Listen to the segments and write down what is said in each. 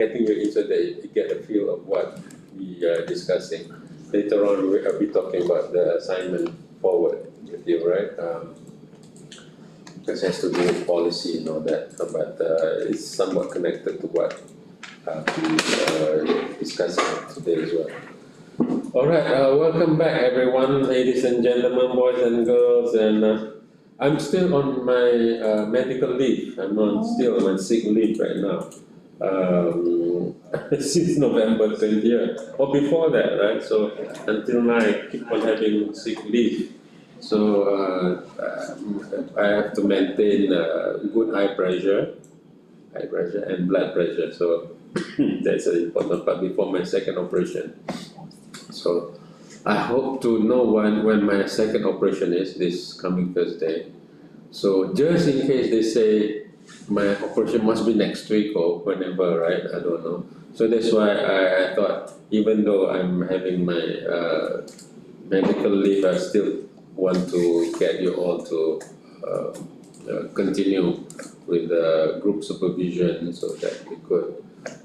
getting you in so that you get a feel of what we are discussing. Later on, we'll be talking about the assignment forward with you, right? Because it has to do with policy and all that, but it's somewhat connected to what we discussing today as well. All right, welcome back everyone, ladies and gentlemen, boys and girls, and I'm still on my medical leave. Still on sick leave right now. Since November 20th, or before that, right? So until now, I keep on having sick leave. So I have to maintain good eye pressure and blood pressure. So that's an important part before my second operation. So I hope to know when my second operation is this coming Thursday. So just in case they say my operation must be next week or whenever, right? I don't know. So that's why I thought, even though I'm having my medical leave, I still want to get you all to continue with the group supervision so that we could.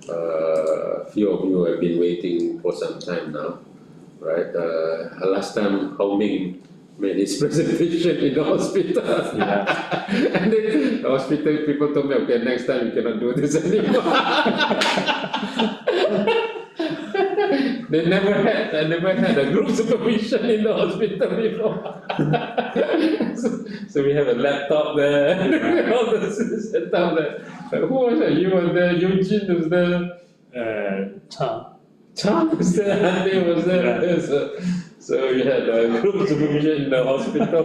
A few of you have been waiting for some time now, right? Last time, Hao Ming made his presentation in the hospital. Yeah. And then the hospital people told me, okay, next time you cannot do this anymore. I never had a group supervision in the hospital before. so we have a laptop there, all this setup there. Who was it? You were there, Eugene was there. Chan was there, Andy was there. Yeah. So we had a group supervision in the hospital.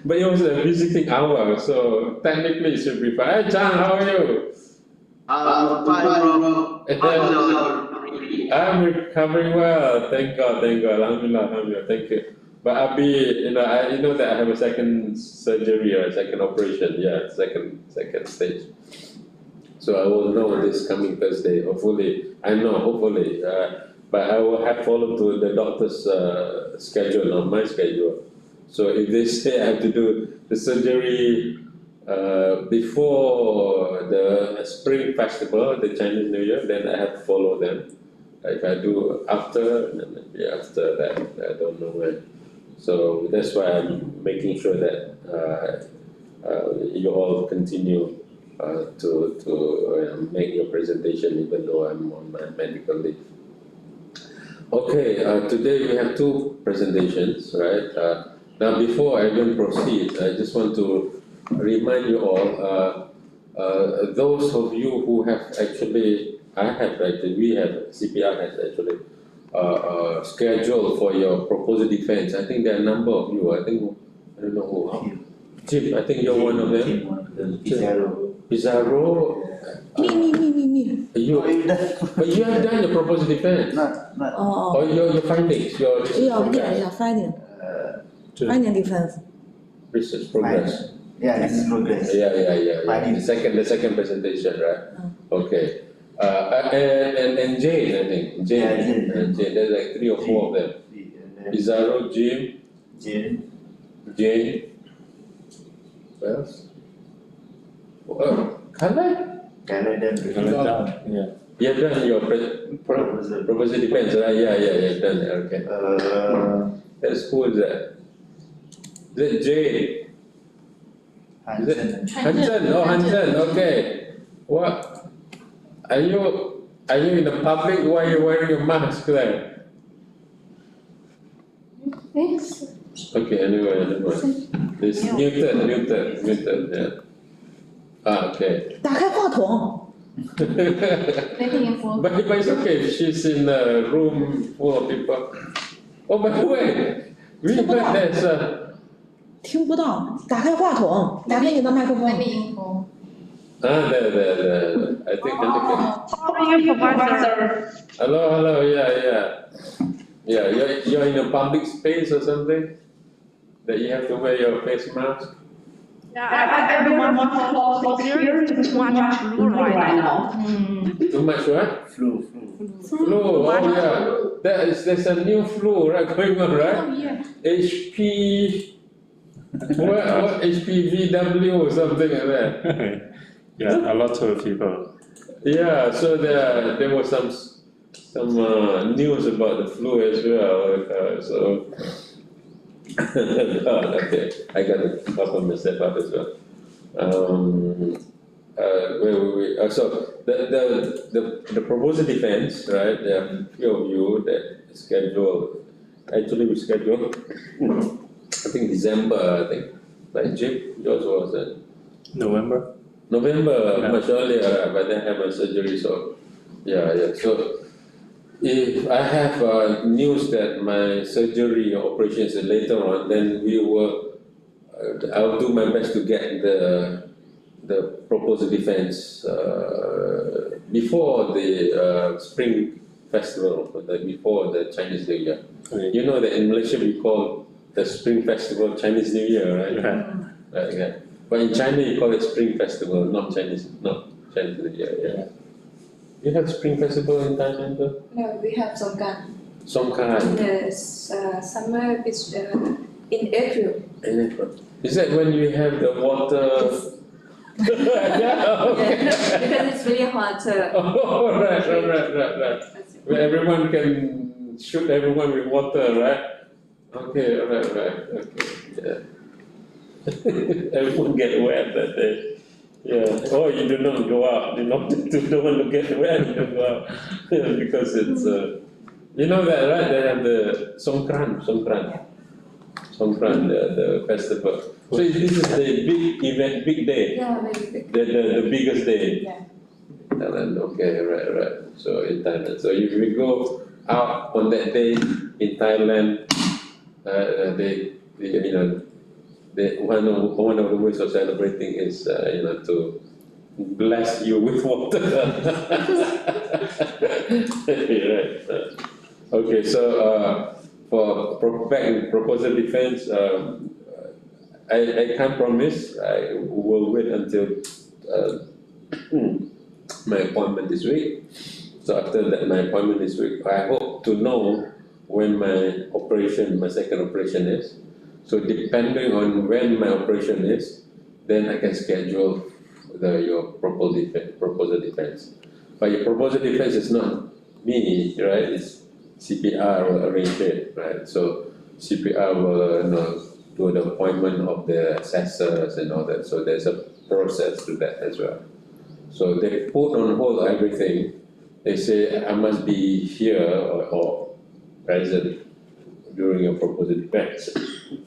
But it was a visiting hour, so technically it should be fine. Hey Chan, how are you? I'm fine, bro. I'm recovering well. Thank God. Alhamdulillah, thank you. But I'll be, I know that I have a second surgery or a second operation. Yeah, second stage. So I will know this coming Thursday. Hopefully, but I will have followed to the doctor's schedule, not my schedule. So if they say I have to do the surgery before the Spring Festival, the Chinese New Year, then I have to follow them. If I do after, then maybe after that, I don't know when. So that's why I'm making sure that you all continue to make your presentation, even though I'm on my medical leave. Okay, today we have two presentations, right? Now, before I even proceed, I just want to remind you all, those of you who have actually, we have, CPR has actually scheduled for your proposal defense. I think there are a number of you, I don't know who. Jim, I think you're one of them. Pizarro. Me. But you have done your proposal defense. Not. Or your findings, your research Yeah, finding defense. Research progress. Yeah, this is progress. Yeah. The second presentation, right? Okay. And Jane, I think. Jane. There's like 3 or 4 of them. Pizarro, Jim. Jane. What else? Khaled? Yeah. You have done your proposal defense, right? Yeah, done it. Okay. That's who is that? Is it Jane? Hansen. Oh, Hansen. Okay. What? Are you in the public? Why are you wearing a mask there? Yes. Okay. Anyway. This Newton. Yeah. Okay. 打开话筒。 but it's okay. She's in a room full of people. Oh, by the way, we heard there's 听不到，打开话筒，打开你的麦克风。 there. I think. How are you, Professor? Hello. Yeah. You're in a public space or something that you have to wear your face mask. Yeah, everyone wants to hear too much flu right now. Too much what? Flu. Oh yeah. There's a new flu right going on, right? Oh, yeah. HP. What HPVW or something like that. Yeah, a lot of people. Yeah, so there was some news about the flu as well. So okay, I got to cover myself up as well. So the proposal defense, right? There are a few of you that scheduled. Actually, we scheduled. I think December. I think like Jim, yours was November. November, Yeah. much earlier, but then I had my surgery. So yeah. So if I have news that my surgery or operation is later on, then we will. I'll do my best to get the proposal defense before the Spring Festival, before the Chinese New Year. Okay. You know that in Malaysia we call the Spring Festival Chinese New Year, right? Yeah. Yeah. But in China you call it Spring Festival, not Chinese New Year. Yeah. You have Spring Festival in Thailand too? No, we have Songkran. Songkran. Yes, summer is in April. In April. Is that when you have the water? Yeah, okay. Because it's really hot. Oh, right. Where everyone can shoot everyone with water, right? Okay, right, okay, yeah. Everyone get wet that day. Yeah. Oh, you do not go out. You don't want to get wet. You don't go out because it's you know that, right? They have the Songkran, the festival. So this is the big event, big day. Yeah, very big. The biggest day. Yeah. Thailand, okay, right. So in Thailand, so if we go out on that day in Thailand, one of the ways of celebrating is to bless you with water. Right. Okay, so for back in proposal defense, I can't promise. I will wait until my appointment this week. So after that, my appointment this week, I hope to know when my second operation is. So depending on when my operation is, then I can schedule your proposal defense. But your proposal defense is not me, right? It's CPR will arrange it, right? So CPR will do the appointment of the assessors and all that. So there's a process to that as well. So they put on hold everything. They say I must be here or present during your proposal defense.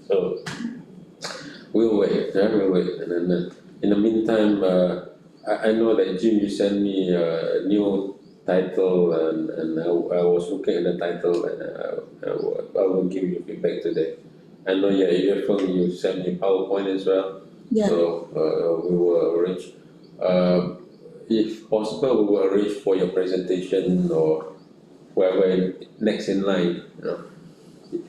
So we'll wait. And then in the meantime, I know that Jim, you sent me a new title, and I was looking at the title, and I will give you feedback today. I know, you sent me PowerPoint as well. Yeah. So we will arrange. If possible, we will arrange for your presentation or whoever next in line.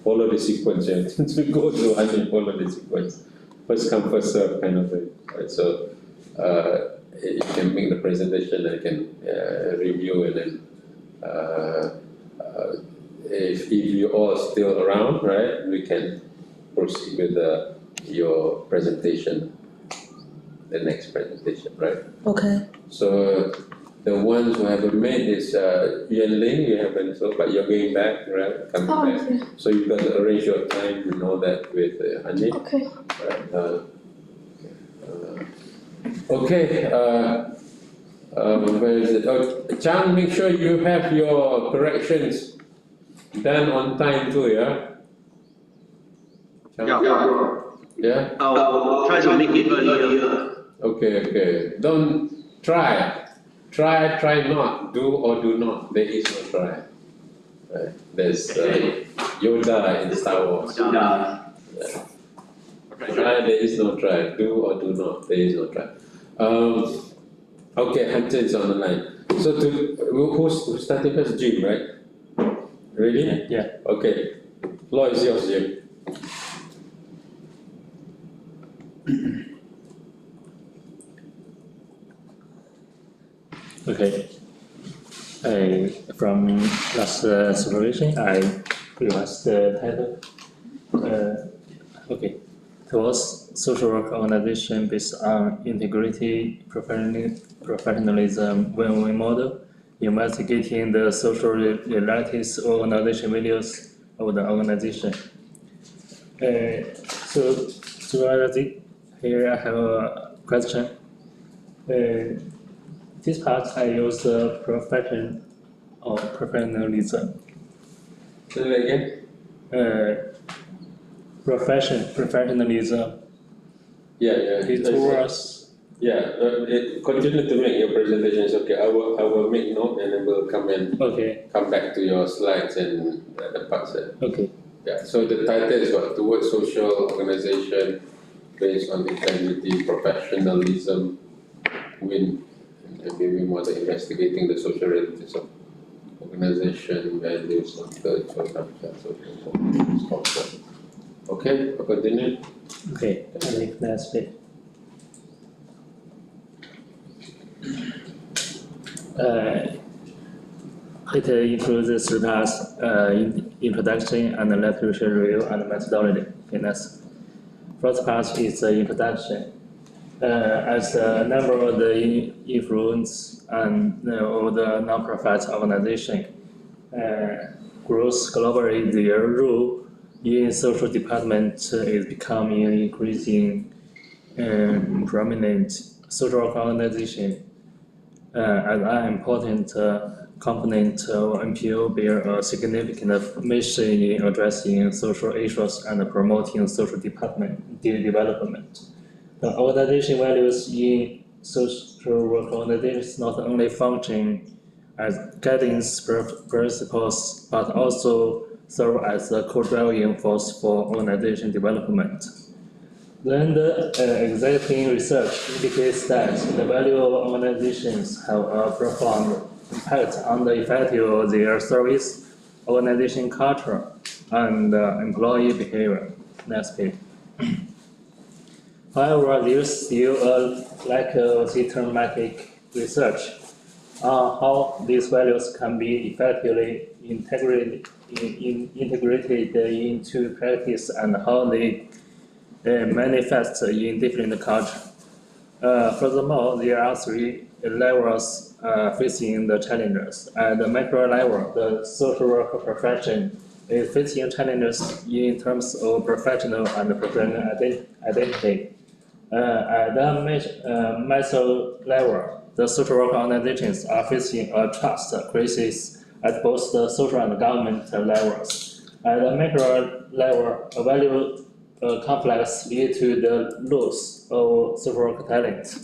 Follow the sequence. Since we go through, follow the sequence. First come, first serve kind of thing. Right? So you can make the presentation, I can review, and then if you all still around, right, we can proceed with your presentation, the next presentation, right? Okay. So the ones who haven't made is Yuan Ling, you haven't, but you're going back, right? Coming back. Yeah. So you've got to arrange your time and all that with Hanif. Okay. Right. Okay. Where is it? Oh, Chan, make sure you have your corrections done on time too, yeah? Chan? Yeah? I'll try to make it earlier. Okay. Don't try. Try not. Do or do not. There is no try. Right. There's Yoda in Star Wars. Yeah. Try, there is no try. Do or do not, there is no try. Okay, Hunter is on the line. So who's starting first? Jim, right? Ready? Yeah. Okay. Floor is yours, Jim. Okay. From last supervision, I revised the title. Okay. towards social work organization based on integrity, professionalism, win-win model, investigating the social realities of organization values of the organization. So here I have a question. This part I use profession or professionalism. Say that again? Professionalism. Yeah. It was Yeah, continue to make your presentations. Okay, I will make note and then we'll come back to your slides and the parts there. okay. Yeah, so the title is what? Towards social organization based on integrity, professionalism, win, and maybe more the investigating the social realities of organization, values, and culture, culture. Okay, I'll continue. Okay, and next page. It includes three parts: introduction and literature review and methodology. Okay, next. First part is the introduction. As a number of the influence and of the non-profit organization grows globally, their role in social department is becoming increasing prominent. Social organization as an important component of NPO bear a significant mission in addressing social issues and promoting social development. The organization values in social work organizations not only function as guidance principles but also serve as a co-driving force for organization development. Then the existing research indicates that the value of organizations have a profound impact on the effectiveness of their service, organization culture, and employee behavior. Next page. However, there is still a lack of systematic research on how these values can be effectively integrated into practice and how they manifest in different cultures. Furthermore, there are three levels facing the challenges. At the macro level, the social work profession is facing challenges in terms of professional and professional identity. At the meso level, the social work organizations are facing a trust crisis at both the social and government levels. At the macro level, a value conflicts lead to the loss of social work talent.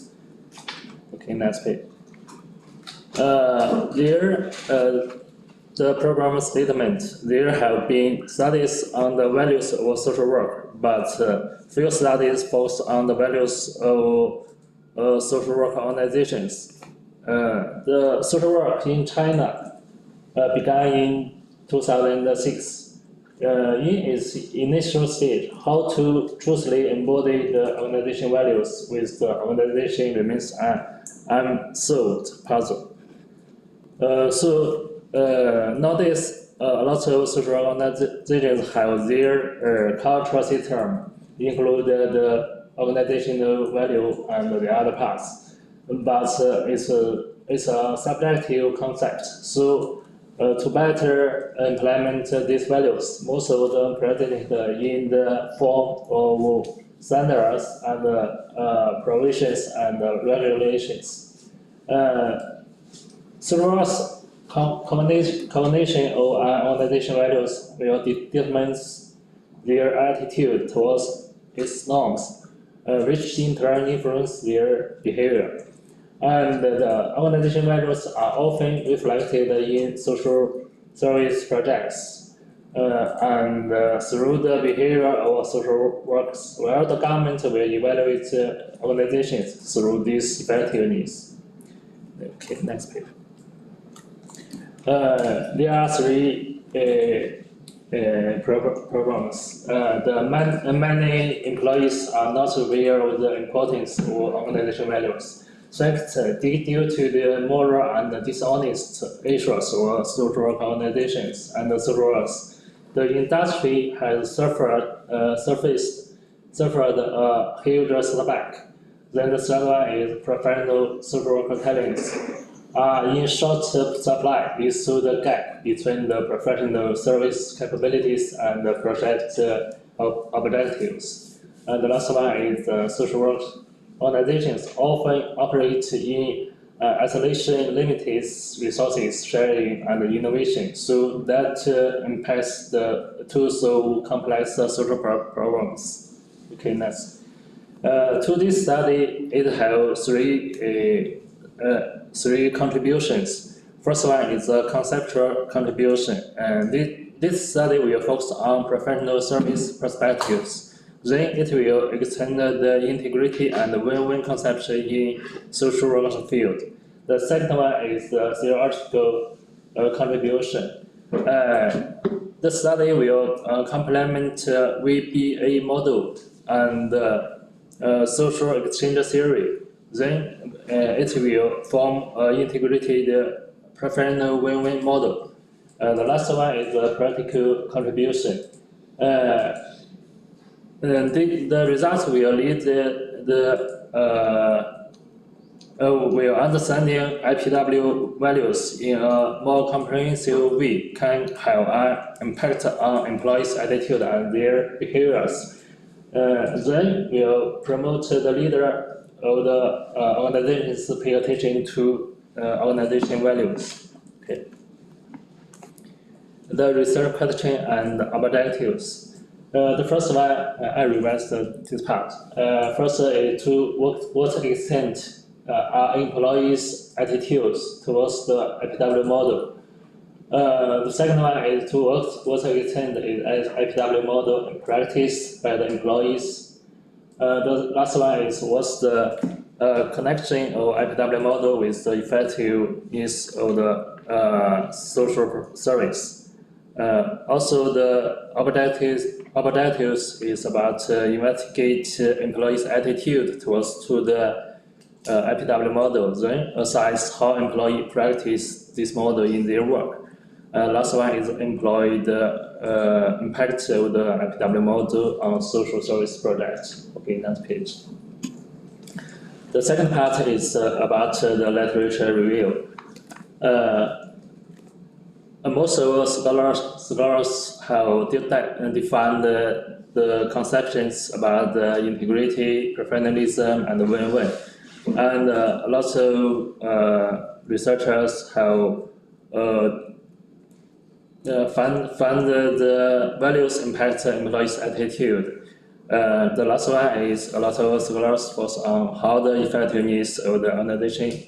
Okay, next page. The program statement, there have been studies on the values of social work, but few studies focus on the values of social work organizations. The social work in China began in 2006. In its initial stage, how to truthfully embody the organization values with the organization remains an unsolved puzzle. Nowadays, a lot of social organizations have their cultural system, include the organizational value and the other parts, but it's a subjective concept. So to better implement these values, most of them presented in the form of standards and provisions and regulations. Through combination of organization values will determine their attitude towards its norms, which in turn influence their behavior. And the organization values are often reflected in social service projects and through the behavior of social workers, where the government will evaluate organizations through this effectiveness. Okay, next page. There are three problems. Many employees are not aware of the importance of organization values. Due to the moral and dishonest issues of social work organizations and social workers, the industry has surfaced suffered a huge setback. Then the third one is professional social worker talents are in short supply due to the gap between the professional service capabilities and the project objectives. And the last one is social work organizations often operate in isolation, limited resources sharing, and innovation, so that impacts the to solve complex social problems. Okay, next. To this study, it has three contributions. First one is a conceptual contribution, and this study will focus on professional service perspectives. Then it will extend the integrity and win-win conception in social work field. The second one is the theoretical contribution. The study will complement VBA model and social exchange theory. Then it will form an integrated professional win-win model. The last one is the practical contribution. The results will lead will understanding IPW values in a more comprehensive way can have an impact on employees' attitude and their behaviors. Then will promote the leader of the organizations to pay attention to organization values. Okay. The research question and objectives. The first one, I revised this part. First is to what extent are employees' attitudes towards the IPW model. The second one is to what extent is IPW model practiced by the employees. The last one is what's the connection of IPW model with the effectiveness of the social service. Also, the objectives is about investigate employees' attitude towards the IPW model, then assess how employees practice this model in their work. Last one is employ the impact of the IPW model on social service projects. Okay, next page. The second part is about the literature review. Most of scholars have defined the conceptions about the integrity, professionalism, and win-win. And lots of researchers have found the values impact employees' attitude. The last one is a lot of scholars focus on how the effectiveness of the organization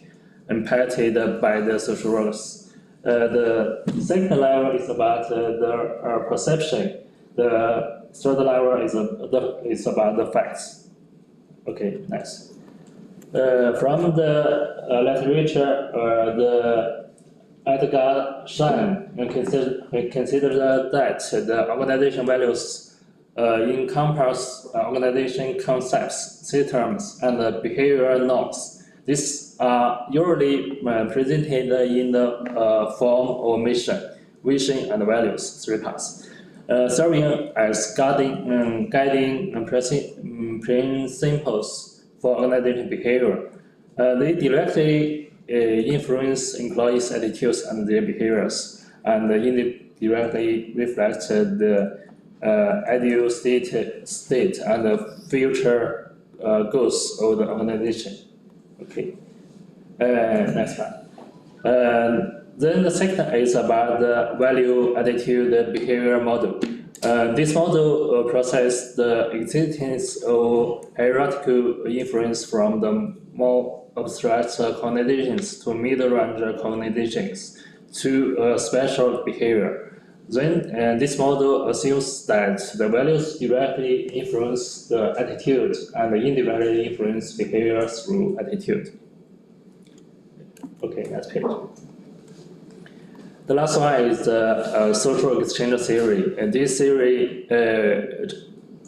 impacted by the social workers. The second level is about the perception. The third level is about the facts. Okay, next. From the literature, the Edgar Schein consider that the organization values encompass organization concepts, systems, and behavioral norms. These are usually presented in the form of mission, vision, and values, three parts, serving as guiding principles for organization behavior. They directly influence employees' attitudes and their behaviors, and indirectly reflect the ideal state and the future goals of the organization. Okay, next one. Then the second is about the value, attitude, behavior model. This model processes the existence of hierarchical influence from the more abstract cognitions to mid-range cognitions to special behavior. Then this model assumes that the values directly influence the attitude and indirectly influence behavior through attitude. Okay, next page. The last one is the social exchange theory. And this theory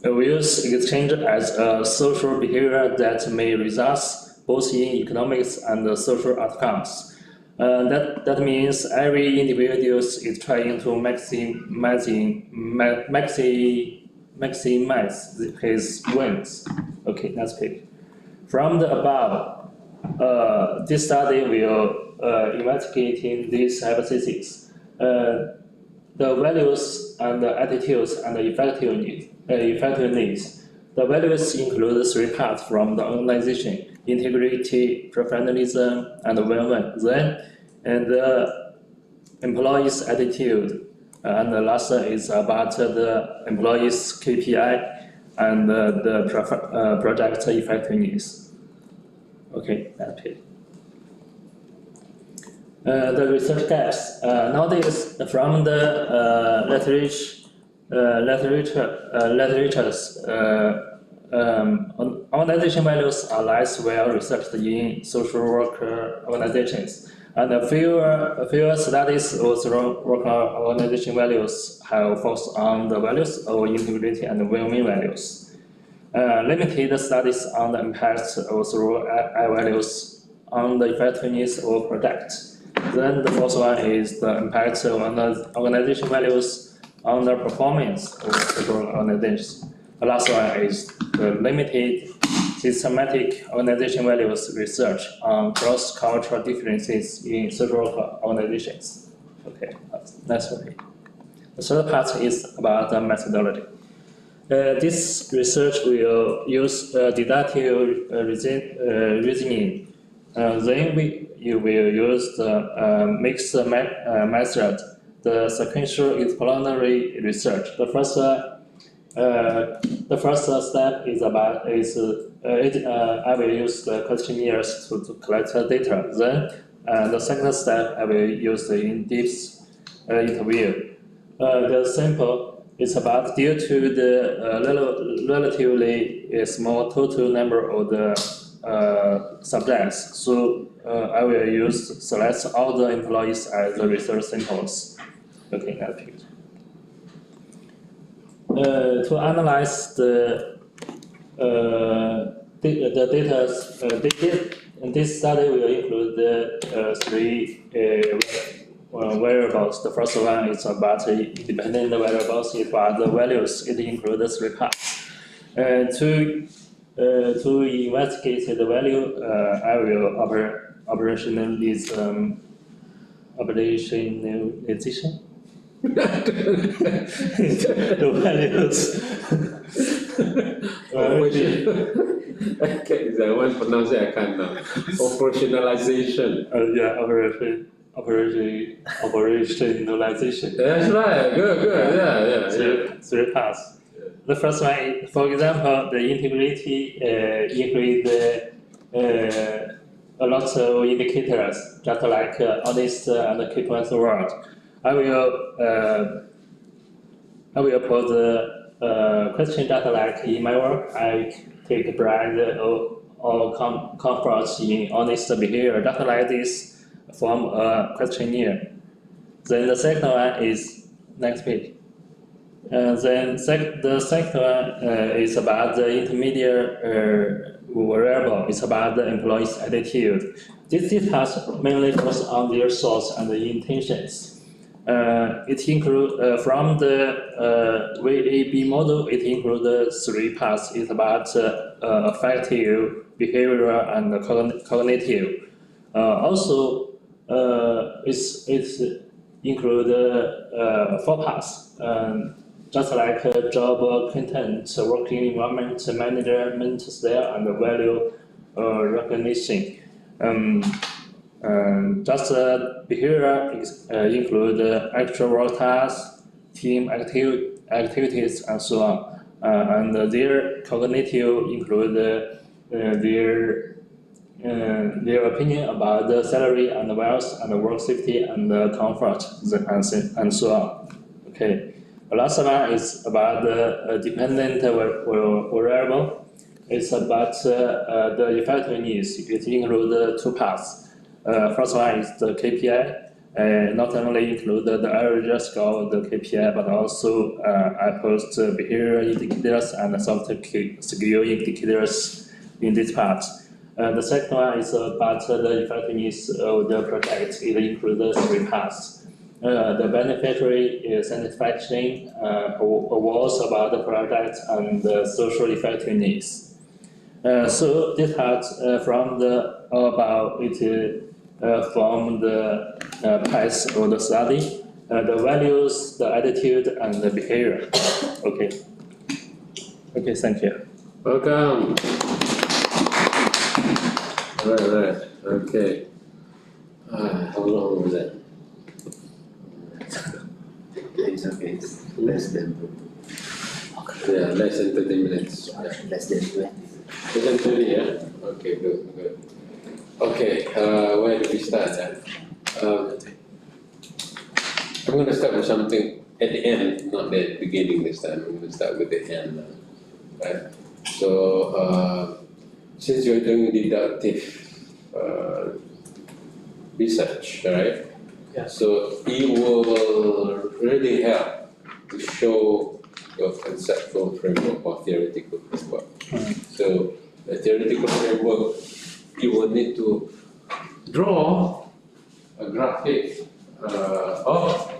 views exchange as a social behavior that may result both in economics and social outcomes. That means every individual is trying to maximize maximize his wins. Okay, next page. From the above, this study will investigating these hypotheses. The values and the attitudes and the effectiveness. The values include 3 parts from the organization: integrity, professionalism, and win-win. And the employees' attitude. And the last is about the employees' KPI and the project effectiveness. Okay, that's it. The research gaps. Nowadays, from the literatures, organization values are less well researched in social work organizations, and fewer studies of social work organization values have focused on the values of integrity and win-win values. Limited studies on the impact of social values on the effectiveness of projects. Then the fourth one is the impact of organization values on the performance of social organizations. The last one is the limited systematic organization values research on cross-cultural differences in social organizations. Okay, that's okay. The third part is about the methodology. This research will use deductive reasoning. Then you will use the mixed method, the sequential explanatory research. The first step is I will use the questionnaires to collect data. Then the second step I will use the in-depth interview. The sample is about due to the relatively small total number of the subjects. So I will select all the employees as the research samples. Okay, next page. To analyze the data, this study will include the 3 variables. The first one is about independent variables. It's about the values. It includes 3 parts. To investigate the value, I will operationalization. The values. Okay, that one pronounce I can't know. Operationalization. Yeah, operationalization. That's right. Good. Yeah. 3 parts. The first one is, for example, the integrity include a lot of indicators, just like honest and keep one's word. I will put the question just like in my work. I take pride or comfort in honest behavior, just like this from a questionnaire. Then the second one is next page. Then the second one is about the intermediate variable. It's about the employee's attitude. This task mainly focuses on their thoughts and the intentions. It includes from the VAB model. It includes 3 parts. It's about affective, behavioral, and cognitive. Also, it includes 4 parts. Just like job content, working environment, management style, and value recognition. Just behavior include actual work tasks, team activities, and so on. And their cognitive include their opinion about the salary and the wealth and the work safety and the comfort and so on. Okay. The last one is about the dependent variable. It's about the effectiveness. It includes 2 parts. First one is the KPI. Not only include the average score of the KPI, but also I post behavioral indicators and soft skill indicators in this part. The second one is about the effectiveness of the project. It includes 3 parts. The beneficiary is satisfaction, awards about the product and the social effectiveness. So this part from the about it from the past of the study, the values, the attitude, and the behavior. Okay. Okay, thank you. Welcome. Right. Okay. How long was that? It's okay. Less than Yeah, less than 30 minutes. less than 20. Less than 30, yeah? Okay, good. Okay, where do we start then? I'm going to start with something at the end, not the beginning this time. I'm going to start with the end, right? So, since you're doing deductive research, right? Yeah. So it will really help to show your conceptual framework or theoretical framework. So the theoretical framework, you will need to draw a graphic of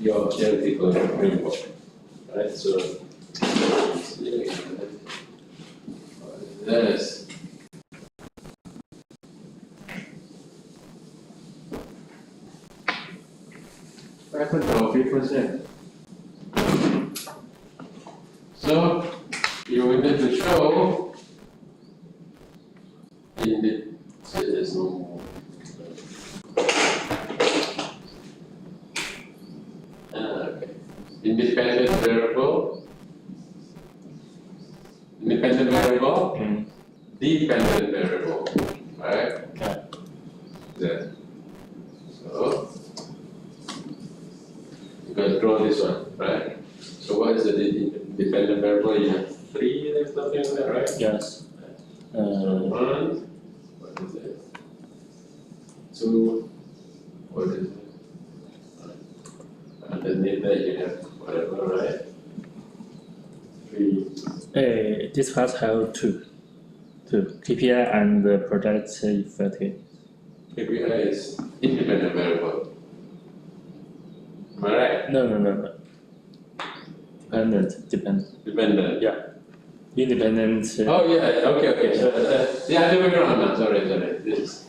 your theoretical framework, right? So this. I could draw 3%. So you will need to show in the there's no more. Okay. Independent variable, dependent variable, right? Yeah. There. So you can draw this one, right? So what is the dependent variable? You have 3, there's something like that, right? Yes. One, what is it? 2, what is it? Underneath that you have whatever, right? 3. This part have two KPI and the project effective. KPI is independent variable. Am I right? No. Dependent. Dependent. Yeah. Independent. Oh yeah, okay. So the other way around now, sorry. This.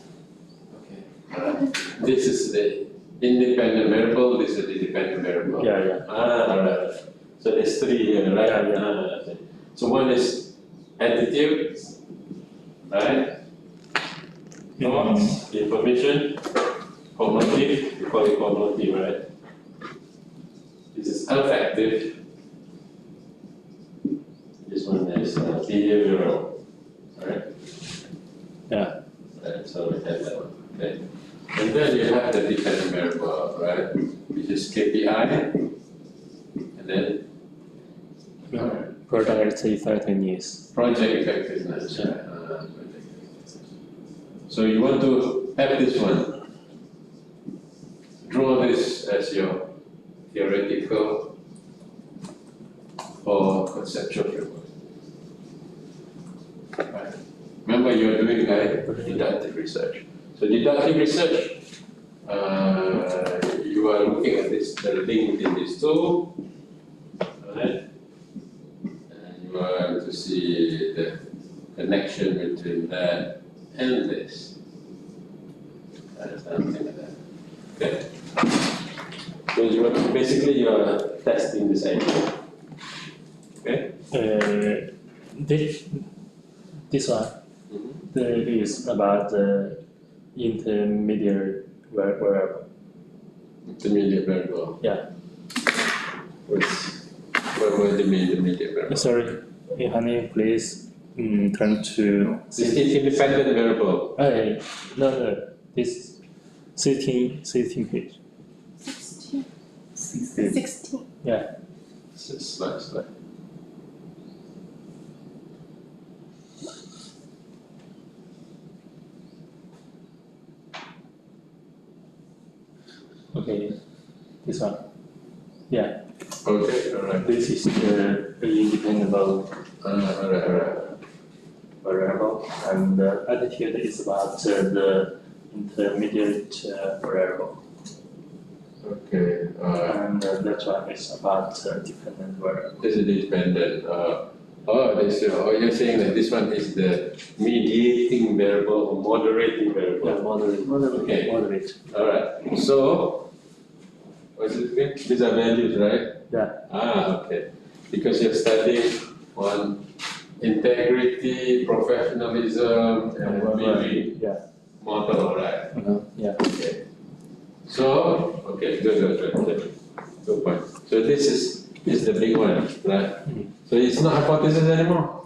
Okay. This is the independent variable, this is the dependent variable. Yeah. Alright. So there's 3 here, right? Yeah. Okay. So one is attitude, right? Thoughts, information, cognitive, we call it cognitive, right? This is affective. This one is behavioral, right? Yeah. Right, so we have that one, okay. And then you have the dependent variable, right? Which is KPI, and then Project effectiveness. project effectiveness. So you want to have this one. Draw this as your theoretical or conceptual framework. Right. Remember, you are doing deductive research. So deductive research, you are looking at this, the link between these two, right? And you are to see the connection between that and this. Something like that. Okay. So you are basically you are testing this idea. Okay. This one. Is about the intermediate variable. Intermediate variable. Yeah. What was the intermediate variable? Sorry, honey, please turn to. This is independent variable. No. This 16 page. 16. Yeah. Slide. Okay, this one. Yeah. Okay, alright. This is the independent Alright. variable, and the attitude is about the intermediate variable. Okay. And that's why it's about dependent variable. This is dependent. You're saying that this one is the mediating variable or moderating variable. Yeah, moderate. Okay. Moderate. All right. So, what is it again? These are values, right? Yeah. Okay. Because you're studying on integrity, professionalism, and maybe Yeah. model, right? Yeah. Okay. So, okay, good. Good point. So this is the big one, right? Mhm. So it's not hypothesis anymore.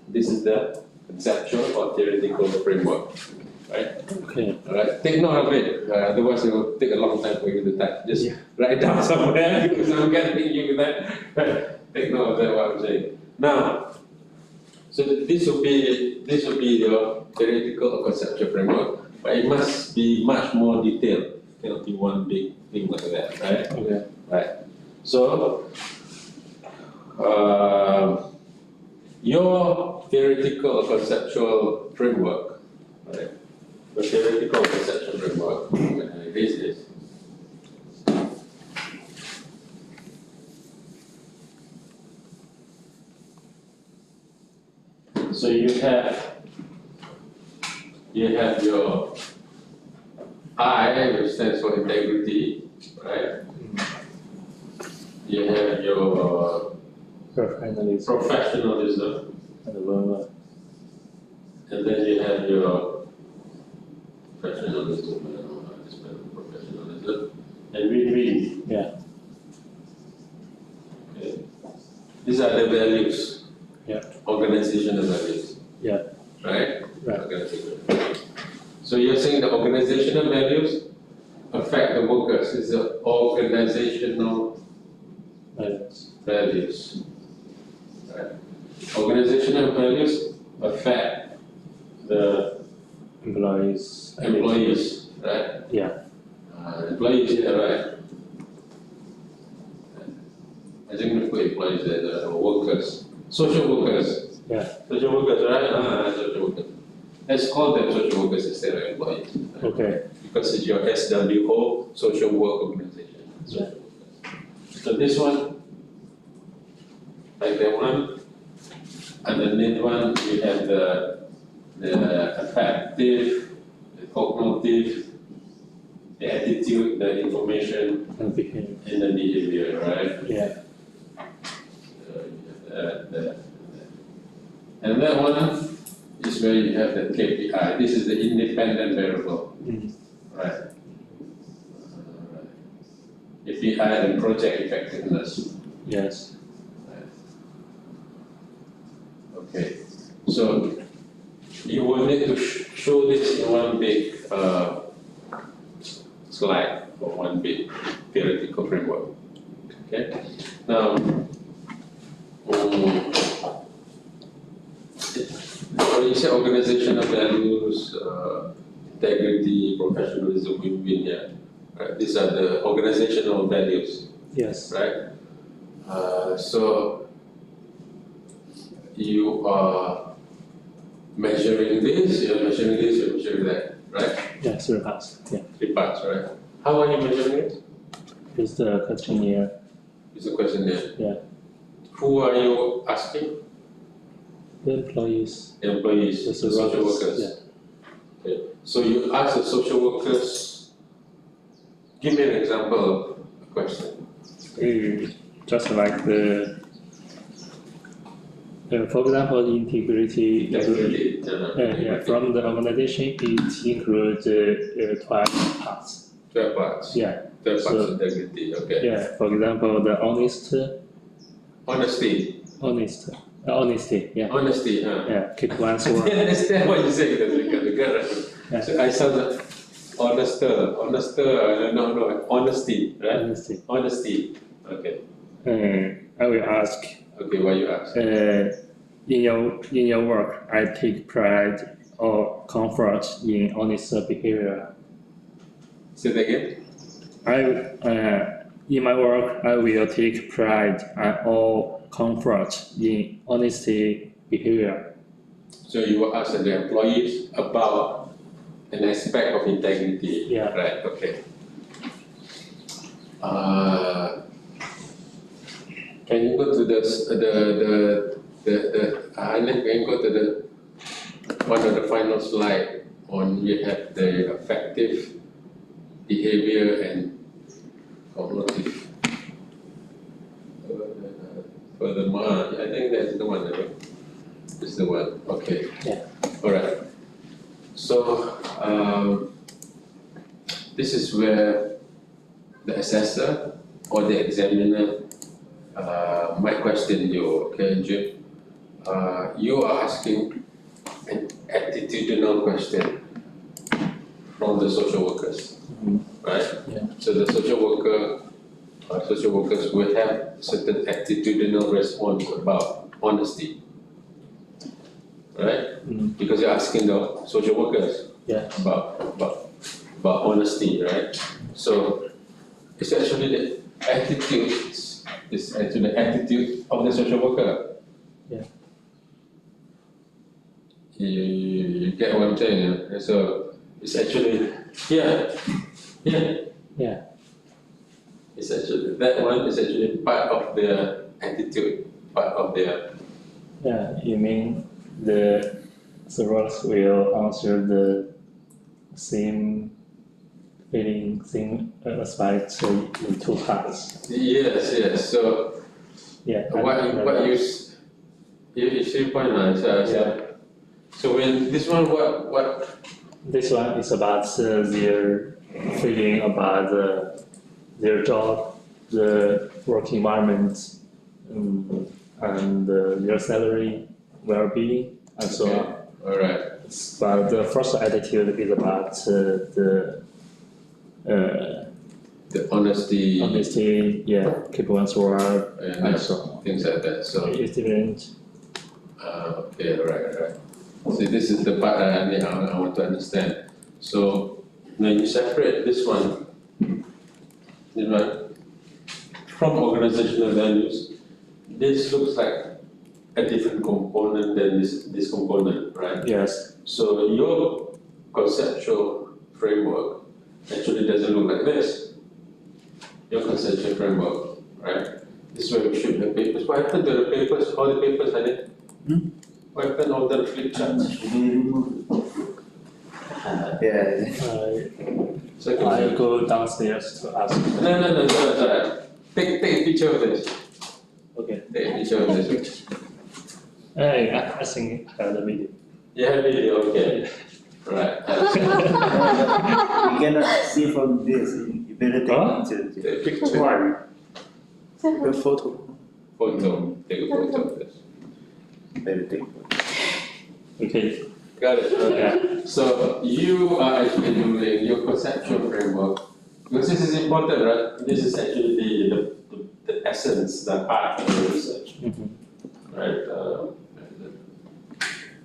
This is the conceptual or theoretical framework, right? Okay. All right. Take note of it. Otherwise, it will take a long time for you to type. Just Yeah. write down somewhere because I'm getting you that. Take note of that. What I'm saying. Now, so this will be your theoretical or conceptual framework, but it must be much more detailed. It cannot be one big thing like that, right? Okay. Right. So, your theoretical or conceptual framework, right? Your theoretical or conceptual framework, when I erase this. So you have your I, which stands for integrity, right? You have your Professionalism professionalism, and verbal. and then you have your professionalism, I don't know how to spell professionalism, and win-win. Yeah. Okay. These are the values. Yeah. Organizational values. Yeah. Right? Right. Organizational values. So you're saying the organizational values affect the workers. It's the organizational values. Right? Organizational values affect the Employees. employees, right? Yeah. Employees, yeah, right? I think we put employees there, the workers, social workers. Yeah. Social workers, right? Social workers. Let's call them social workers instead of employees. Right? Okay. Because it's your SWO, social work organization. Social workers. So this one, like that one, underneath one, you have the affective, the cognitive, the attitude, the information, And behavior. and the behavior, right? Yeah. And that one is where you have the KPI. This is the independent variable, right? KPI and project effectiveness. Yes. Okay, so you will need to show this in one big slide or one big theoretical framework. Okay, now when you say organizational values, integrity, professionalism, win-win, yeah, right? These are the organizational values, Yes. right? So you are measuring this, you're measuring this, you're measuring that, right? Yeah. 3 parts. Yeah. 3 parts, right? How are you measuring it? It's the questionnaire. It's a questionnaire. Yeah. Who are you asking? The employees. Employees, the social workers. Yeah. Okay. So you ask the social workers, give me an example of a question. Just like for example, integrity. Integrity. Yeah, from the organization, it includes 12 parts. 12 parts. Yeah. 12 parts So- of integrity, okay. Yeah. For example, the Honesty. honesty. Yeah. Honesty, huh? Yeah. Keep one's I word. didn't understand what you said because Yeah. So I sounded honester, no, honesty, right? Honesty, okay. I will ask. Okay, what you ask? In your work, I take pride or comfort in honest behavior. Say that again? In my work, I will take pride or comfort in honesty behavior. So you will ask the employees about an aspect of integrity. Yeah. Right, okay. Can you go to Anik, can you go to the one of the final slide on you have the affective behavior and cognitive. Furthermore, I think that's the one. It's the one. Okay. Yeah. All right. So this is where the assessor or the examiner might question you. Okay, Jim. You are asking an attitudinal question from the social workers, right? Yeah. So the social workers will have certain attitudinal response about honesty, right? Because you're asking the social workers Yeah. about honesty, right? So it's actually the attitude. It's actually the attitude of the social worker. Yeah. You get what I'm saying? Yeah? So it's actually yeah. Yeah. It's actually that one is actually part of their attitude, part of their Yeah. You mean the surveillance will answer the same feeling, same aspect in two parts. yes. So Yeah. what you see point now? So when this one what This one is about their feeling about their job, the work environment, and their salary, well-being, and so on. all right. But the first attitude is about the The honesty honesty, yeah, capability work, and so on. things like that. So It's different. okay, all right. So this is the part I want to understand. So when you separate this one from organizational values, this looks like a different component than this component, right? Yes. So your conceptual framework actually doesn't look like this. Your conceptual framework, right? This is where we should have papers. What happened to the papers? All the papers, are there? What happened to all the flip charts? Yeah. So I go downstairs to ask. No, sorry. Take a picture of this. Okay. Take a picture of this. Hey, I think I have the video. You have video, okay. Right. You cannot see from this. You better Huh? take Take a picture. picture. A photo. Take a photo of this. Better take. Okay. Got it. Okay. So you are actually doing your conceptual framework. Because this is important, right? This is actually the essence, the part of the research. Right?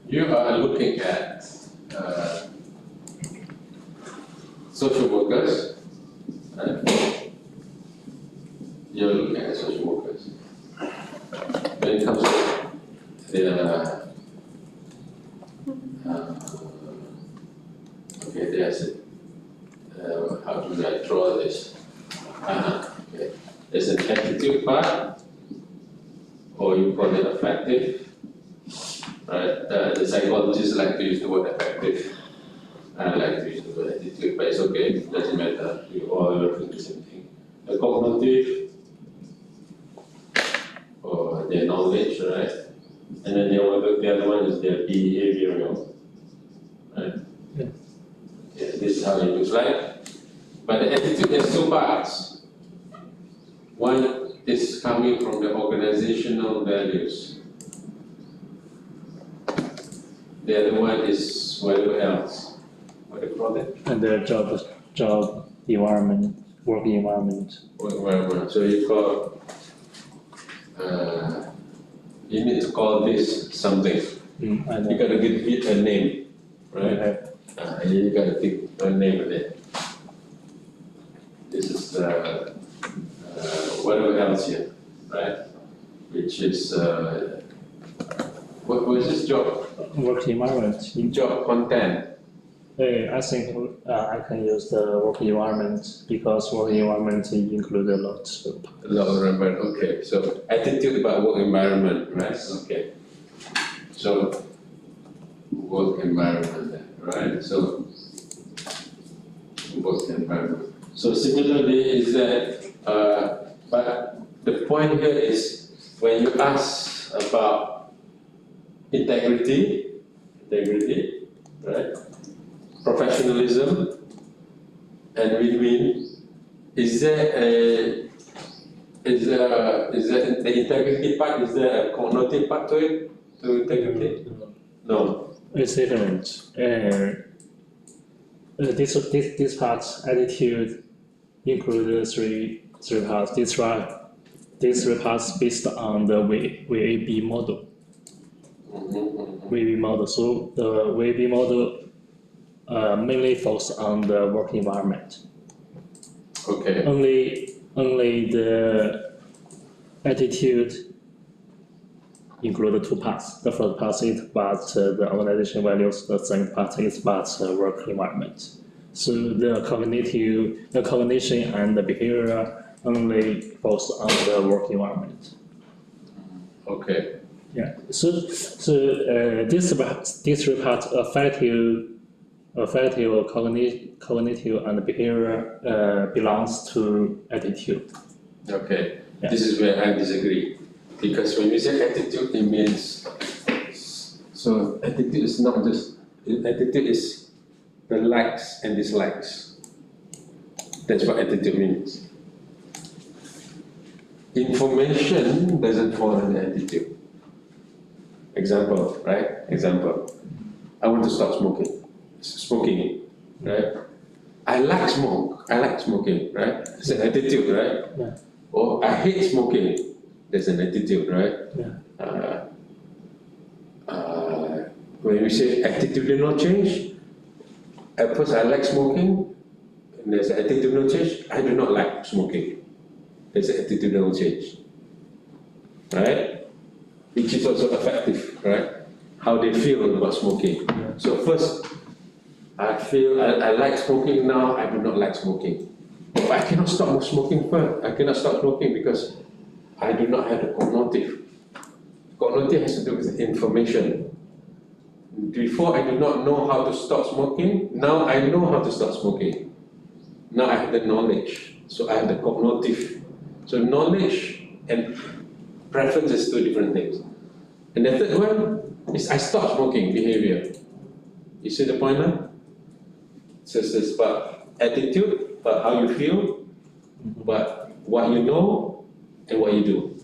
You are looking at social workers, right? You're looking at social workers. When it comes to the okay, there's it. How do I draw this? Okay. There's an attitude part, or you call it affective. Right? The psychologists like to use the word affective. I like to use the word attitude, but it's okay. It doesn't matter. You all refer to the same thing. The cognitive, or their knowledge, right? And then the other one is their behavioral, right? Yeah. Okay, this is how it looks like. But the attitude has two parts. One is coming from the organizational values. The other one is whatever else. What do you call it? And their job environment, work environment. Whatever. So you call, you need to call this something. I You know. gotta give it a name, right? Okay. You gotta pick a name of it. This is whatever else here, right? Which is what was this job? Work environment. Job content. I think I can use the work environment because work environment include a lot. Love environment, okay. So attitude about work environment, right? Okay. So work environment, right? So work environment. So similarly is that, but the point here is when you ask about integrity, right? Professionalism and win-win. Is there the integrity part? Is there a cognitive part to it? To integrity? No. It's different. And this part, attitude, include three parts. These three parts based on the VAB model. VAB model. So the VAB model mainly focus on the work environment. Okay. Only the attitude include two parts. The first part is about the organization values. The second part is about work environment. So the cognition and the behavior only focus on the work environment. Okay. Yeah. So this three parts affective, cognitive, and behavior belongs to attitude. Okay. Yeah. This is where I disagree. Because when you say attitude, it means, so attitude is not just, attitude is the likes and dislikes. That's what attitude means. Information doesn't fall under attitude. Example, right? Example. I want to stop smoking, right? I like smoking, right? It's an attitude, right? Yeah. Or I hate smoking. There's an attitude, right? Yeah. When we say attitude did not change, at first I like smoking, and there's an attitude no change, I do not like smoking. There's an attitude no change, right? Which is also effective, right? How they feel about smoking. Yeah. So first, I feel I like smoking, now I do not like smoking. But I cannot stop smoking first. I cannot stop smoking because I do not have the cognitive. Cognitive has to do with information. Before I did not know how to stop smoking, now I know how to stop smoking. Now I have the knowledge, so I have the cognitive. So knowledge and preference is two different things. And the third one is I stop smoking behavior. You see the point now? So it's about attitude, about how you feel, but what you know and what you do.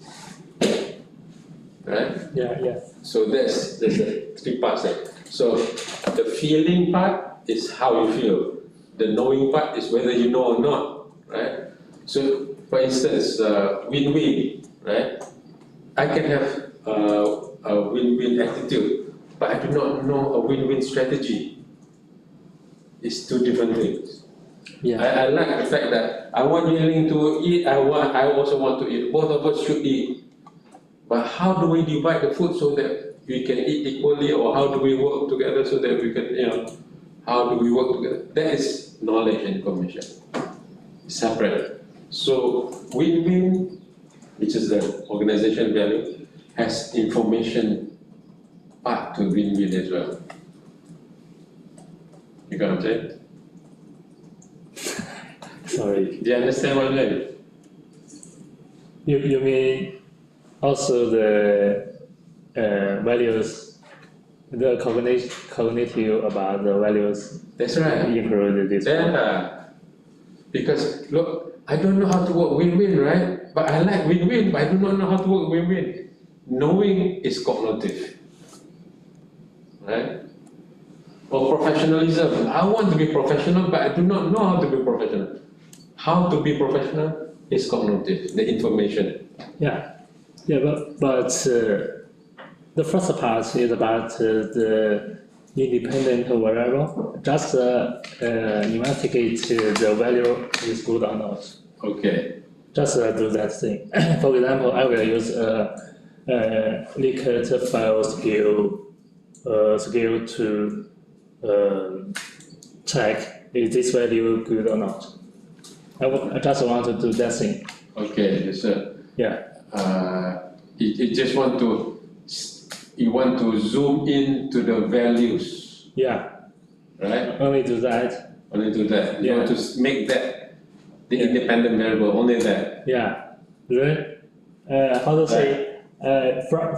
Right? Yeah. So there's the three parts there. So the feeling part is how you feel. The knowing part is whether you know or not, right? So for instance, win-win, right? I can have a win-win attitude, but I do not know a win-win strategy. It's two different things. Yeah. I like the fact that I want Yingling to eat, I also want to eat. Both of us should eat. But how do we divide the food so that we can eat equally, or how do we work together so that we can, how do we work together? That is knowledge and information. Separate. So win-win, which is the organization value, has information part to win-win as well. You got what I'm saying? Sorry. Do you understand what I'm saying? You mean also the values, the cognitive about the values That's right. included this one. Yeah. Because look, I don't know how to work win-win, right? But I like win-win, but I do not know how to work win-win. Knowing is cognitive, right? Or professionalism. I want to be professional, but I do not know how to be professional. How to be professional is cognitive, the information. Yeah, but the first part is about the independent variable. Just investigate the value is good or not. Okay. Just do that thing. For example, I will use Likert file skill to check is this value good or not. I just want to do that thing. Okay, so Yeah. you just want to zoom into the values, Yeah. right? Only do that. Only do that. You Yeah. want to make that the Yeah. independent variable, only that. Yeah. Then how to say?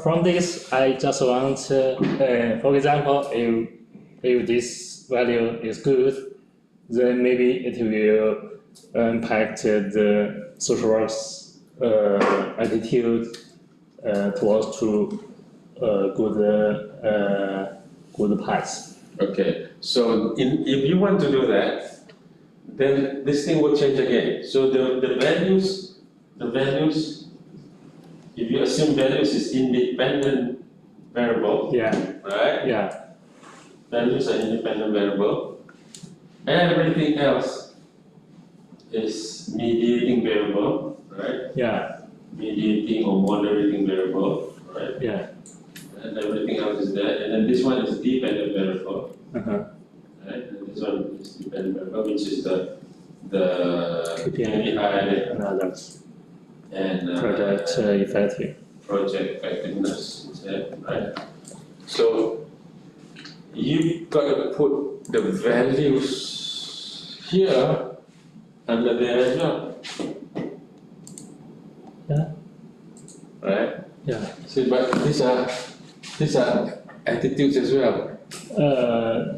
From this, I just want, for example, if this value is good, then maybe it will impact the social work's attitude towards to good paths. Okay, so if you want to do that, then this thing will change again. So the values, if you assume values is independent variable, Yeah. right? Yeah. Values are independent variable. Everything else is mediating variable, right? Yeah. Mediating or moderating variable, right? Yeah. And everything else is there. And then this one is dependent variable, Uh-huh. right? And this one is dependent variable, which is the KPI KPI and others. and Project effective. project effectiveness instead, right? So you've got to put the values here under there as well. Yeah. Right? Yeah. See, but these are attitudes as well.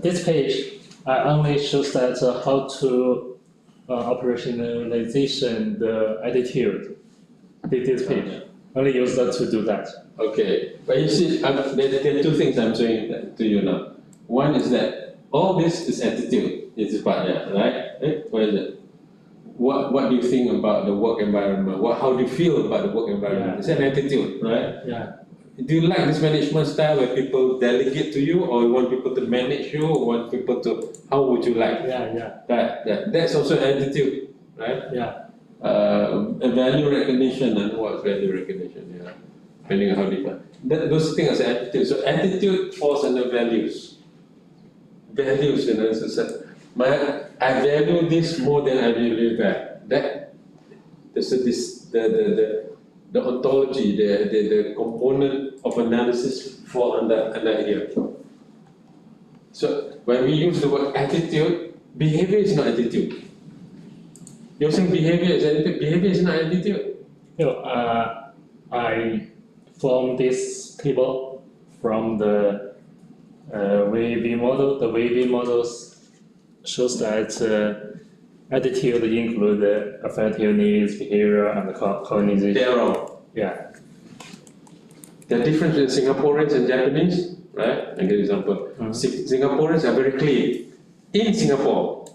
This page only shows that how to operationalization the attitude. This page only use that to do that. Okay, but you see, there are two things I'm showing to you now. One is that all this is attitude, it's part there, right? What is it? What do you think about the work environment? How do you feel about the work environment? Yeah. It's an attitude, right? Yeah. Do you like this management style where people delegate to you, or you want people to manage you, or want people to? How would you like Yeah. that's also an attitude, right? Yeah. A value recognition and what's value recognition, yeah. Depending on how deep. Those things are attitude. So attitude falls under values. Values, you know, so I value this more than I value that. The ontology, the component of analysis fall under here. So when we use the word attitude, behavior is not attitude. You're saying behavior is attitude. Behavior is not attitude. I formed this table from the VAV model. The VAV models shows that attitude include the affective needs, behavior, and cognition. They are wrong. Yeah. The difference in Singaporeans and Japanese, right? I give an example. Singaporeans are very clean. In Singapore,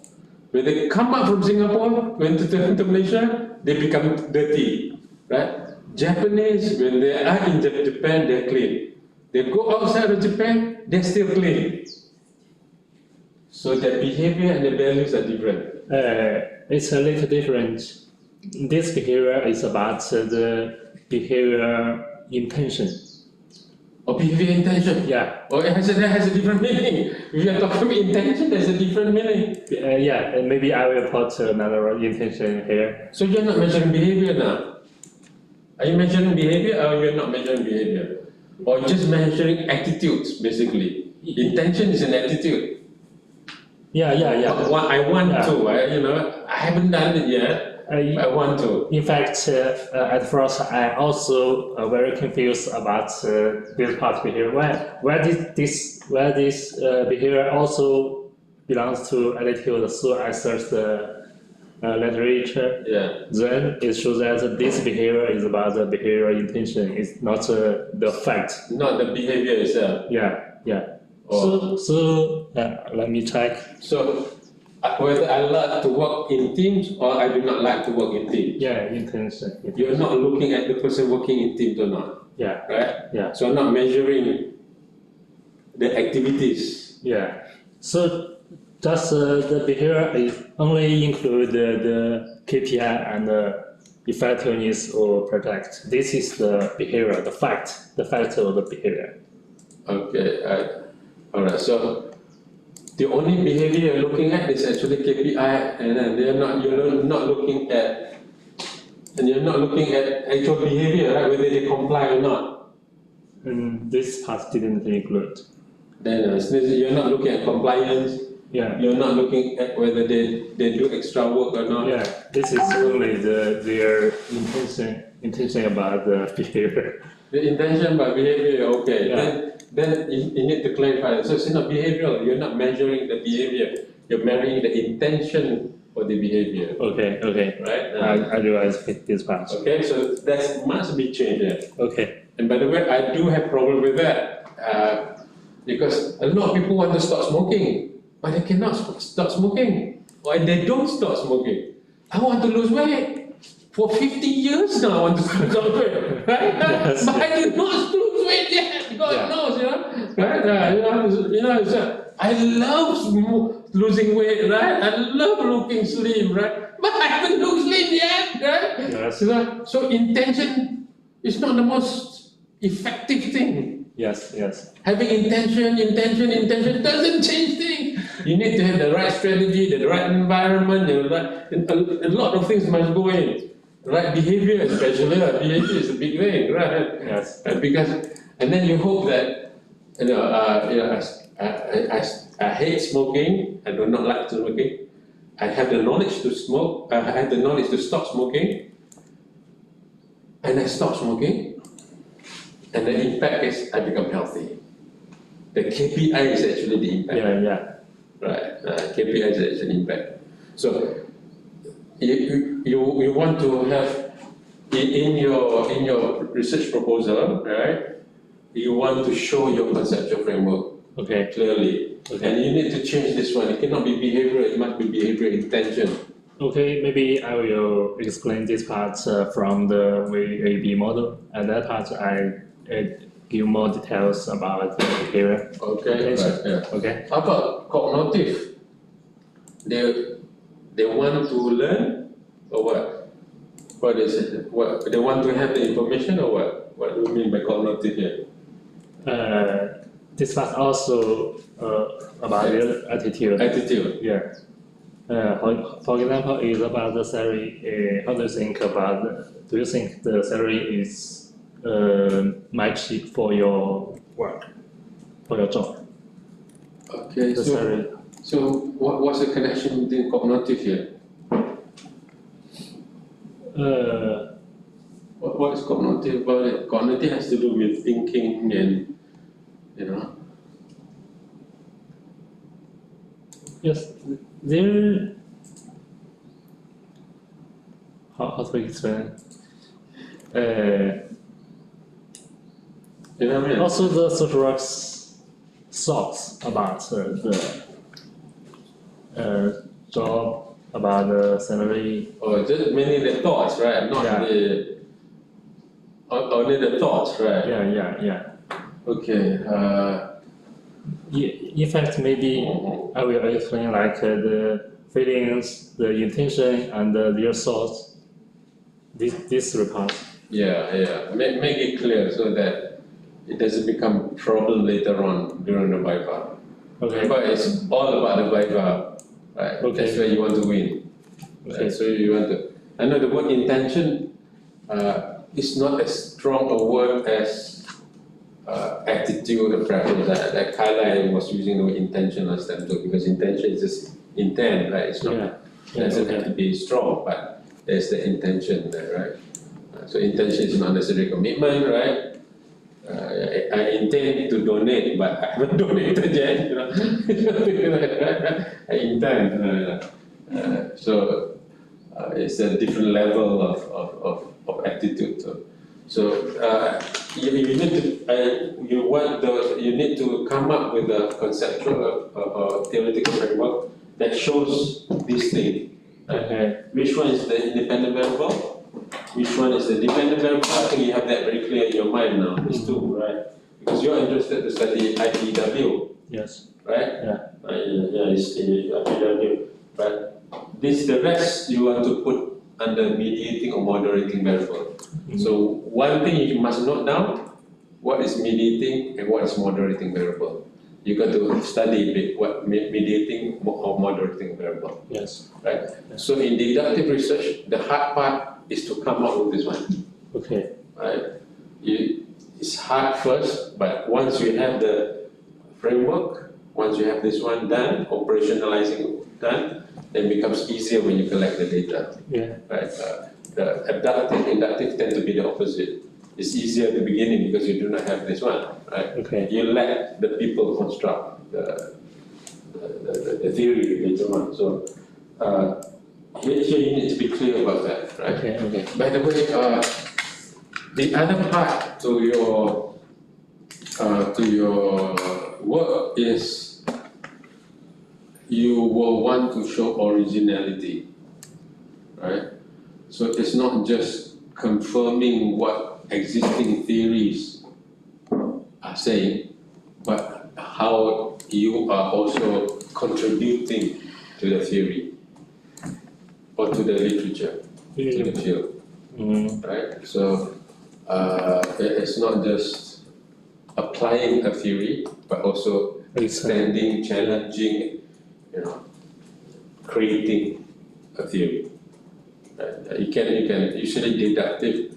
when they come out from Singapore, when to Malaysia, they become dirty, right? Japanese, when they are in Japan, they're clean. They go outside of Japan, they're still clean. So their behavior and their values are different. It's a little different. This behavior is about the behavior intention. Or behavior intention. Yeah. Or that has a different meaning. If you are talking about intention, there's a different meaning. Yeah, and maybe I will put another intention here. So you're not measuring behavior now. Are you measuring behavior or you're not measuring behavior? Or you're just measuring attitudes, basically. Intention is an attitude. Yeah. I want Yeah. to, I haven't done it yet. I want to. In fact, at first I also very confused about this part behavior. Where this behavior also belongs to attitude. So I searched the literature. Yeah. Then it shows that this behavior is about the behavioral intention. It's not the fact. Not the behavior itself. Yeah. Oh. So let me check. So whether I like to work in teams or I do not like to work in teams. Yeah, intention. You're not looking at the person working in teams or not, Yeah. right? Yeah. So I'm not measuring the activities. Yeah. So just the behavior is only include the KPI and the effectiveness or project. This is the behavior, the fact of the behavior. Okay, all right. So the only behavior you're looking at is actually KPI, and then you're not looking at actual behavior, right? Whether they comply or not. This part didn't include. Then you're not looking at compliance. Yeah. You're not looking at whether they do extra work or not. Yeah, this is only their intention about the behavior. The intention by behavior, okay. Yeah. Then you need to clarify. So it's not behavioral. You're not measuring the behavior. You're measuring the intention for the behavior. Okay. Right? I realize this part. Okay, so that must be changed. Okay. And by the way, I do have problem with that because a lot of people want to stop smoking, but they cannot stop smoking, or they don't stop smoking. I want to lose weight. For 50 years now, I want to stop weight, right? Yes, but I did not lose weight yet. God knows, right? I love losing weight, right? I love looking slim, right? But I haven't looked slim yet, right? Yes. So intention is not the most effective thing. Yes. Having intention doesn't change things. You need to have the right strategy, the right environment, a lot of things must go in. Right behavior, especially behavior is a big thing, right? Yes. And then you hope that I hate smoking. I do not like smoking. I have the knowledge to smoke. I have the knowledge to stop smoking, and I stop smoking. And the impact is I become healthy. The KPI is actually the impact. Yeah. Right. KPI is actually impact. So you want to have in your research proposal, right? You want to show your conceptual framework clearly, and you need to change this one. It cannot be behavioral; it must be behavioral intention. Okay, maybe I will explain this part from the VAB model, and that part I give more details about the behavior. Okay. Right, yeah. Okay. How about cognitive? They want to learn, or what? What is it? What they want to have the information, or what? What do you mean by cognitive here? This part also about the attitude. Attitude. Yeah. For example, is about the salary. How do you think about? Do you think the salary is matched for your work, for your job? Okay. The salary. So what's the connection between cognitive here? What is cognitive about it? Cognitive has to do with thinking and, Yes, there. How to explain? you know what I mean? Also, the social work's thoughts about the job, about the salary. Oh, just mainly the thoughts, right? Not Yeah. only the thoughts, right? Yeah. Okay. In fact, maybe I will explain like the feelings, the intention, and their thoughts. This report. Yeah. Make it clear so that it doesn't become a problem later on during the Viva. Okay. But it's all about the Viva, right? Okay. That's where you want to win. Okay. So you want to. I know the word intention is not as strong a word as attitude or preference. Like Carlyle was using the word intention last time too, because intention is just intent, right? It's not. It doesn't have to be strong, but there's the intention there, right? So intention is not necessarily commitment, right? I intend to donate, but I haven't donated yet. I intend. So it's a different level of attitude. So you need to you need to come up with a conceptual or theoretical framework that shows this thing. Okay. Which one is the independent variable? Which one is the dependent variable? I think you have that very clear in your mind now. These two, right? Because you're interested to study IPW, Yes. right? Yeah. It's IPW, right? The rest you want to put under mediating or moderating variable. So one thing you must note down: what is mediating and what is moderating variable. you got to study what mediating or moderating variable, Yes. right? So in deductive research, the hard part is to come up with this one, Okay. right? It's hard first, but once you have the framework, once you have this one done, operationalizing done, then it becomes easier when you collect the data, Yeah. right? The abductive, inductive tend to be the opposite. It's easier at the beginning because you do not have this one, right? Okay. You let the people construct the theory later on. So here you need to be clear about that, right? Okay. Okay. By the way, the other part to your work is you will want to show originality, right? So it's not just confirming what existing theories are saying, but how you are also contributing to the theory or to the literature, to the field, right? So it's not just applying a theory, but also extending, challenging, creating a theory. Right? You can usually deductive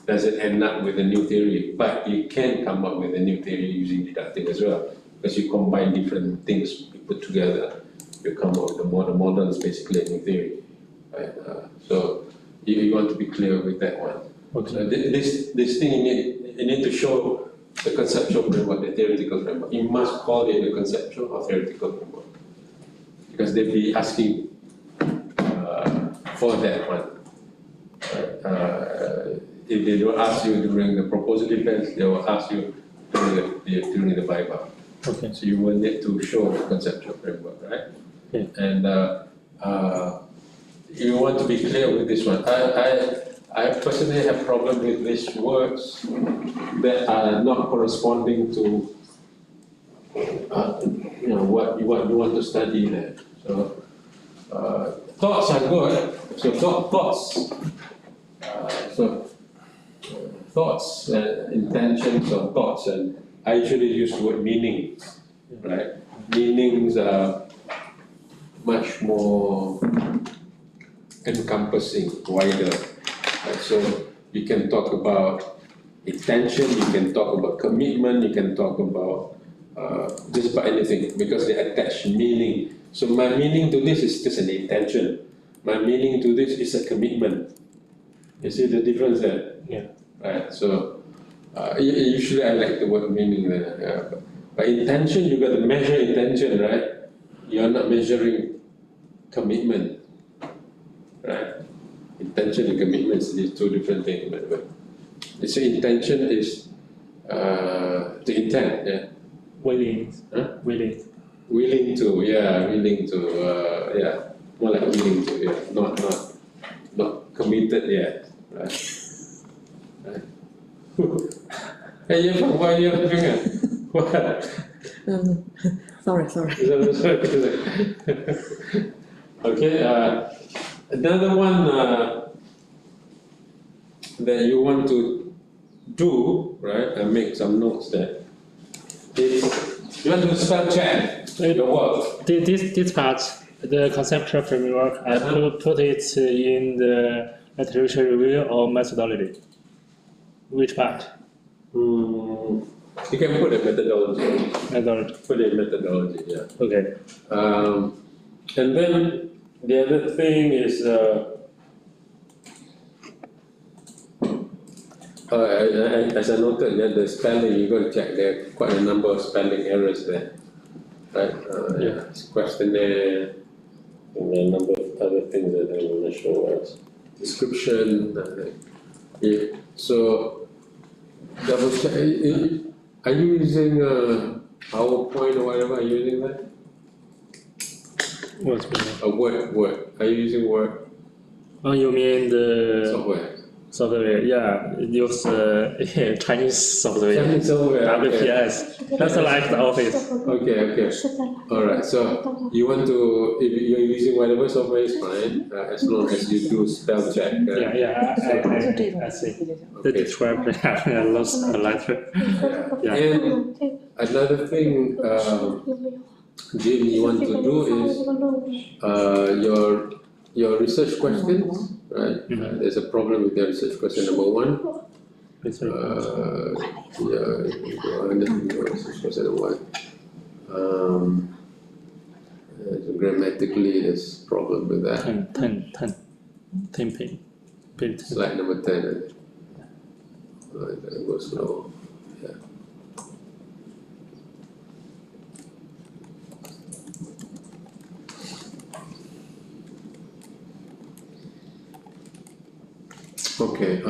doesn't end up with a new theory, but you can come up with a new theory using deductive as well, because you combine different things, you put together, you come up with the model is basically a new theory. Right? So you want to be clear with that one. Okay. So this thing you need to show the conceptual framework, the theoretical framework. You must call it the conceptual or theoretical framework, because they'll be asking for that one. If they don't ask you during the proposal defense, they will ask you during the Viva. Okay. So you will need to show the conceptual framework, right? Yeah. And you want to be clear with this one. I personally have problem with these words that are not corresponding to what you want to study there. So thoughts are good. So thoughts, intentions or thoughts, and I usually use the word meanings, right? Meanings are much more encompassing, wider. Right? So you can talk about intention, you can talk about commitment, you can talk about just about anything, because they attach meaning. So my meaning to this is just an intention. My meaning to this is a commitment. You see the difference there? Yeah. Right. So usually I like the word meaning there. But intention, you got to measure intention, right? You are not measuring commitment, right? Intention and commitment is two different things. But so intention is the intent, yeah. Willing. Huh? Willing. Willing to, more like willing to, yeah, not committed yet, right? Right. Hey, why are you laughing at? What? Sorry. Okay, another one that you want to do, right? I make some notes there. Is you want to spell check your work. This part, the conceptual framework, I put it in the literature review or methodology. Which part? You can put a methodology. Methodology. Put a methodology, yeah. Okay. And then the other thing is, as I noted, that the spelling, you got to check there are quite a number of spelling errors there, right? It's questionnaire, and a number of other things that I want to show us. Description, yeah. So, double check. Are you using PowerPoint or whatever? Are you using that? What's Word. Are you using Word Oh, you mean the software? software, yeah, use Chinese software. Chinese software, okay. WPS. That's like the Office. Okay. Alright, so you want to, if you're using whatever software is fine, as long as you do spell check. Yeah, I see. The Okay. description I lost a letter. Yeah. And another thing, Jim, you want to do is your research questions, right? There's a problem with the research question number 1. Research question number 1. So grammatically, there's problem with that. 10 page. Slide number 10. I think. Go slow. Yeah. Okay.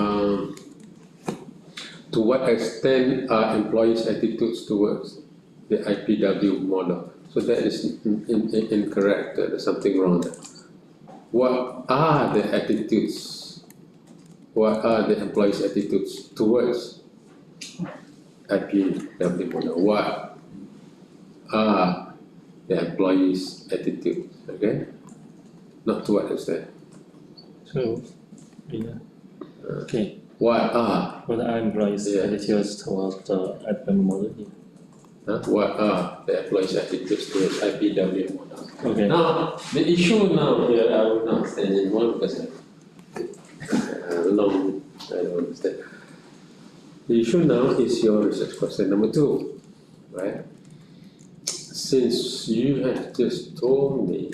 To what extent are employees' attitudes towards the IPW model? So that is incorrect. There's something wrong there. What are the attitudes? What are the employees' attitudes towards IPW model? What are the employees' attitudes? Okay, not to what extent. So, yeah. Okay. What are? What are employees' attitudes towards the IPW model? What are the employees' attitudes towards IPW model? Okay. Now, the issue now here, I will not stand in one person. Long, I don't understand. The issue now is your research question number 2, right? Since you have just told me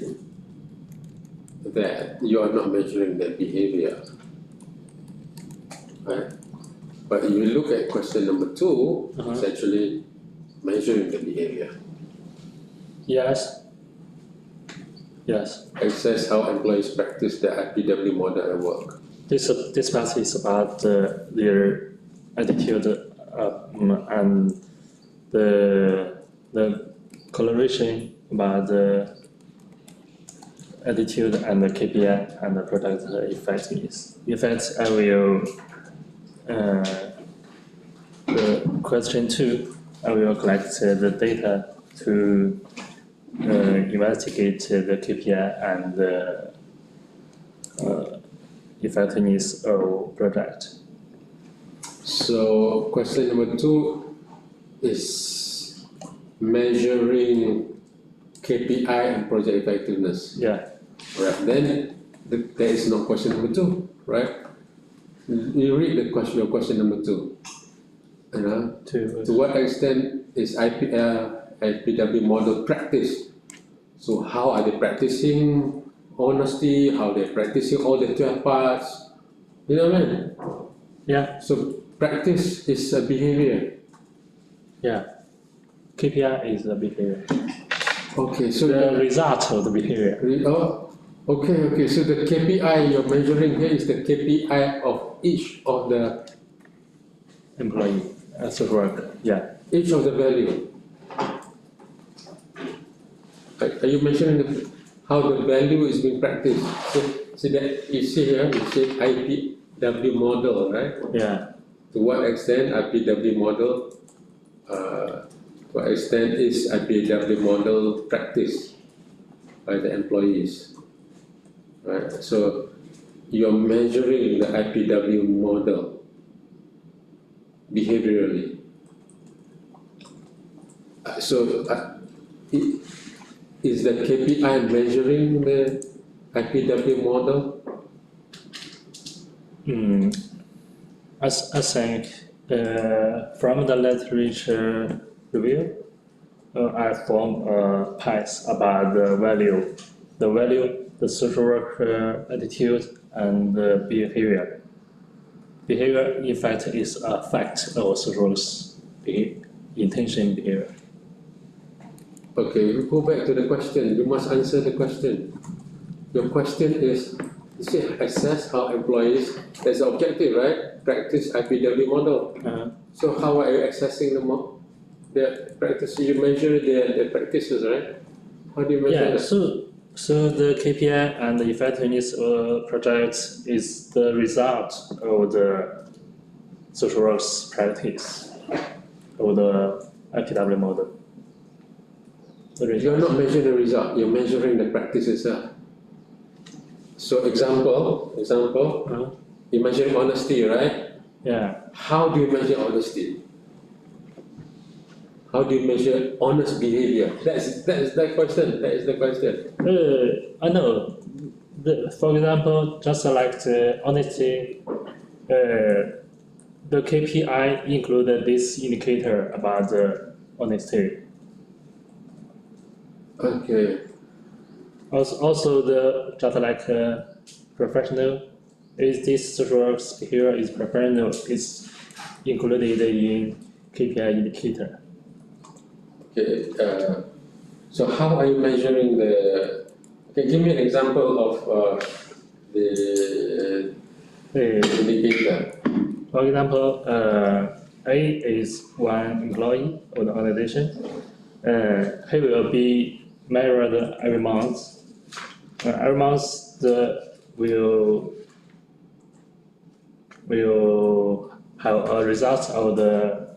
that you are not measuring their behavior, right? But if you look at question number 2, it's actually measuring the behavior. Yes. Assess how employees practice the IPW model at work. This part is about their attitude and the correlation about the attitude and the KPI and the product effectiveness. In fact, I will the question 2. I will collect the data to investigate the KPI and the effectiveness of project. So question number 2 is measuring KPI and project effectiveness. Yeah. Right. Then there is no question number 2, right? You read the question. Your question number 2. To what extent is IPW model practiced? So how are they practicing honesty? How they practicing all the 12 parts? You know what I mean? Yeah. So practice is a behavior. Yeah. KPI is the behavior. Okay, so The result of the behavior. Okay. So the KPI you're measuring here is the KPI of each of the Employee as a worker. Yeah. each of the value. Are you measuring how the value is being practiced? So that you see here, you say IPW model, right? Yeah. To what extent IPW model? To what extent is IPW model practiced by the employees? Right. So you're measuring the IPW model behaviorally. Is the KPI measuring the IPW model? I think from the literature review, I formed a piece about the value, the social worker attitude, and the behavior. Behavior, in fact, is a fact of social workers' intention behavior. Okay, you go back to the question. You must answer the question. Your question is, you say assess how employees, that's the objective, right? Practice IPW model. So how are you assessing the practice? You measure the practices, right? How do you measure that? So So the KPI and the effectiveness project is the result of the social work's practice of the IPW model. You're not measuring the result, you're measuring the practice itself. So example, you're measuring honesty, right? Yeah. How do you measure honesty? How do you measure honest behavior? That is the question. I know. For example, just like the honesty, the KPI included this indicator about the honesty. Okay. Also just like professional, is this social work's behavior is professional is included in KPI indicator. Okay. So how are you measuring the? Okay, give me an example of the indicator. For example, A is one employee of the organization. He will be measured every month. Every month, will have a result of the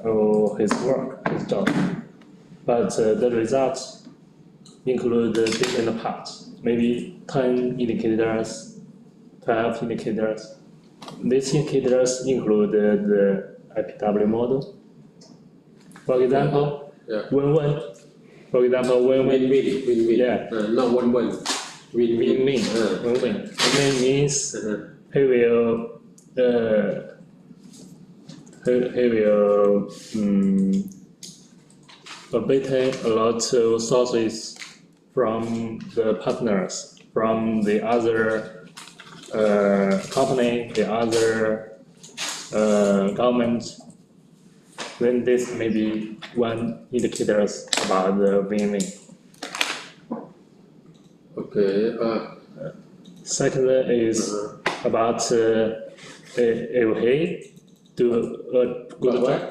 of his work, his job. But the results include different parts, maybe 10 indicators, 12 indicators. These indicators include the IPW model. For example, win-win. For example, win-win. Win-win. Yeah. Not one-one. Win-win. Win-win. Win-win. Win-win means he will obtain a lot of sources from the partners, from the other company, the other government. Then this may be one indicator about the win-win. Okay. Second is about if he do a good job.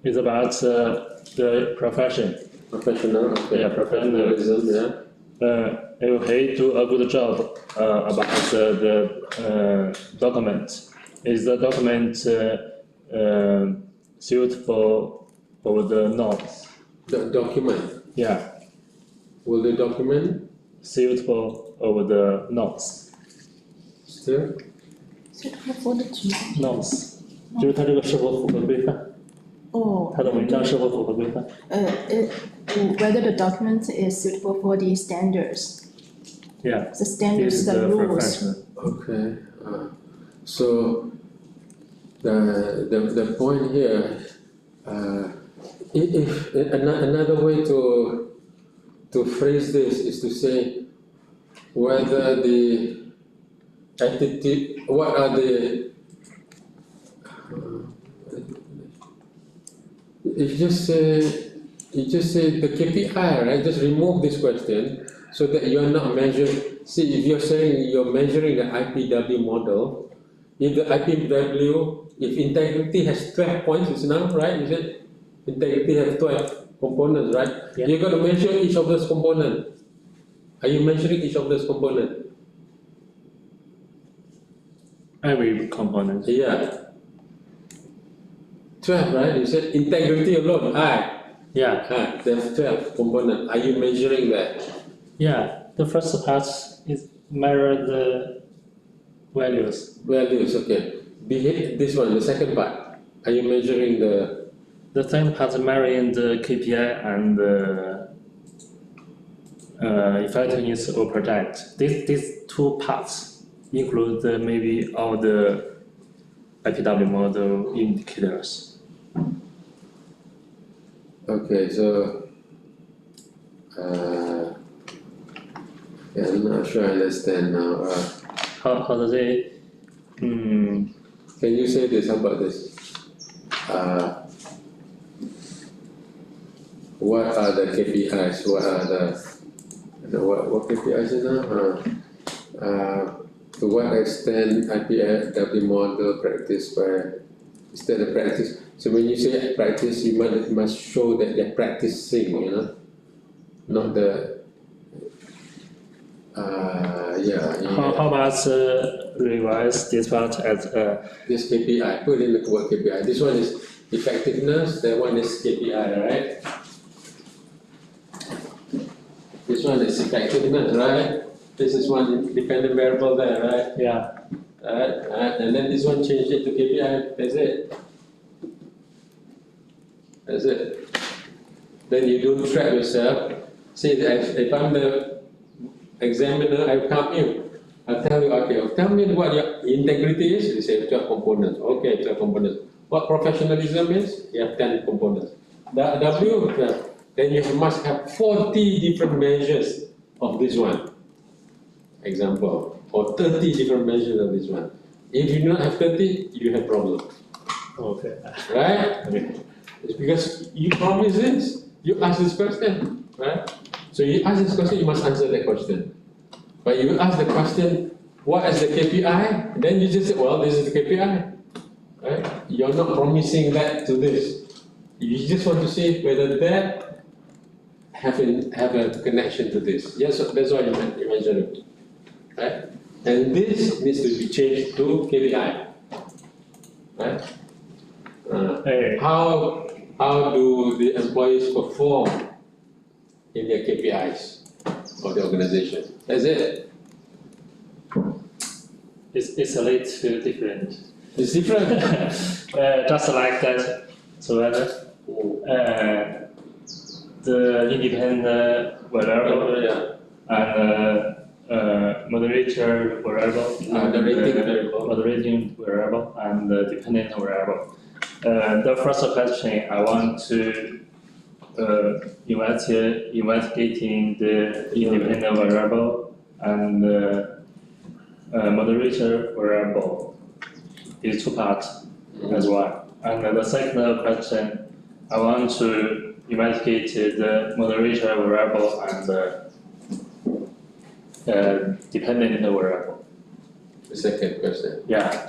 It's about the profession. Professional. Okay. Yeah, Professionalism. Yeah. If he do a good job about the document, is the document suitable for the norms? The document. Yeah, Will the document suitable over the norms. still? norms 就是它这个是否符合规范，它的文章是否符合规范。Whether the document is suitable for the standards. Yeah. The standards, This is the rules. professional. Okay. So the point here, if another way to phrase this is to say whether the attitude, what are the you just say the KPI, right? Just remove this question so that you're not measuring. See, if you're saying you're measuring the IPW model, if the IPW, if integrity has 12 points, it's enough, right? You said integrity has 12 components, right? Yeah. You're going to measure each of those components. Are you measuring each of those components? Every component. Yeah. 12, right? You said integrity alone, Yeah. there's 12 components. Are you measuring that? Yeah. The first part is measure the values. Values, okay. This one, the second part. Are you measuring the? The second part measuring the KPI and the effectiveness of project. These two parts include maybe all the IPW model indicators. Okay, so yeah, I'm not sure I understand now. How does it? Can you say this? How about this? What are the KPIs? What are the what KPIs is now? To what extent IPW model practice by instead of practice? So when you say practice, you must show that they're practicing, you know, not the. How about revise this part as This KPI, put in the word KPI. This one is effectiveness, that one is KPI, right? This one is effectiveness, right? This is one dependent variable there, right? yeah. Right? And then this one change it to KPI, that's it. That's it. Then you don't trap yourself. See, if I'm the examiner, I come in. I'll tell you, okay, tell me what your integrity is. You say 12 components. Okay, 12 components. What professionalism is? You have 10 components. W, then you must have 40 different measures of this one. Example, or 30 different measures of this one. If you don't have 30, you have problem. Okay. Right? It's because you promise this, you ask this question, right? So you ask this question, you must answer that question. But you ask the question, what is the KPI? Then you just say, well, this is the KPI, right? You're not promising that to this. You just want to see whether that have a connection to this. Yes, that's why you mentioned it, right? And this needs to be changed to KPI, right? Hey. How do the employees perform in their KPIs of the organization? That's it. It's a little different. It's different. Just like that. So the independent variable and moderator variable, moderating variable and the dependent variable. The first question I want to investigating the independent variable and moderator variable is two parts as well. And the second question, I want to investigate the moderator variable and the dependent variable. The second question. Yeah.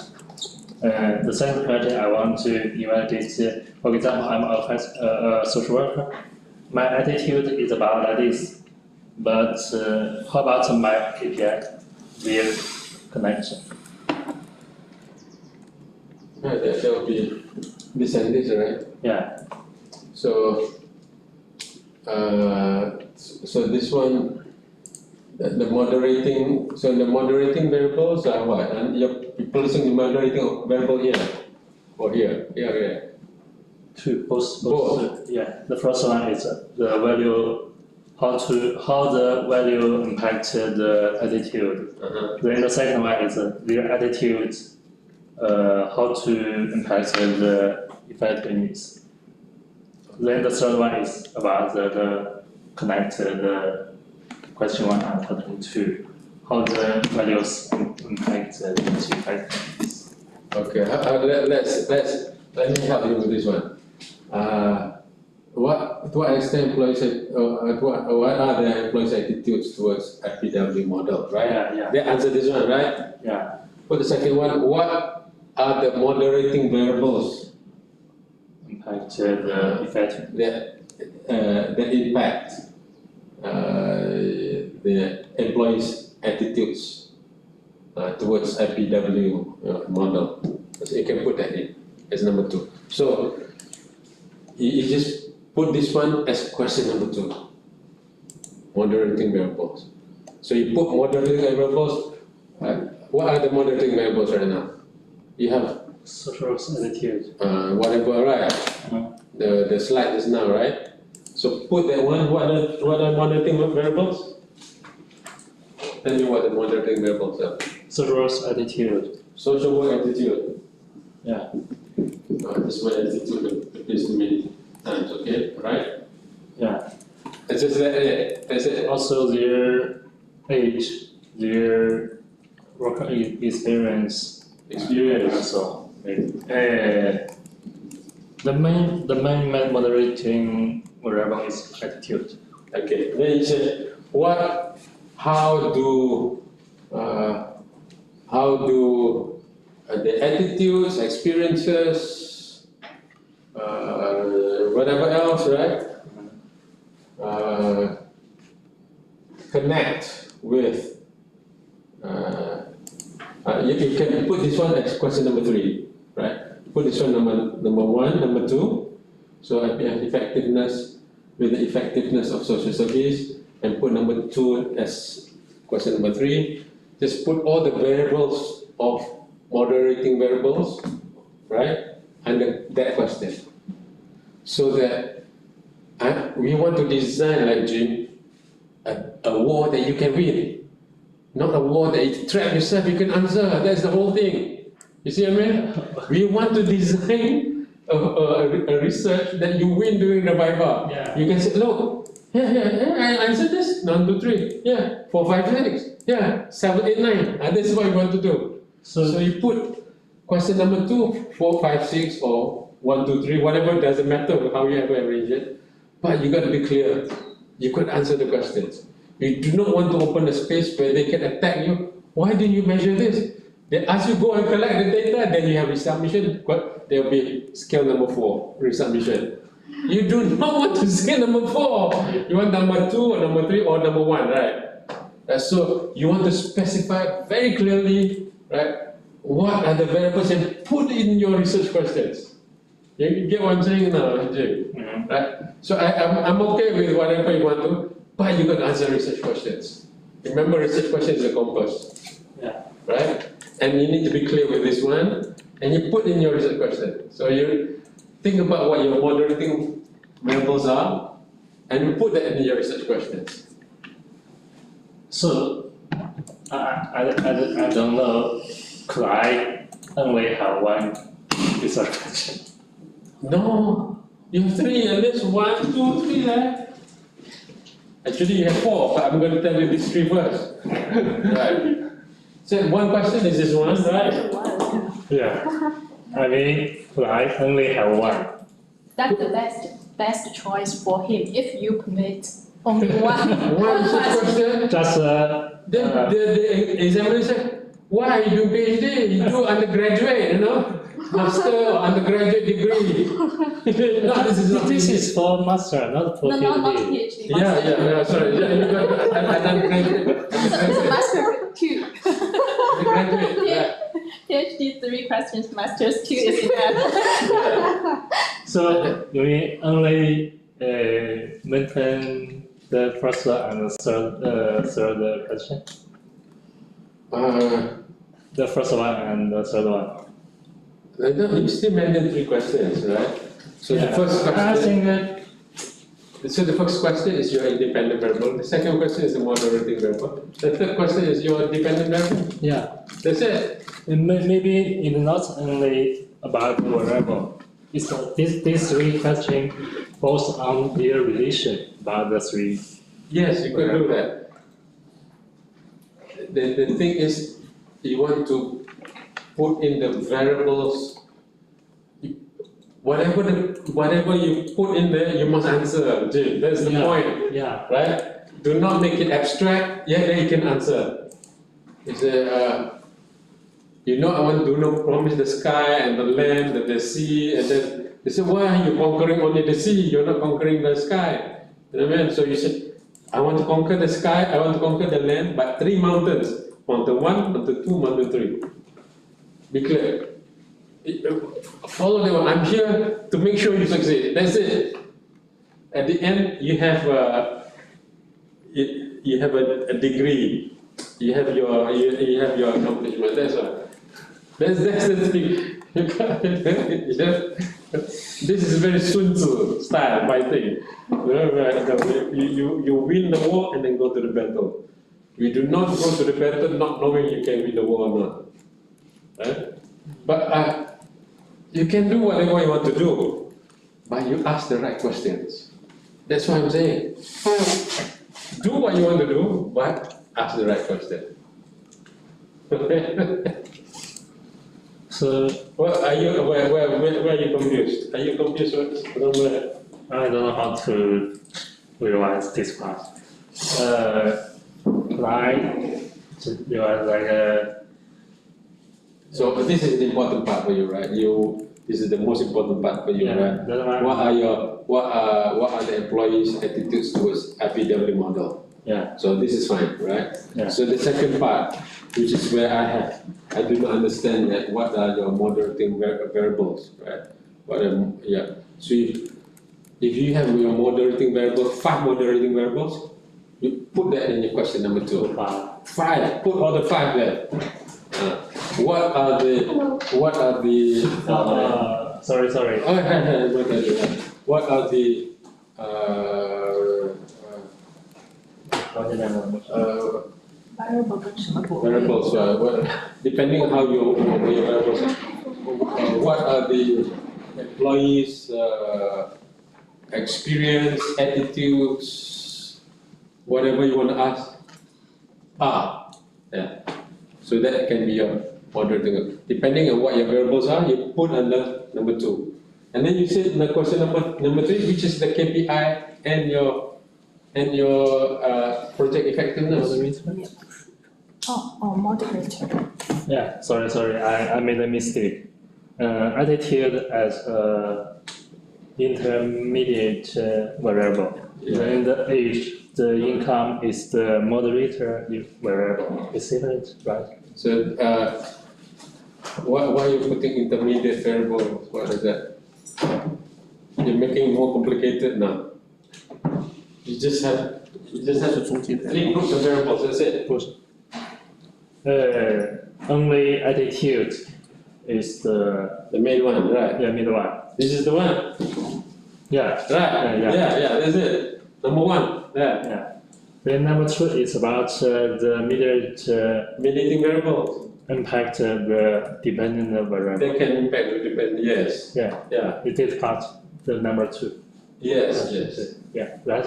The second question I want to investigate, for example, I'm a social worker. My attitude is about like this, but how about my KPI? Their connection. Right, that will be this and this, right? Yeah. So, so this one, the moderating. So the moderating variables are what? And you're placing the moderating variable here, or here, here. Two, both. Both. Yeah. The first one is the value, how the value impacted the attitude. Then the second one is their attitude, how to impact the effectiveness. Then the third one is about the connected question 1 and question 2, how the values impact the effectiveness. Okay, let me help you with this one. What extent employees, what are the employees' attitudes towards FPW model, right? Yeah. They answer this one, right? Yeah. For the second one, what are the moderating variables Impact the effectiveness. that impact the employees' attitudes towards FPW model? So you can put that in as number 2. So you just put this one as question number 2. Moderating variables. So you put moderating variables. What are the moderating variables right now? You have Social attitude. whatever, right? The slide is now, right? So put that one. What are moderating variables? Tell me what the moderating variables are. Social attitude. Social work attitude. Yeah. This one attitude appears to many times. Okay, right? Yeah. It's just that. That's it. Also their age, their work experience. Also. The main moderating variable is attitude. Okay. Then you say how do the attitudes, experiences whatever else, right? Connect with. You can put this one as question number 3, right? Put this one number 1, number 2. So effectiveness with the effectiveness of social service, and put number 2 as question number 3. Just put all the variables of moderating variables, right, under that question. So that we want to design, like Jim, a war that you can win. Not a war that you trap yourself, you can answer. That's the whole thing. You see what I mean? We want to design a research that you win during the Viva. Yeah. You can say, look, I answered this, 1, 2, 3, 4, 5, 6, 7, 8, 9. This is what you want to do. So you put question number 2, 4, 5, 6, or 1, 2, 3, whatever, doesn't matter how you ever arrange it. But you got to be clear. You could answer the questions. You do not want to open a space where they can attack you. Why did you measure this? They ask you go and collect the data, then you have resubmission. There will be scale number 4, resubmission. You do not want to scale number 4. You want number 2 or number 3 or number 1, right? So you want to specify very clearly, right, what are the variables and put in your research questions. You get what I'm saying now, Jim? Mm-hmm. Right? So I'm okay with whatever you want to, but you got to answer research questions. Remember, research question is a compass. Yeah. Right? And you need to be clear with this one, and you put in your research question. So you think about what your moderating variables are, and you put that in your research questions. So I don't know. Could I only have one research question? No, you have 3, at least 1, 2, 3 there. Actually, you have 4, but I'm going to tell you these 3 first. Right. So one question is this one, right? Yeah. I mean, could I only have one? That's the best choice for him if you permit only one. One research question. Just Then the examiner said, why are you doing PhD? You do undergraduate, master or undergraduate degree. No, this is not this PhD. is for master, not for No, not PhD. PhD. Yeah, sorry. Yeah, you got an undergraduate. It's a master 2. Undergraduate, yeah. PhD 3 questions, master's 2 is enough. So you mean only maintain the first and the third question? The first one and the third one. No, you still maintain 3 questions, right? So Yeah. the first I question. think that So the first question is your independent variable. The second question is the moderating variable. The third question is your dependent variable. yeah. That's it. Maybe it's not only about the variable. It's these 3 questions both on their relation about the 3. Yes, you could do that. The thing is, you want to put in the variables. Whatever you put in there, you must answer, Jim. That's the point, Yeah. right? Do not make it abstract. Yeah, then you can answer. You say, I want to promise the sky and the land and the sea, and then they say, why are you conquering only the sea? You're not conquering the sky. You know what I mean? So you say, I want to conquer the sky, I want to conquer the land, but 3 mountains. Mountain 1, mountain 2, mountain 3. Be clear. Follow the one. I'm here to make sure you succeed. That's it. At the end, you have a degree. You have your accomplishment. That's all. That's the thing. This is very Sun Tzu style fighting. You win the war and then go to the battle. We do not go to the battle not knowing you can win the war or not. Right? But you can do whatever you want to do, but you ask the right questions. That's what I'm saying. Do what you want to do, but ask the right question. So Well, are you where are you confused? Are you confused from where? I don't know how to revise this part. Like revise like So this is the important part for you, right? This is the most important part for you, right? that's why What are your what are the employees' attitudes towards FEW model. Yeah. So this is fine, right? Yeah. So the second part, which is where I do not understand that what are your moderating variables, right? So if you have your moderating variables, 5 moderating variables, you put that in your question number 2. 5. Put all the 5 there. What are the Sorry. what are the variables? Depending on how your variables are. What are the employees' experience, attitudes, whatever you want to ask? Yeah. So that can be your moderating. Depending on what your variables are, you put under number 2. And then you say in the question number 3, which is the KPI and your project effectiveness. Moderator. Yeah, sorry, I made a mistake. Attitude as a intermediate variable. Yeah. Then the age, the income is the moderator variable. Isn't it right? So why are you putting intermediate variable? What is that? You're making it more complicated now. You just have 3 groups of variables. That's it. Only attitude is the main one, right? middle one. This is the one. Yeah. Right. Yeah. That's it. Number 1. Yeah. Then number 2 is about the Mediating variables. impact the dependent variable. They can impact the dependent. Yes. Yeah. It is part the number 2. Yes. Yeah. Right.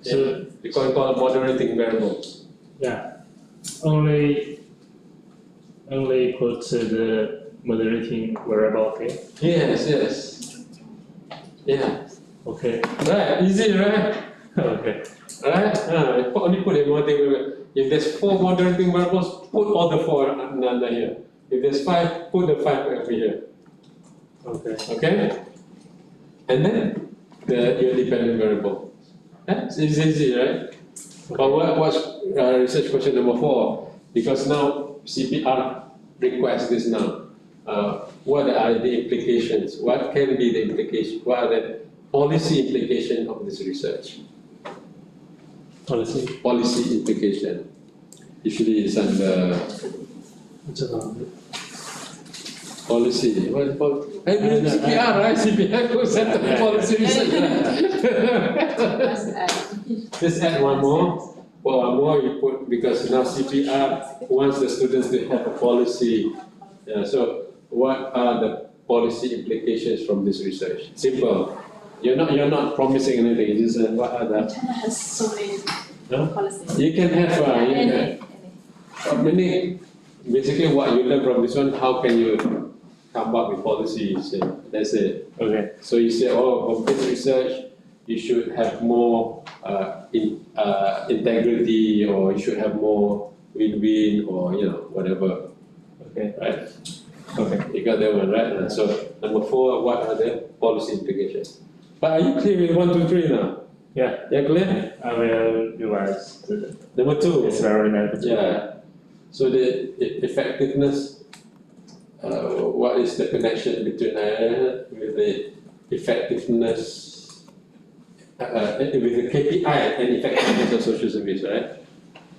So you can call it moderating variables. Yeah. Only put the moderating variable. Okay. Yes. Yeah. Okay. Right. Easy, right? Okay. Right? Only put a moderating variable. If there's 4 moderating variables, put all the 4 under here. If there's 5, put the 5 over here. Okay. Okay? And then your dependent variable. It's easy, right? But what's research question number 4? Because now CPR requests this now. What are the implications? What can be the implications? What are the policy implications of this research? Policy implication. Usually it's under policy. What is policy? CPR, right? CPR goes under policy research. Just add one more. One more you put, because now CPR wants the students to have a policy. So what are the policy implications from this research? Simple. You're not promising anything. You just what are the China has so many policies. You can have many. Basically, what you learn from this one, how can you come up with policies? That's it. Okay. So you say, from this research, you should have more integrity, or you should have more win-win, or whatever. Okay. Right? Okay. You got that one, right? So number 4, what are the policy implications? But are you clear with 1, 2, 3 now? Yeah. Yeah, clear? I will revise Number 2. It's very negative. Yeah. So the effectiveness, what is the connection between with the effectiveness, with the KPI and effectiveness of social service, right?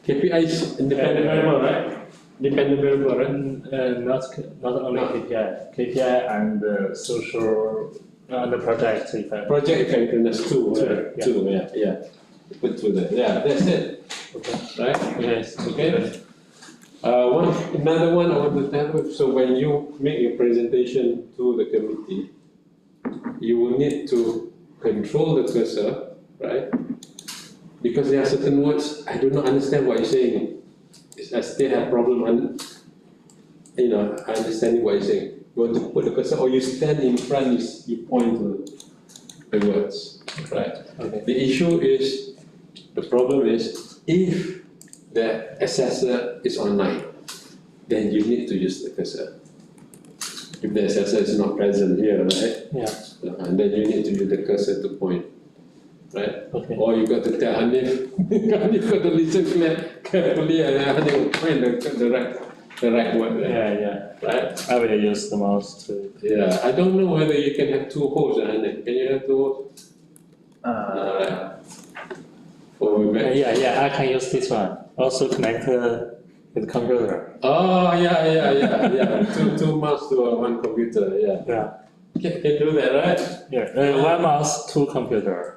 KPI is independent variable, right? Dependent variable, right? Not only KPI and social the project effect. Project effectiveness too. Two, Yeah. Put 2 there. Yeah, that's it. Okay. Right? Yes. Okay. Another one I want to tell you. So when you make your presentation to the committee, you will need to control the cursor, right? Because there are certain words I do not understand what you're saying. I still have problem understanding what you're saying. You want to put the cursor, or you stand in front, you point to the words, right? Okay. The problem is, if the assessor is online, then you need to use the cursor. if the assessor is not present here, right? Yeah. And then you need to use the cursor to point, right? Okay. Or you got to tell Hanif, Hanif got to listen carefully and Hanif will find the right word there, Yeah. right? I will use the mouse to. Yeah, I don't know whether you can have two holes, Hanif. Can you have two holes? Right. For back. Yeah. I can use this one. Also connected with computer. Oh, yeah. Two mouse to one computer, yeah. Yeah. Can do that, right? Yeah. One mouse, two computer.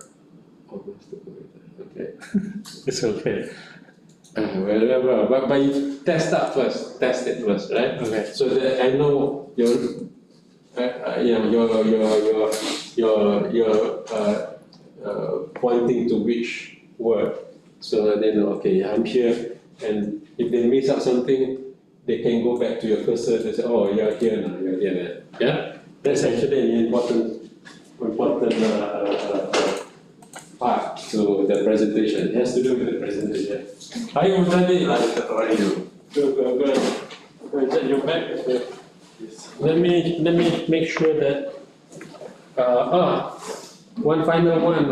Oh, mouse to computer, okay. It's okay. Wherever, but you test it first, right? Okay. So that I know your pointing to which word. So they know, okay, I'm here, and if they miss out something, they can go back to your cursor. They say, oh, you're here now. Yeah, that's actually an important part to the presentation. It has to do with the presentation. Hi, Mutadi. How are you? Good. Is that your back? Yes. Let me make sure that. One final one.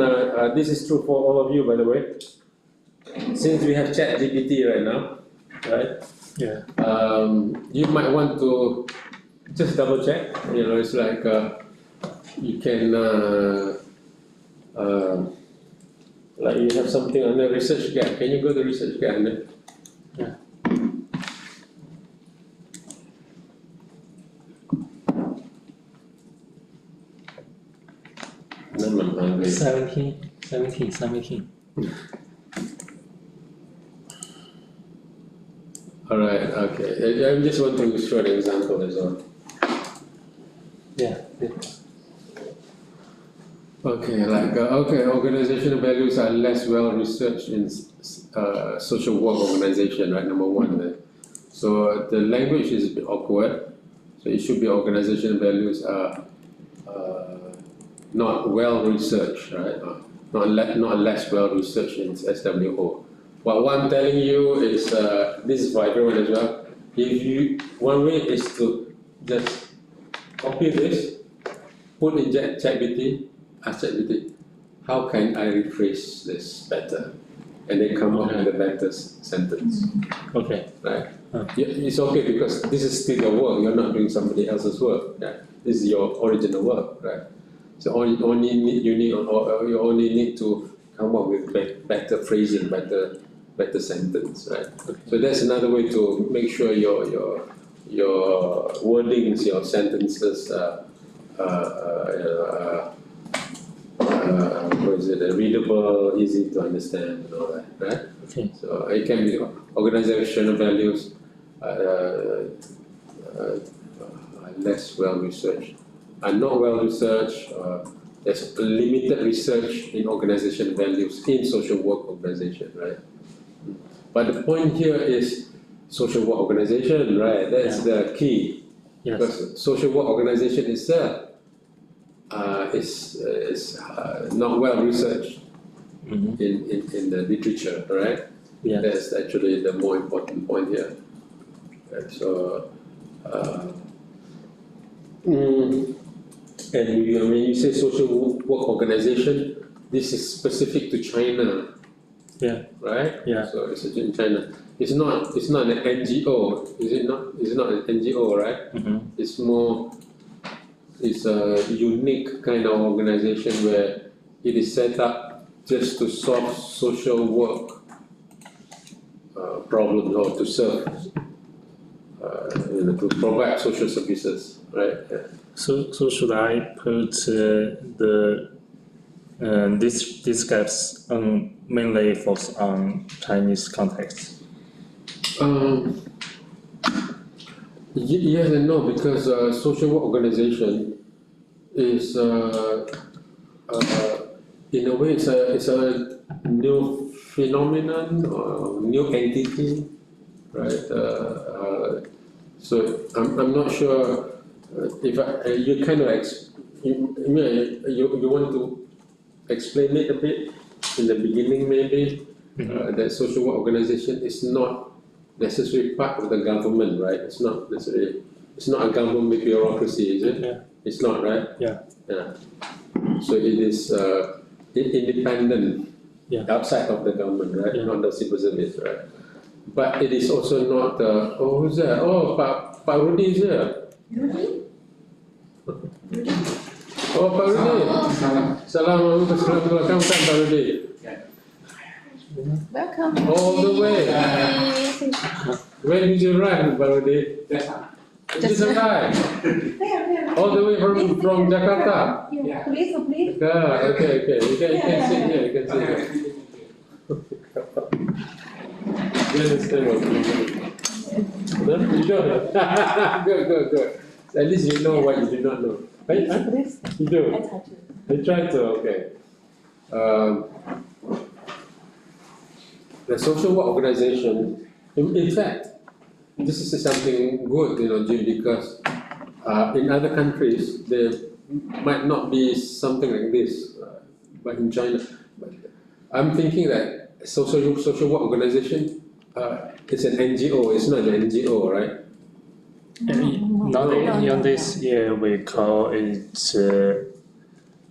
This is true for all of you, by the way. Since we have ChatGPT right now, right? Yeah. You might want to just double check. It's like you can like you have something on the research guide. Can you go to research guide? Yeah. No, I'm hungry. 17. All right. Okay. I just want to show an example as well. Yeah. Okay, organizational values are less well researched in social work organization, right? Number one there. So the language is a bit awkward. So it should be organizational values are not well researched, right? Not less well researched in SWO. But what I'm telling you is, this is for everyone as well. One way is to just copy this, put in ChatGPT, ask ChatGPT, how can I rephrase this better? And then come up with a better sentence, Okay. right? Yeah, it's okay because this is still your work, you're not doing somebody else's work, right? This is your original work, right? So you only need to come up with better phrasing, better sentence, right? So that's another way to make sure your wordings, your sentences readable, easy to understand, and all that, right? Okay. So it can be organizational values less well researched, are not well researched. There's limited research in organizational values in social work organization, right? But the point here is social work organization, right? That's the key. Yes. Because social work organization itself is not well researched in the literature, right? Yeah. That's actually the more important point here. Right? So, and when you say social work organization, this is specific to China. Yeah. Right? Yeah. So it's in China. It's not an NGO, is it not? It's not an NGO, right? Mm-hmm. It's a unique kind of organization where it is set up just to solve social work problems or to serve, to provide social services, right? Yeah. So should I put these gaps mainly focus on Chinese context? Yes and no, because social work organization is in a way it's a new phenomenon or new entity, right? So I'm not sure if you kind of you want to explain it a bit in the beginning maybe. That social work organization is not necessarily part of the government, right? It's not necessarily it's not a government bureaucracy, is it? Yeah. It's not, right? Yeah. Yeah. So it is independent, Yeah. outside of the government, right? Yeah. Not the civil service, right? But it is also not. Oh, who's that? Oh, Pak Rudy is here. Oh, Pak Rudy. Assalamualaikum warahmatullahi wabarakatuh, Pak Rudy. Welcome. All the way. When did you arrive, Pak Rudy? Just arrived. All the way from Jakarta. Please. Okay. You can sit here. You can sit here. You understand what you mean? No, you don't. Good. At least you know what you do not know. Right? You do. I try to. Okay. The social work organization, in fact, this is something good, Jim, because in other countries there might not be something like this, but in China, I'm thinking that social work organization is an NGO. It's not an NGO, right? Nowadays, we call it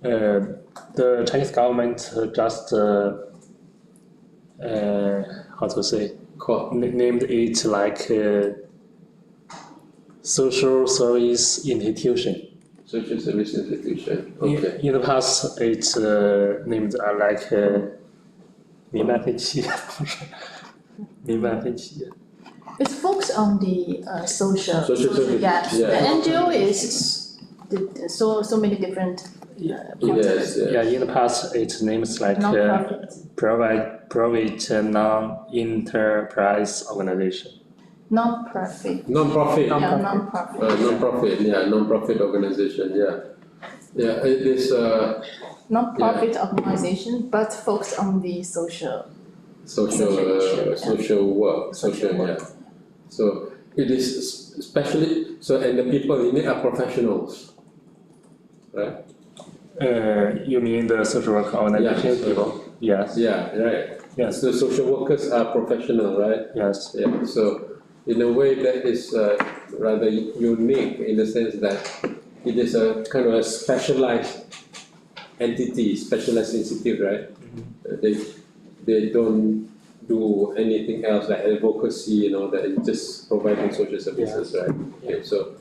the Chinese government just how to say named it like social service institution. Social service institution. Okay. In the past, it's named like 民办非企业，民办非企业。 It's focused on the social service, yes. yeah. The NGO is so many different Yes. Yeah, in the past, its names like non-profit. private non-enterprise organization. Non-profit. Non-profit. Yeah, non-profit. Non-profit organization. Yeah. It is. Non-profit organization, but focused on the social. Social work. So it is especially and the people in it are professionals, right? You mean the social work organization people? Yes. Yeah, right. Yes. So social workers are professional, right? Yes. Yeah. So in a way that is rather unique in the sense that it is a kind of a specialized entity, specialized institute, right? They don't do anything else like advocacy, that it's just providing social services, right? Okay, so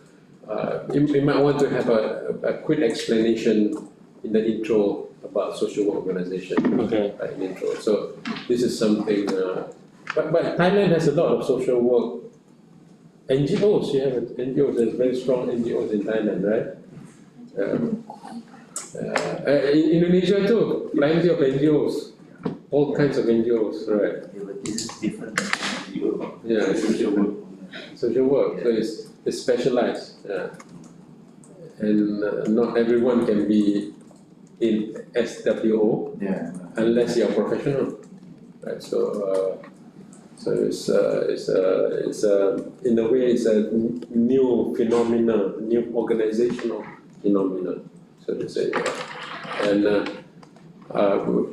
you might want to have a quick explanation in the intro about social work organization. Okay. Right, in intro. So this is something, but Thailand has a lot of social work NGOs. You have NGOs. There's very strong NGOs in Thailand, right? In Indonesia too, plenty of NGOs. All kinds of NGOs, right? Yeah, but this is different than NGO. Yeah, Social work. social work. So it's specialized, and not everyone can be in SWO Yeah. unless you're professional, right? So it's in a way it's a new phenomenon, new organizational phenomenon, so to say. And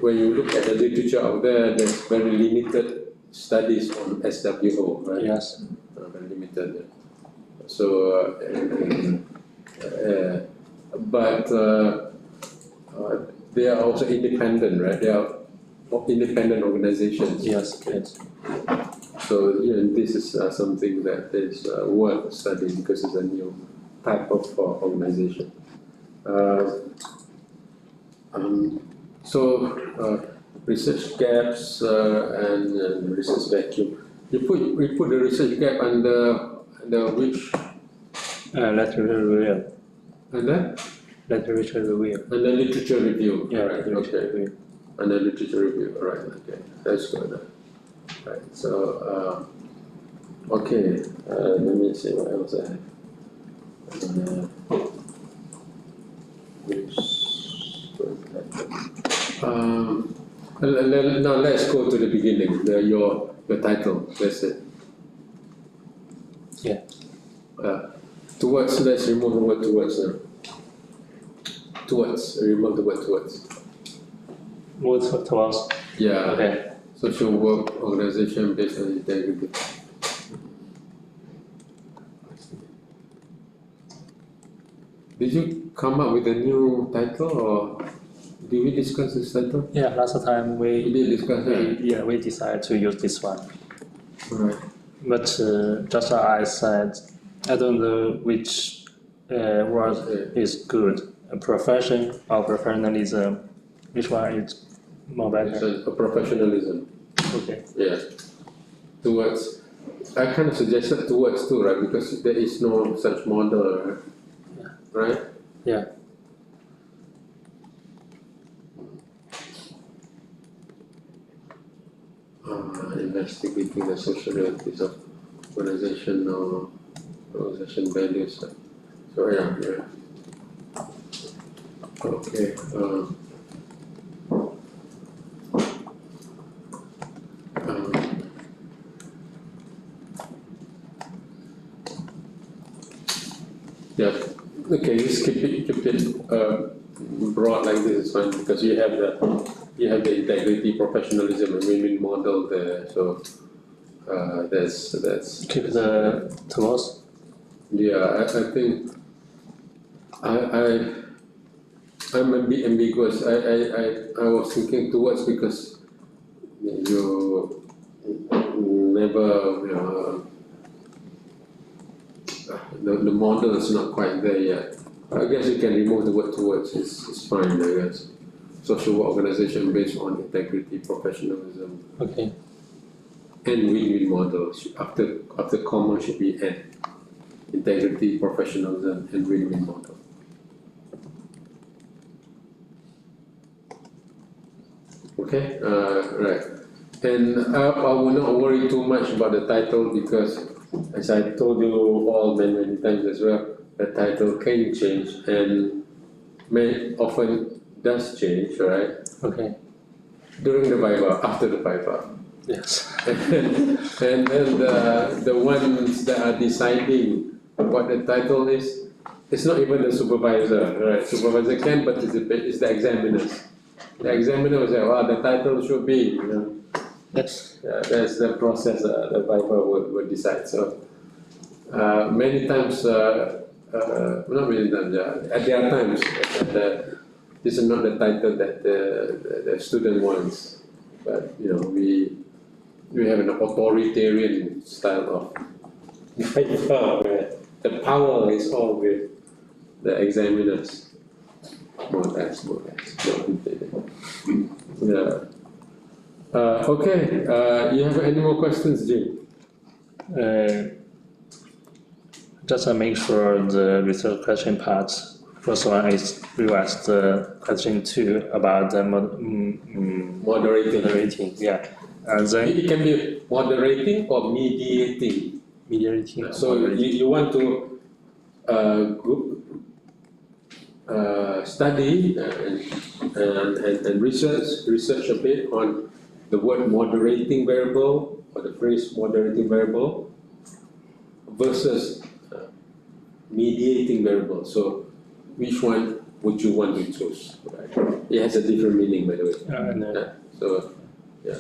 when you look at the literature out there, there's very limited studies on SWO, right? Yes. Very limited. So, but they are also independent, right? They are independent organizations. Yes. So this is something that is worth studying because it's a new type of organization. Research gaps and research vacuum. We put the research gap under which? Literature review. Under Literature review. under literature review. Yeah. Right. Literature Okay. review. Under literature review. Right. Okay. That's good. Right. So okay. Let me see what else I have. Now let's go to the beginning. Your title. That's it. Yeah. Towards. Let's remove the word towards now. Towards. Remove the word towards. What's towards? Yeah. Okay. Social work organization based on integrity. did you come up with a new title or did we discuss this title? Yeah, last time We did discuss that. we decided to use this one. Right. But just as I said, I don't know which word is good. A profession or professionalism. Which one is more better? A professionalism. Okay. Yeah. Towards, I kind of suggested towards too, right? Because there is no such model, right? Yeah. Investigating the social realities of organization or organization values. So yeah. Okay. Yeah. Okay. Just keep it broad like this is fine because you have the integrity, professionalism, and win-win model there. So that's Keep the towards. yeah. I think I'm a bit ambiguous. I was thinking towards because you never the model is not quite there yet. I guess you can remove the word towards. It's fine. I guess social work organization based on integrity, professionalism, Okay. and win-win models. After comma should be and integrity, professionalism, and win-win model. Okay, right. And I will not worry too much about the title because, as I told you all many times as well, the title can change and often does change, right? Okay. During the Viva, after the Viva. Yes. And then the ones that are deciding what the title is, it's not even the supervisor, right? Supervisor can participate, it's the examiners. The examiner will say, well, the title should be, Yes. that's the process the Viva would decide. So many times, not many times, there are times that this is not the title that the student wants, but we have an authoritarian style of Viva where the power is all with the examiners. More or less. Yeah. Okay. You have any more questions, Jim? Just to make sure the research question part. First one is revise the question 2 about the moderating. Yeah. And then It can be moderating or mediating. mediating. So you want to study and research a bit on the word moderating variable or the phrase moderating variable versus mediating variable. So which one would you want to choose? Right? It has a different meaning, by the way. So yeah.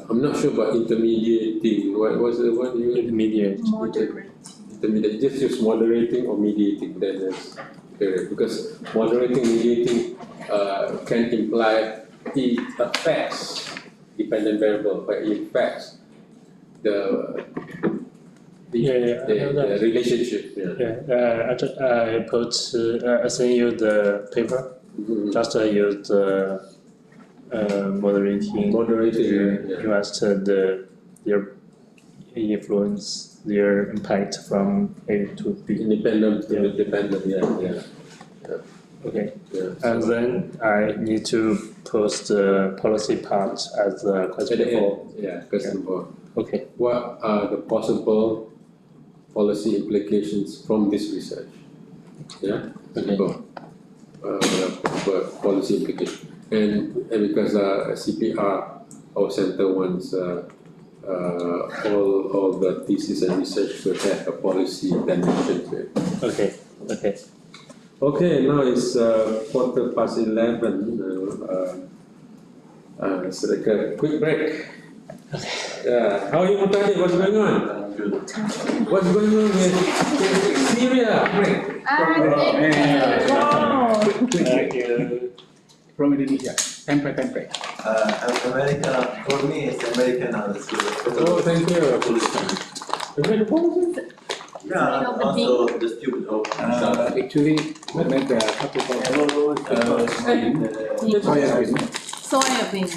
I'm not sure about intermediating. What was the one you Intermediate. intermediate? Just use moderating or mediating. Then that's clear because moderating, mediating can imply it affects dependent variable, but it affects the relationship. I send you the paper. Mm-hmm. Just use the moderating. Invest their influence, their impact from A to B. Independent to dependent. Yeah. Okay. Yeah. And then I need to post the policy part as the question 4. Yeah, question 4. Okay. What are the possible policy implications from this research? Yeah. Okay. Policy implication, and because CPR, our center wants all the thesis and research to have a policy dimension to it. Okay. Now it's 11:15. It's like a quick break. Yeah. How are you, Mutali? What's going on? good. What's going on with Syria? Thank you. From Indonesia. Tempe. American, for me, it's American and it's good. Oh, thank you. Yeah, and also the student of Actually, we make a couple of Soybean.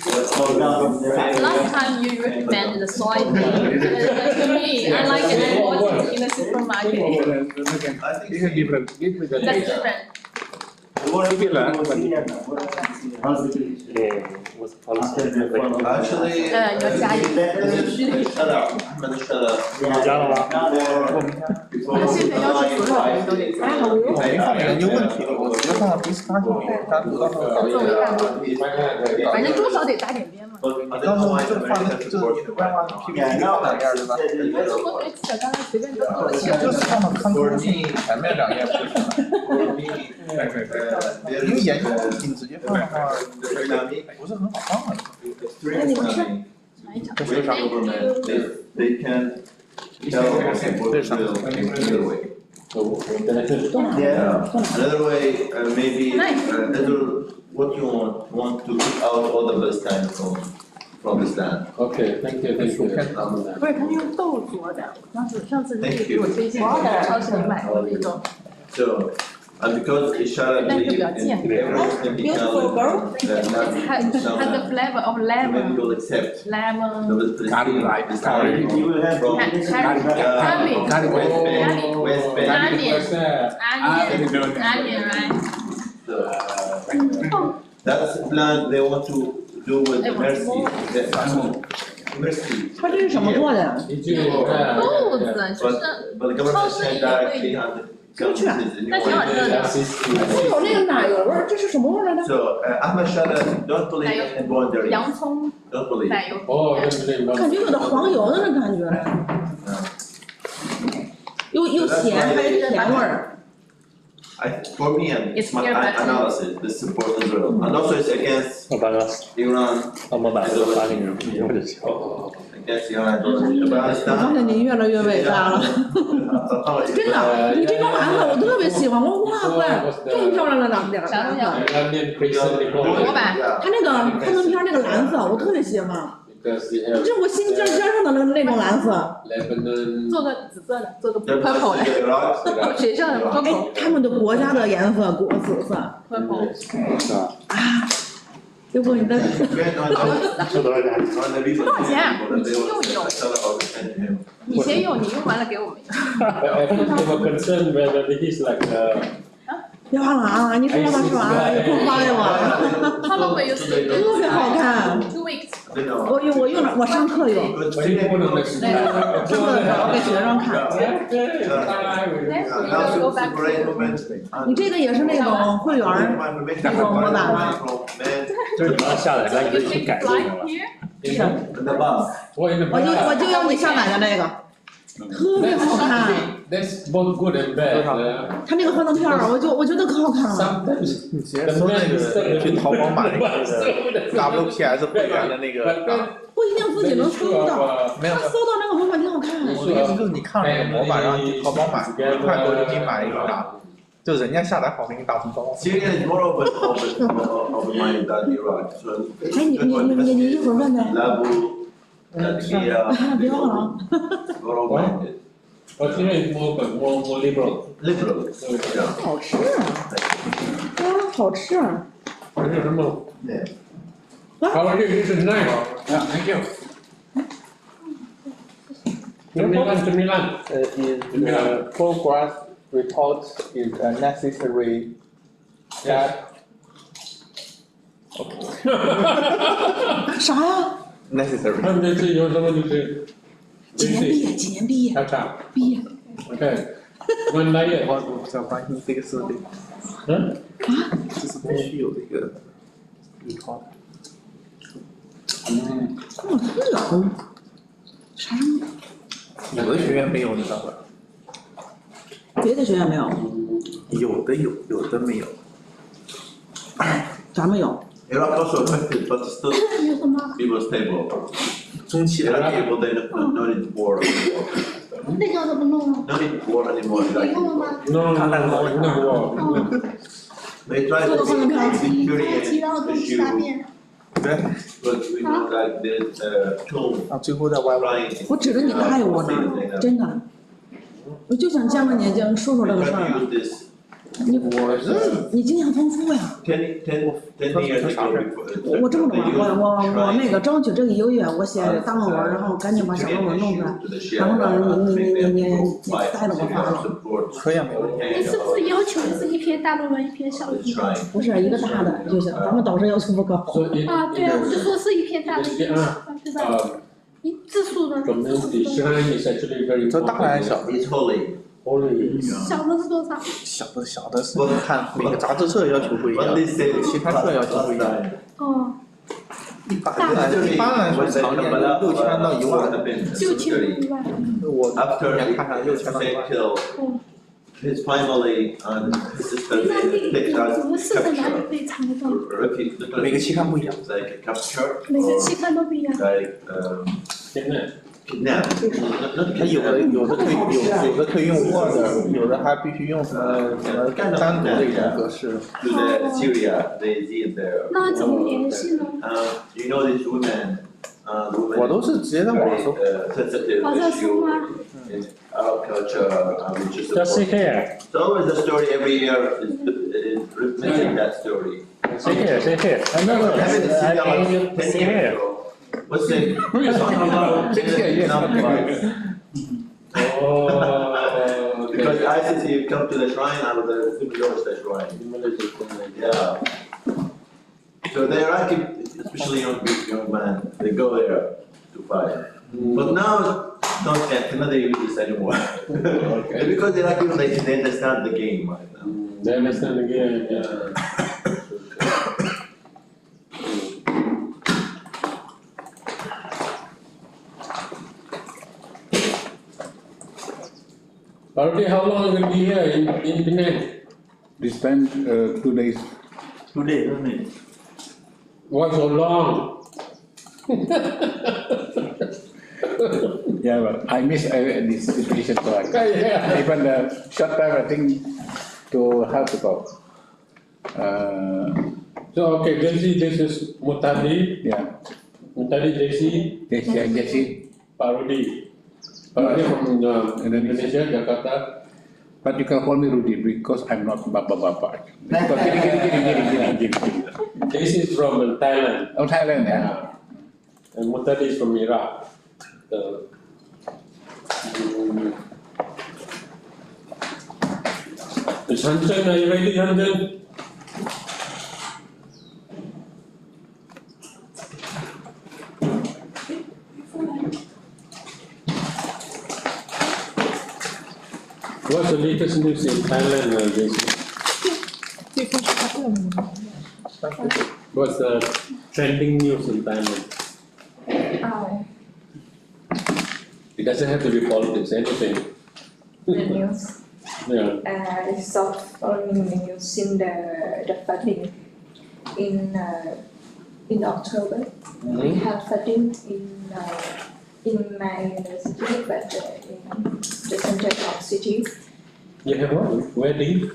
Last time you recommended the soybean to me. I like it. I bought it in the supermarket. It's different. Give me the That's taste. different. Was policy. Actually, 要加一个。 shut up. أحمد shut up. 加了吗？现在要求所有人都得加。研究问题了，我直接放到第三种单独到反正多少得搭点边嘛。到时候就放那就外面 PPT 放两页对吧？中国 Excel 刚才随便都做了。就是放到康康前面两页不就行了？因为研究问题你直接放的话不是很好放的。 They can tell us what will another way. Yeah, another way, maybe what you want to keep out all the best time from this land. Okay, thank you. 不是，他用豆做的，上次你给我推荐超市里买的那种。 So, and because Ishara believes in everything can be Beautiful girl. Has the flavor of maybe lemon. you'll accept Lemon. the Garlic light. You will have West Bank. Onion, right? That's the plan they want to do with the Mercy. Mercy. 它这是什么做的？豆子就是 But the government sent directly on the government. 那挺好吃的。它有那个奶油味儿，这是什么味儿来着？ So, Ahmed Shada, don't believe in boundaries. 洋葱 Don't believe. 奶油。哦，感觉有点黄油的那感觉，又咸还有甜味儿。 For me, and It's my peer pressure. analysis, this supports Israel. And also it's against 我把它 Iran, 我们把这个发给你，以后就行。 against Iran, 我发 Afghanistan. 现你越来越伟大了，真的，你这张蓝色我特别喜欢，我哇塞，这么漂亮的两蓝色，模板。它那个看照片那个蓝色我特别喜欢，这我心尖尖上的那种蓝色。做个紫色的，做个 They're purple 的， Iraq. 学校的 purple 他们的国家的颜色紫色 purple。结果你的 Depend on the reason. 多少钱啊？ But they 用 will 一用， sell about the same to him. 你先用，你用完了给我们。 I think they were concerned whether it is like 别忘了啊，你说的是吧？有空发给我， How long will you stay? 特别好看。 2 weeks. They know. 我用了，我上课用， But 上课的时候给学生看。 now to separate women. 你这个也是那种会员儿那种模板吗？ 就是你要下载，然后你就去改就行 Like 了。 here? 是， The bus. 我就要你下载的那个，特别好看。 That's both good and bad. 它那个幻灯片儿，我觉得可好看了。 Sometimes 你直接搜那个去淘宝买那个 WPS 会员的那个啊，不一定自己能搜到，没有它搜到那个模板挺好看。我的意思就是你看了那个模板，然后你去淘宝买，1块多就可以买一个啥，就人家下载好给你打红包。 Syria is more open-minded than Iraq. So 哎，你一会儿问问。 Labu, Turkey, 别忘了啊。 more open-minded. Australia is more liberal. Liberal. Yeah. 好吃啊！哇，好吃啊！ Yeah. How are you? This is nice. Thank you. Cemilan. Is progress report is necessary that 啥呀？ necessary。他们这次有什么就是几年毕业？几年毕业？查查。毕业。 OK。One night. 我比较关心这个是那个，嗯？这是必须有的一个 report。哦，这个啥什么？有的学院没有，你知道吧？别的学院没有，有的有，有的没有。咱们有。 Iraq also affected, but still people stable. 中期 Iraq people they don't need war. 那个怎么弄啊？ No need war anymore. 你用了吗？ No, no. They try to security 鸡然后都吃大便。 but we know that there's a tool 啊，最后再歪歪。 trying. 我指着你爱我呢，真的。我就想见问你，就说说这 We 个事 try 儿 to 了。 use this 你经验丰富呀。 10 years ago before. 我这么着吧，我那个争取这一个月我写大论文，然后赶紧把小论文弄出来，然后呢，你带着我发了。可以啊，没问题。你是不是要求是一篇大论文一篇小论文？不是一个大的就行，咱们导师要求不高。 So it, 啊，对啊，我就说是一篇大的，一篇小的，对吧？你字数呢？ community shrine is actually very 这大的还是 important. 小的？ It's holy. Holy. 小的是多少？小的是看每个杂志社要求不一样， What they say 期刊社要求不一样。哦，一般来说常见的6000到1万。 6000到1万。我 After 年看看6000到1万。 till his family and his sister 那那 picked 个 out 怎么是在哪里 capture. 被藏得到？ 每个期刊不一样。 Like capture 每个 or 期刊都不一样。 like Kidnap. kidnap. 它有的可以用 Word， 有的还必须用什么单独的一种格式。 To the Syria, they did there. 那怎么联系呢？ You know these women, 我都是直接在网 very 搜。 sensitive 网上搜 issue 吗？ in Arab culture, which is Just see important. here. So always the story every year is repeating that story. See here. See here. I haven't seen that I like 10 see years here. ago. What's it? Talking about 6 years, numbers. Oh, Because okay. ICC come to the shrine, I was a the shrine. Yeah. So the Iraqi, especially young man, they go there to fight. But now, cannot use this anymore. Okay. Because the Iraqi, they understand the game right now. They understand again, yeah. Already, how long will be here in Penang? We spent 2 days. Today, isn't it? Why so long? Yeah, but I miss this situation, so I Yeah. even the short time, I think, to have to go. So, okay, Jesse, this is Mutadi, Yeah, Jesse, Jesse. Parodi. Parodi from Indonesia, Jakarta. But you can call me Rudy because I'm not Bapa. Because gini. Jesse is from Thailand. Oh, Thailand, yeah. Yeah. And Mutadi is from Iraq. So, Hansen, are you ready, Hansen? What's the latest news in Thailand, Jesse? What's the trending news in Thailand? It doesn't have to be politics, anything. The news. Yeah. I saw following the news in the flooding in October. We had flooding in my university, but in the center of city. You have what? Wedding?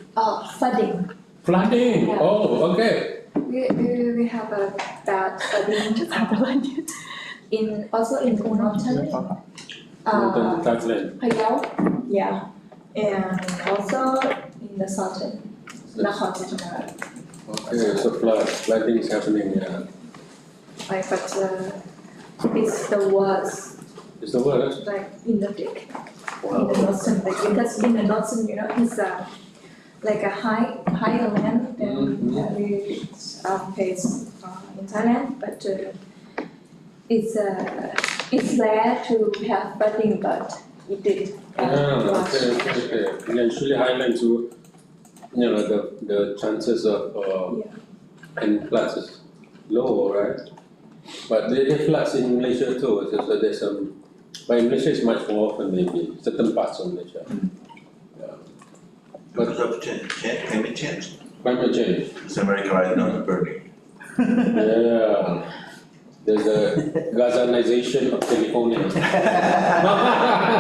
Flooding. Flooding? Yeah. Oh, okay. We have a bad flooding also in mountain. Northern Thailand. Payao, yeah, and also in the southern Nusantara. Okay, so flooding is happening, yeah. But it's the worst, It's the worst. like in the peak, in the northern, like, because in the northern, it's like a higher land than we face in Thailand, but it's rare to have flooding, but it did. Okay. Yeah, usually highlands, the chances of and floods is low, right? But there are floods in Malaysia too, so there's some, but in Malaysia it's much more often maybe, certain parts of Malaysia. Yeah. Because of climate change. Climate change, It's America right now is burning. yeah. There's a Gazanization of California.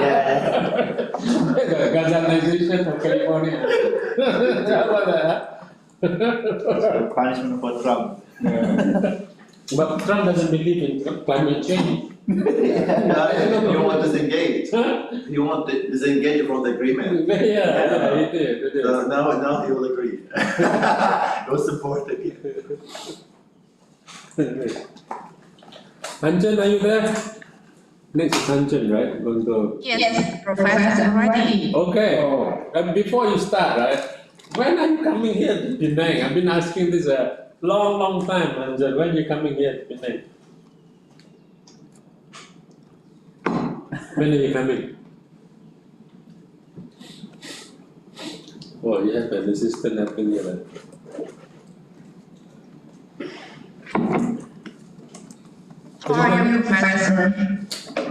Yeah. of California. How about that? Punishment for Trump. But Trump doesn't believe in climate change. You want to disengage. Huh? You want to disengage from the agreement. Yeah, he did. Now he will agree. Don't support it. Anjan, are you there? Next is Anjan, right? Going to... Yes, Professor, ready. Okay. Before you start, right? When are you coming here to Penang? I've been asking this a long time, Anjan. When are you coming here to Penang? When are you coming? Oh, you have an assistant helping you, right? How are you, Professor?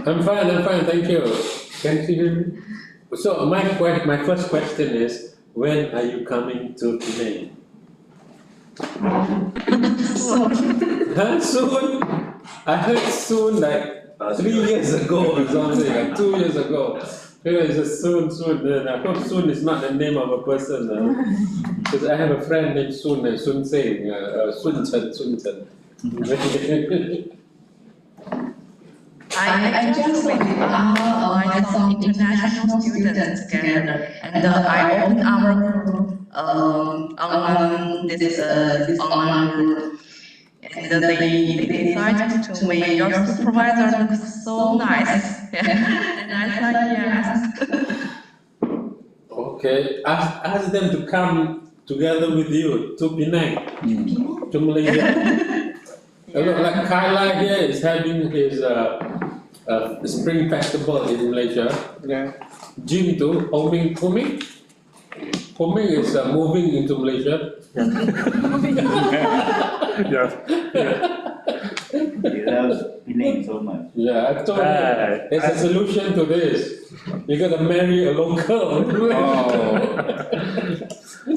I'm fine, thank you. Can you hear me? So my first question is, when are you coming to Penang? Huh? Soon? I heard soon like 3 years ago or something, like 2 years ago. You know, it's just soon. I hope soon is not the name of a person. Because I have a friend named Sun Seng, Sun Chen. I just met some international students together, and I opened our group online this online group, and they decided to make your supervisor look so nice, and I said yes. Okay, ask them to come together with you to Penang, to Malaysia. Look, like Kaila here is having his spring festival in Malaysia. Yeah. Jim too, Homing is moving into Malaysia. Yeah. He loves Penang so much. Yeah, I told him there's a solution to this. You gotta marry a local.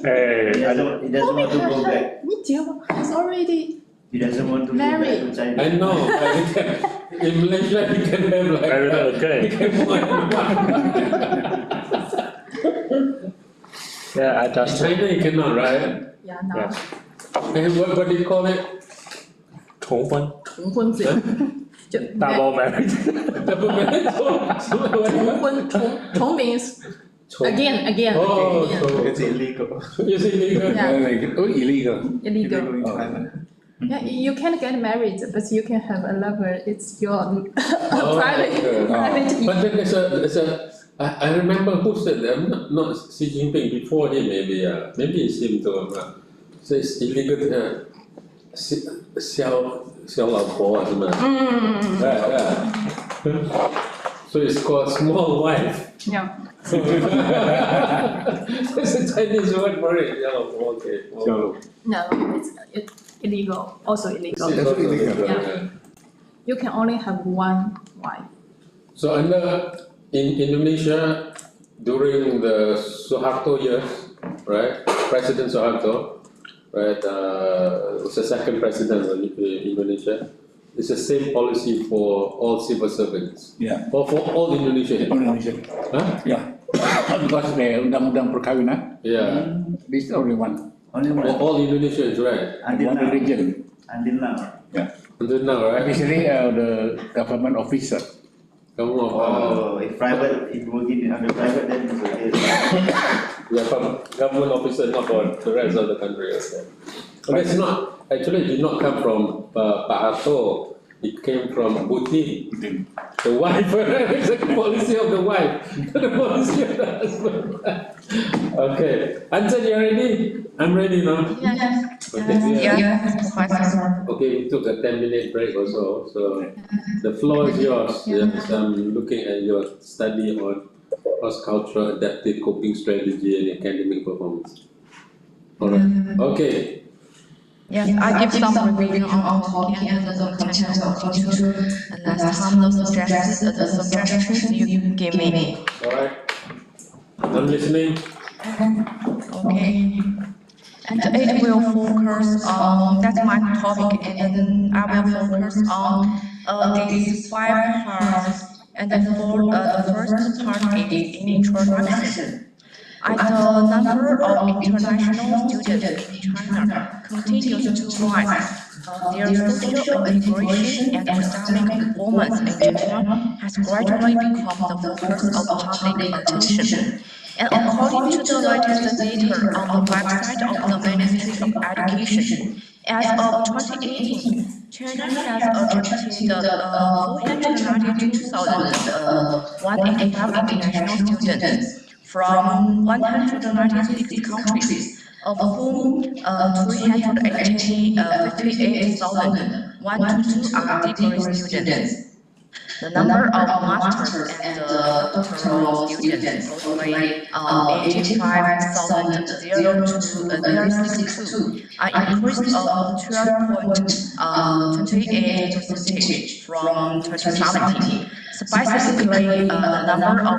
Hey. He doesn't want to go back. It's already He doesn't want to go back married. to China. I know, but in Malaysia you can have like Okay. you can have Yeah, I In just China you cannot, right? Yeah, now And what do you call it? 重婚重婚罪，就 double marriage. Double marriage? 重婚重 means again. Oh, again. so It's illegal. it's illegal. Yeah. Oh, illegal. Illegal. in China. Yeah, you can get married, but you can have a lover. It's your Oh, private. okay. private. But then there's a I remember who said that, not Xi Jinping, before him maybe, maybe it's him too. So it's illegal to 小老婆是吗？So it's called small wife. Yeah. There's a Chinese word for it. 小老婆, okay. No, it's illegal. Also illegal. It's also illegal. Yeah. You can only have one wife. So in Indonesia, during the Suharto years, right? President Suharto, right? Was the second president of Indonesia. It's the same policy for all civil servants. Yeah. Or for all Indonesians. Oh, Indonesia. Huh? Yeah. Because the undang-undang perkawinan, Yeah. this is only one. Only For one. all Indonesians, right? Until One now. religion. Until now. Until now, right? Especially the government officer. Come on. Oh, if working under private, then it's okay. Yeah, from government officer, not for the rest of the country. Okay. But it's not, actually it did not come from Pak Harto. It came from Putin, the wife. It's the policy of the wife, the policy of the husband. Okay, Anjan, you ready? I'm ready now. Yes. Okay, Professor. Okay, we took a 10-minute break also, so the floor is yours. Yes, I'm looking at your study on cross-cultural adaptive coping strategy and academic performance. All right. Okay. Yes, I give some revision on talking and the content of culture, and then some of the suggestions you give me. All right. I'm listening. Okay. And it will focus on, that's my topic, and then I will focus on these 5 parts. And then for the first part is introduction. as the number of international students in China continues to rise, their social integration and academic performance in China has gradually become the focus of public attention. And according to the latest data on the website of the Ministry of Education, as of 2018, China has attracted 492,185 international students from 196 countries, of whom 358,122 are degree students. The number of masters and doctoral students mostly 85,062 are increased of 12.28% from 2017. Specifically, the number of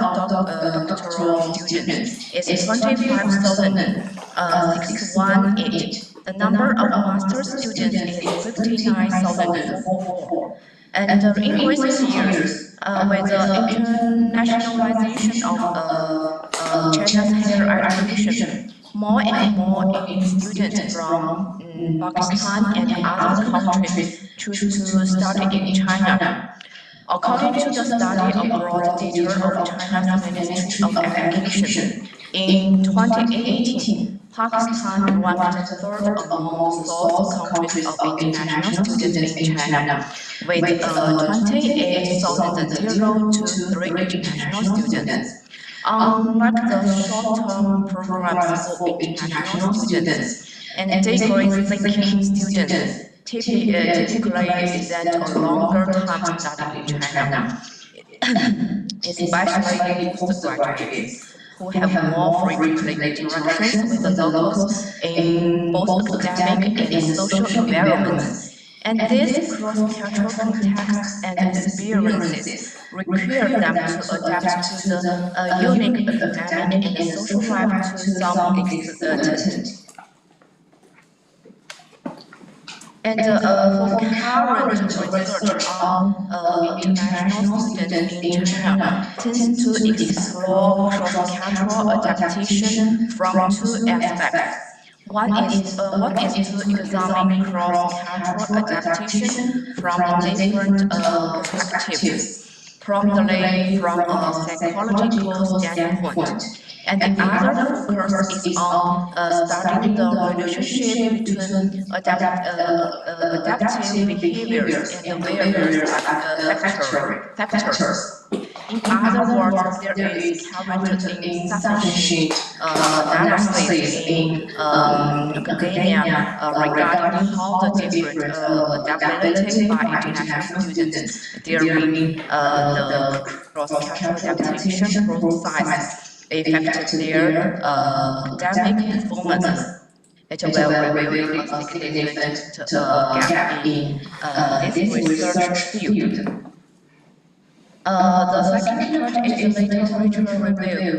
doctoral students is 25,618. The number of master students is 59,044. And in recent years, with the internationalization of China's higher education, more and more students from Pakistan and other countries choose to study in China. According to the study abroad data of China's Ministry of Education, in 2018, Pakistan ranked third among those countries of international students in China, with 28,023 international students. Unlike the short-term programs for international students, and degree-seeking students typically spend a longer time studying in China, especially postgraduates, who have more frequent interactions with the locals in both academic and social environments. And these cross-cultural contexts and experiences require them to adapt to the unique academic and social life to some extent. And for current research on international students in China tends to explore cross-cultural adaptation from two aspects. One is to examine cross-cultural adaptation from different perspectives, primarily from a psychological standpoint. And the other focus is on studying the relationship between adaptive behaviors and various factors. In other words, there is currently insufficient analysis in academia regarding how the different adaptability by international students during the cross-cultural adaptation process affect their academic performances. It will reveal a significant gap in this research field. The second part is literature review.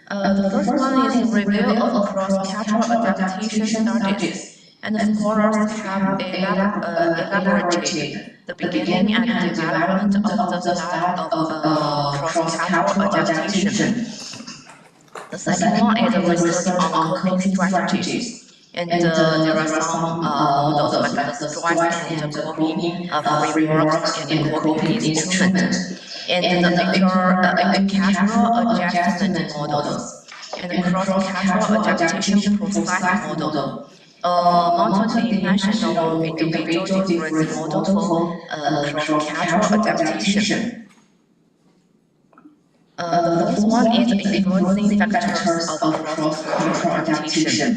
The first one is review of cross-cultural adaptation studies, and scholars have elaborated the beginning and development of the study of cross-cultural adaptation. The second one is research on coping strategies. And there are some models like the stress and coping frameworks and coping instruments, and the intercultural adjustment models, and cross-cultural adaptation process model. Multi-dimensional individual difference model for cross-cultural adaptation. The first one is influencing factors of cross-cultural adaptation.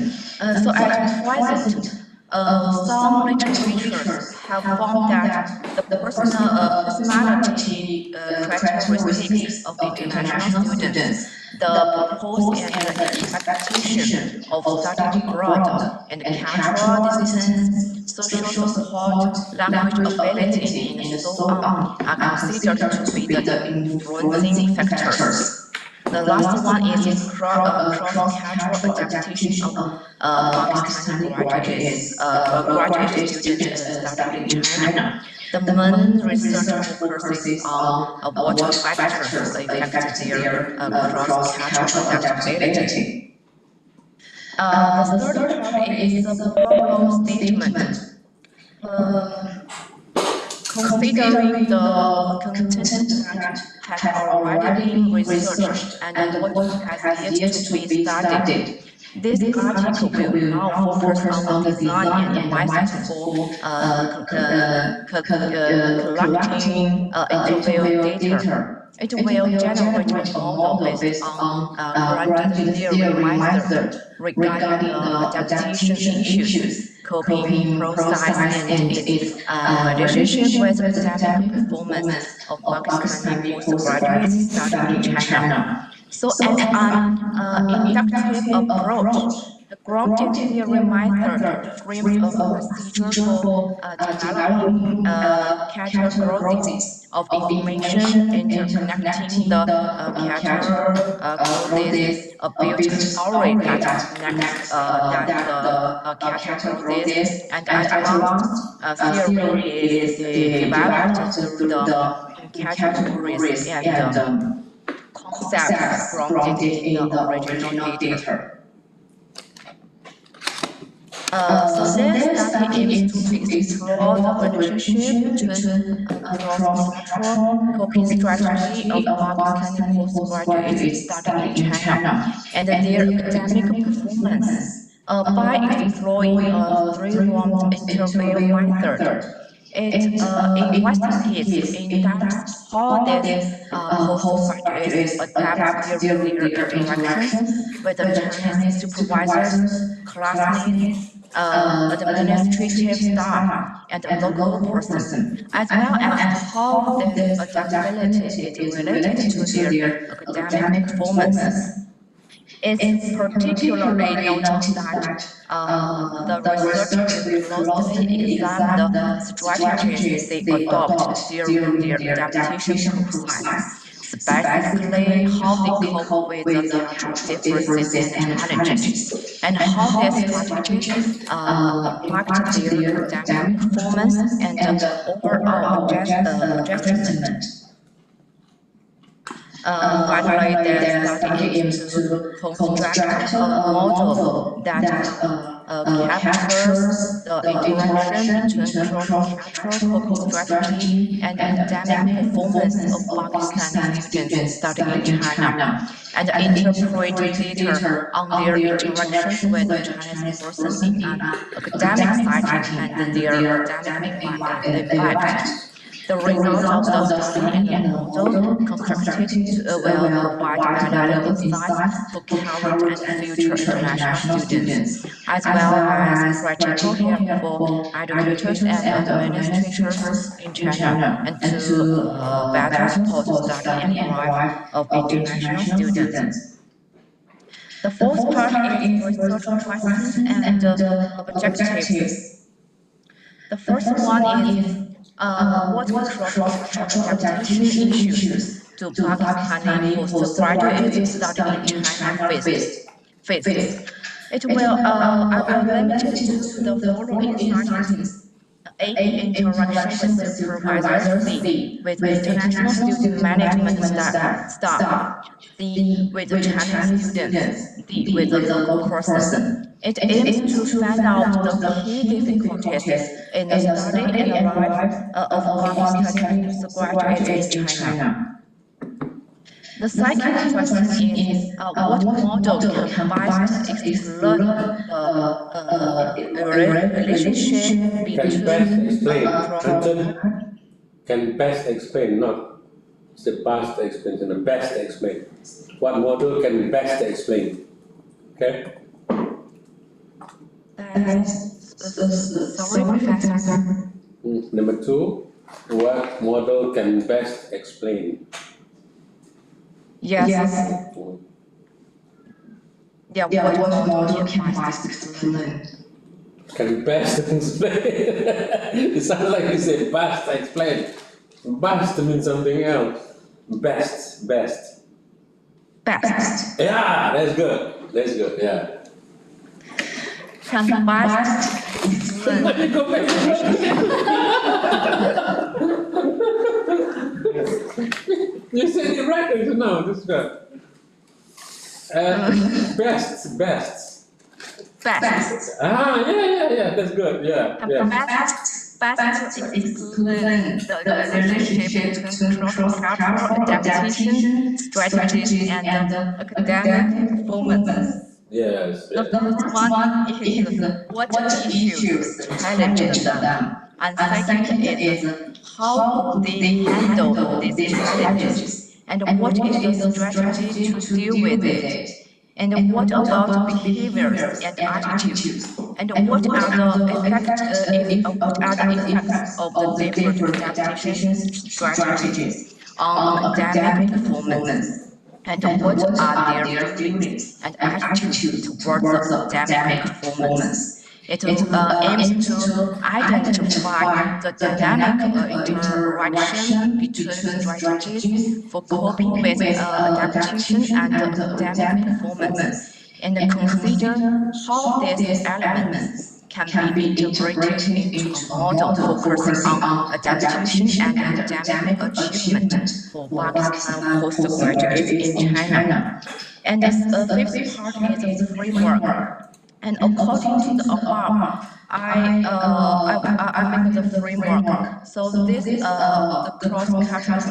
So at present, some literatures have found that the personality characteristics of international students, the purpose and expectation of studying abroad, and cultural distance, social support, language ability, and so on, are considered to be the influencing factors. The last one is cross-cultural adaptation of Pakistani graduate students studying in China. The main research focuses on what factors affect their cross-cultural adaptability. The third part is the problem statement. Considering the content that has already been researched and what has yet to be studied, this article will now focus on the design and methods for collecting interview data. It will generate a model based on granted theory method regarding adaptation issues, coping process, and its relationship with academic performance of Pakistani postgraduates studying in China. So as an inductive approach, the grounded theory method frames a procedure for developing categories of information, interconnecting the categories, built theory that connects the categories, and advanced theory is developed through the categories and concepts grounded in the original data. So this study aims to explore the relationship between cross-sectoral coping strategy of Pakistani postgraduates studying in China and their academic performance by exploring a three-round interview method. It investigates in depth how these postgraduates adapt their interactions with the Chinese supervisors, classmates, administrative staff, and local persons, as well as how this adaptability is related to their academic performance. It's particularly noted that the research will closely examine the strategies they adopt during their adaptation process, specifically how they cope with the cultural differences and challenges, and how these strategies impact their academic performance and overall adjustment. Finally, the study aims to construct a model that captures the interaction between cross-cultural coping strategy and academic performance of Pakistani students studying in China, and interpret data on their interactions with Chinese persons in an academic setting and their academic impact. The result of the study and the model constructed will provide valuable insights for current and future international students, as well as practical help for educators and administrators in China, and to better support the study and life of international students. The fourth part is research questions and objectives. The first one is what cross-cultural adaptation issues do Pakistani postgraduates studying in China face? It will, I will limit it to the following insights. A. Interaction with supervisors. B. With international student management staff. C. With Chinese students. D. With the local person. It aims to find out the key difficulties in the study and the life of Pakistani postgraduates in China. The second question is what model can best explore the relationship between Can best explain, not the past explain, the best explain. What model can best explain? Okay? Sorry, Professor. Number two, what model can best explain? Yes. Yeah, what model can best explain? Can best explain? It sounds like you say best explain. Best means something else. Best. Yeah, that's good, yeah. Can best explain. You said it right now, this is good. Best. best. Yeah, that's good, yeah. Best explain the relationship between cross-cultural adaptation strategies and academic performance. Yes. The first one is what issues challenge them, and second is how they handle these challenges, and what is the strategy to deal with it, and what about behaviors and attitudes, and what are the impacts of the different adaptation strategies on academic performance. And what are their feelings and attitudes towards academic performance? It aims to identify the dynamic interaction between strategies for coping with adaptation and academic performance, and consider how these elements can be integrated into a model focusing on adaptation and academic achievement for Pakistan postgraduates in China. And the fifth part is the framework. And according to the above, I make the framework. So this the cross-cultural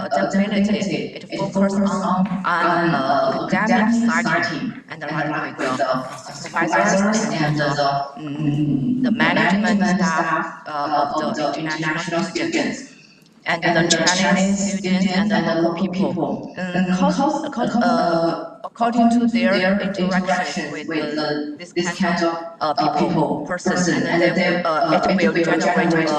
adaptability, it focuses on an academic setting, and like with the supervisors and the management staff of the international students, and the Chinese students and the local people. According to their interaction with this kind of persons, and it will generate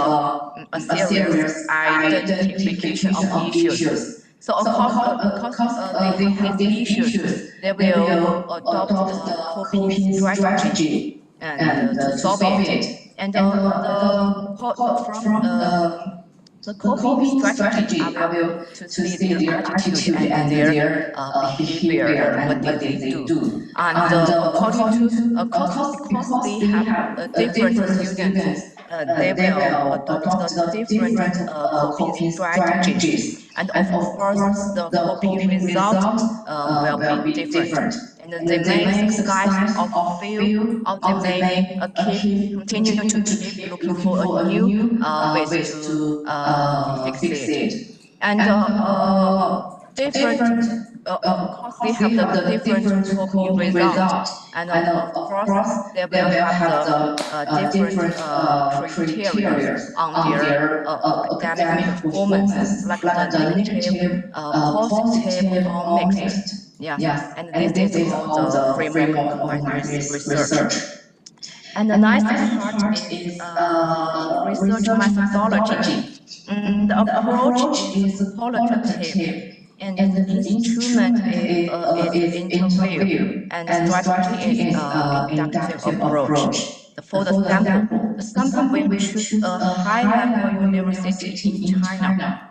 a serious identification of issues. So because they have these issues, they will adopt the coping strategy and to solve it. And the coping strategy will to see their attitude and their behavior and what they do. And according to because they have different students, they will adopt the different coping strategies. And of course, the coping result will be different. And they may succeed or fail, or they may continue to keep looking for a new ways to fix it. And different, because they have the different coping results, and of course they will have the different criteria on their academic performance, like the negative, positive, or mixed. Yeah, and this is called the framework of my research. And the next part is research methodology. The approach is qualitative, and the instrument is interview, and strategy is inductive approach. For the sample will choose a high-level university in China.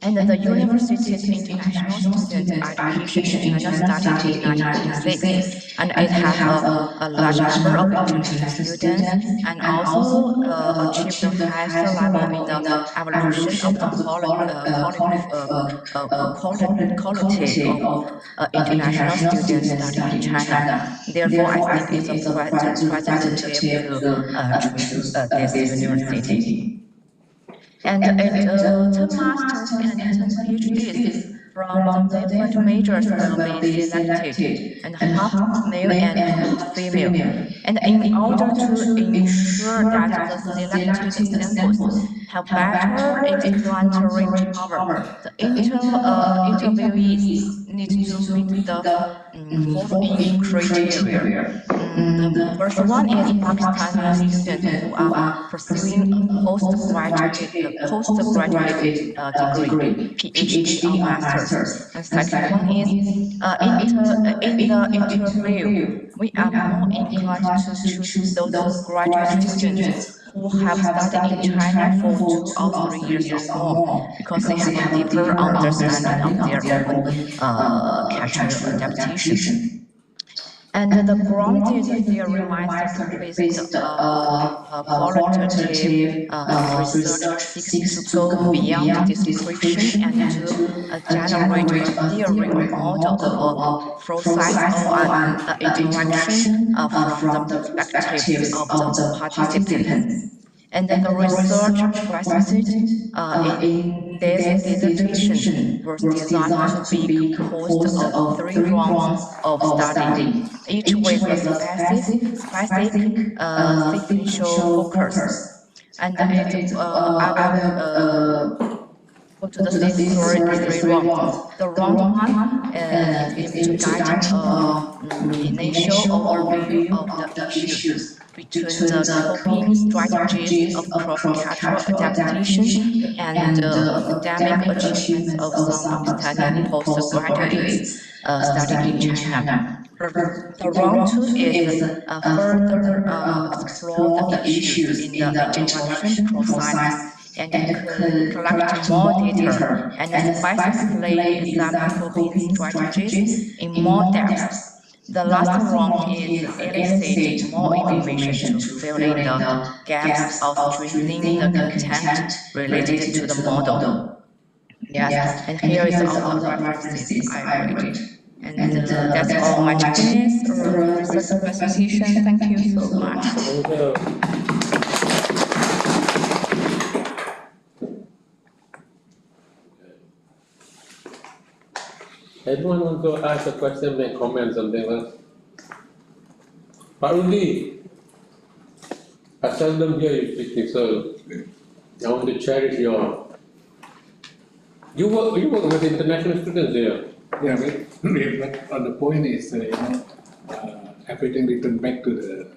And the Universiti's International Student Education in China started in 1996, and it has a large number of international students, and also achieved the highest level in the evolution of the quality of international students studying in China. Therefore, I think it's representative to choose this university. And 10 masters and 10 PhDs from the different majors will be selected, and half male and half female. And in order to ensure that the selected samples have better explanatory power, the interviewees need to meet the following criteria. The first one is Pakistani students who are pursuing a postgraduate degree, PhD or Masters. And second one is in the interview, we are more inclined to choose those graduate students who have studied in China for 2 or 3 years or more, because they have a deeper understanding of their own cultural adaptation. And the grounded theory master-based qualitative research seeks to go beyond description and to generate a theory or model of process or the interaction from the perspective of the participants. And then the research presented in this dissertation was designed to be composed of 3 rounds of study, each with a specific sequential focus. And I will go to these three rounds. The round 1 is to guide initial overview of the issues between the coping strategies of cross-cultural adaptation and academic achievements of some Pakistani postgraduates studying in China. The round 2 is further explore the issues in the interaction process and collect more data and specifically examine coping strategies in more depth. The last round is elicit more information to fill in the gaps of strengthening the content related to the model. Yes, and here is all the references I read. And that's all my Chinese research presentation. Thank you so much. Anyone want to ask a question, make comments, something else? Pak Rudy, I seldom hear you speaking, so I want to cherish your. You work with international students here. Yeah, but the point is, everything returned back to the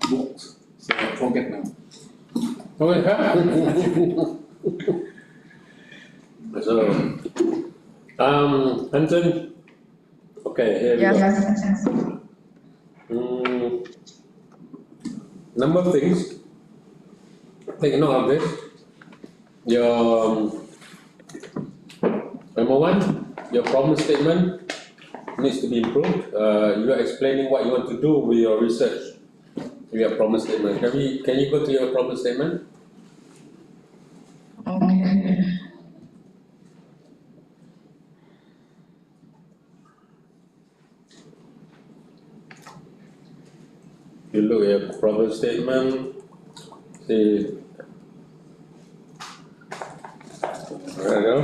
books, so I forget now. Oh, yeah. So, Hansen. Okay, here we go. Number of things. Take note of this. Your number 1, your problem statement needs to be improved. You are explaining what you want to do with your research. Your problem statement. Can you go to your problem statement? Okay. You look at your problem statement. See. There you go.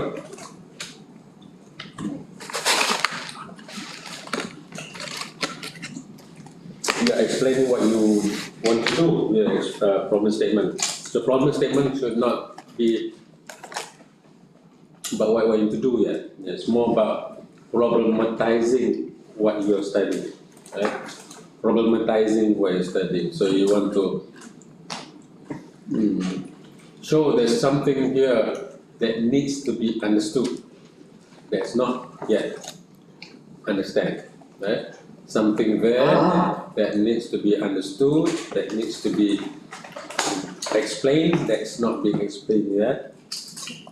You are explaining what you want to do with your problem statement. The problem statement should not be about what you want to do yet. It's more about problematizing what you are studying. Right? Problematizing what you're studying. So you want to show there's something here that needs to be understood. That's not yet understand. Right? Something there that needs to be understood, that needs to be explained, that's not being explained yet.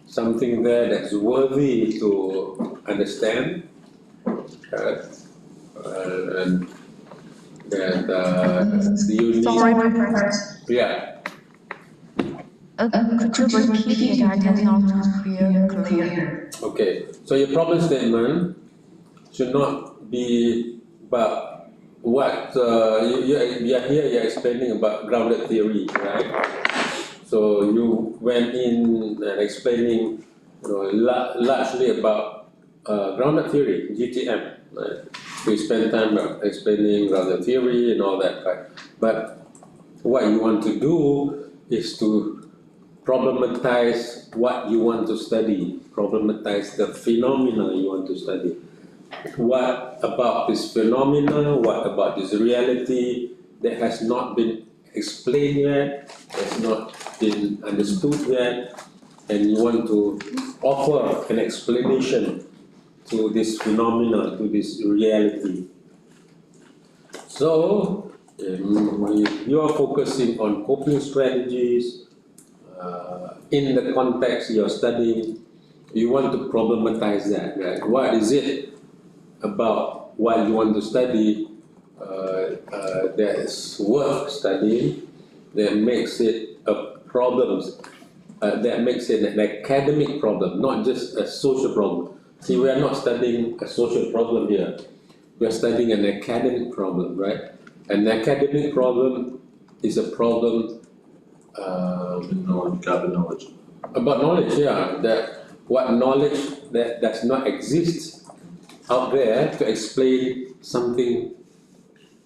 Something there that's worthy to understand. And that you need. Sorry, Professor. Yeah. Could you repeat it? I did not hear clear. Okay. So your problem statement should not be about what you are here. You're explaining about grounded theory, right? So you went in and explaining, largely about grounded theory, GTM. Right? We spend time explaining grounded theory and all that, right? But what you want to do is to problematize what you want to study, problematize the phenomena you want to study. What about this phenomena, what about this reality that has not been explained yet, has not been understood yet, and you want to offer an explanation to this phenomena, to this reality. So, you are focusing on coping strategies, in the context you're studying, you want to problematize that, right? What is it about what you want to study that's worth studying, that makes it a problem, that makes it an academic problem, not just a social problem. See, we are not studying a social problem here. We are studying an academic problem, right? An academic problem is a problem knowledge. about knowledge, yeah. That what knowledge that does not exist out there to explain something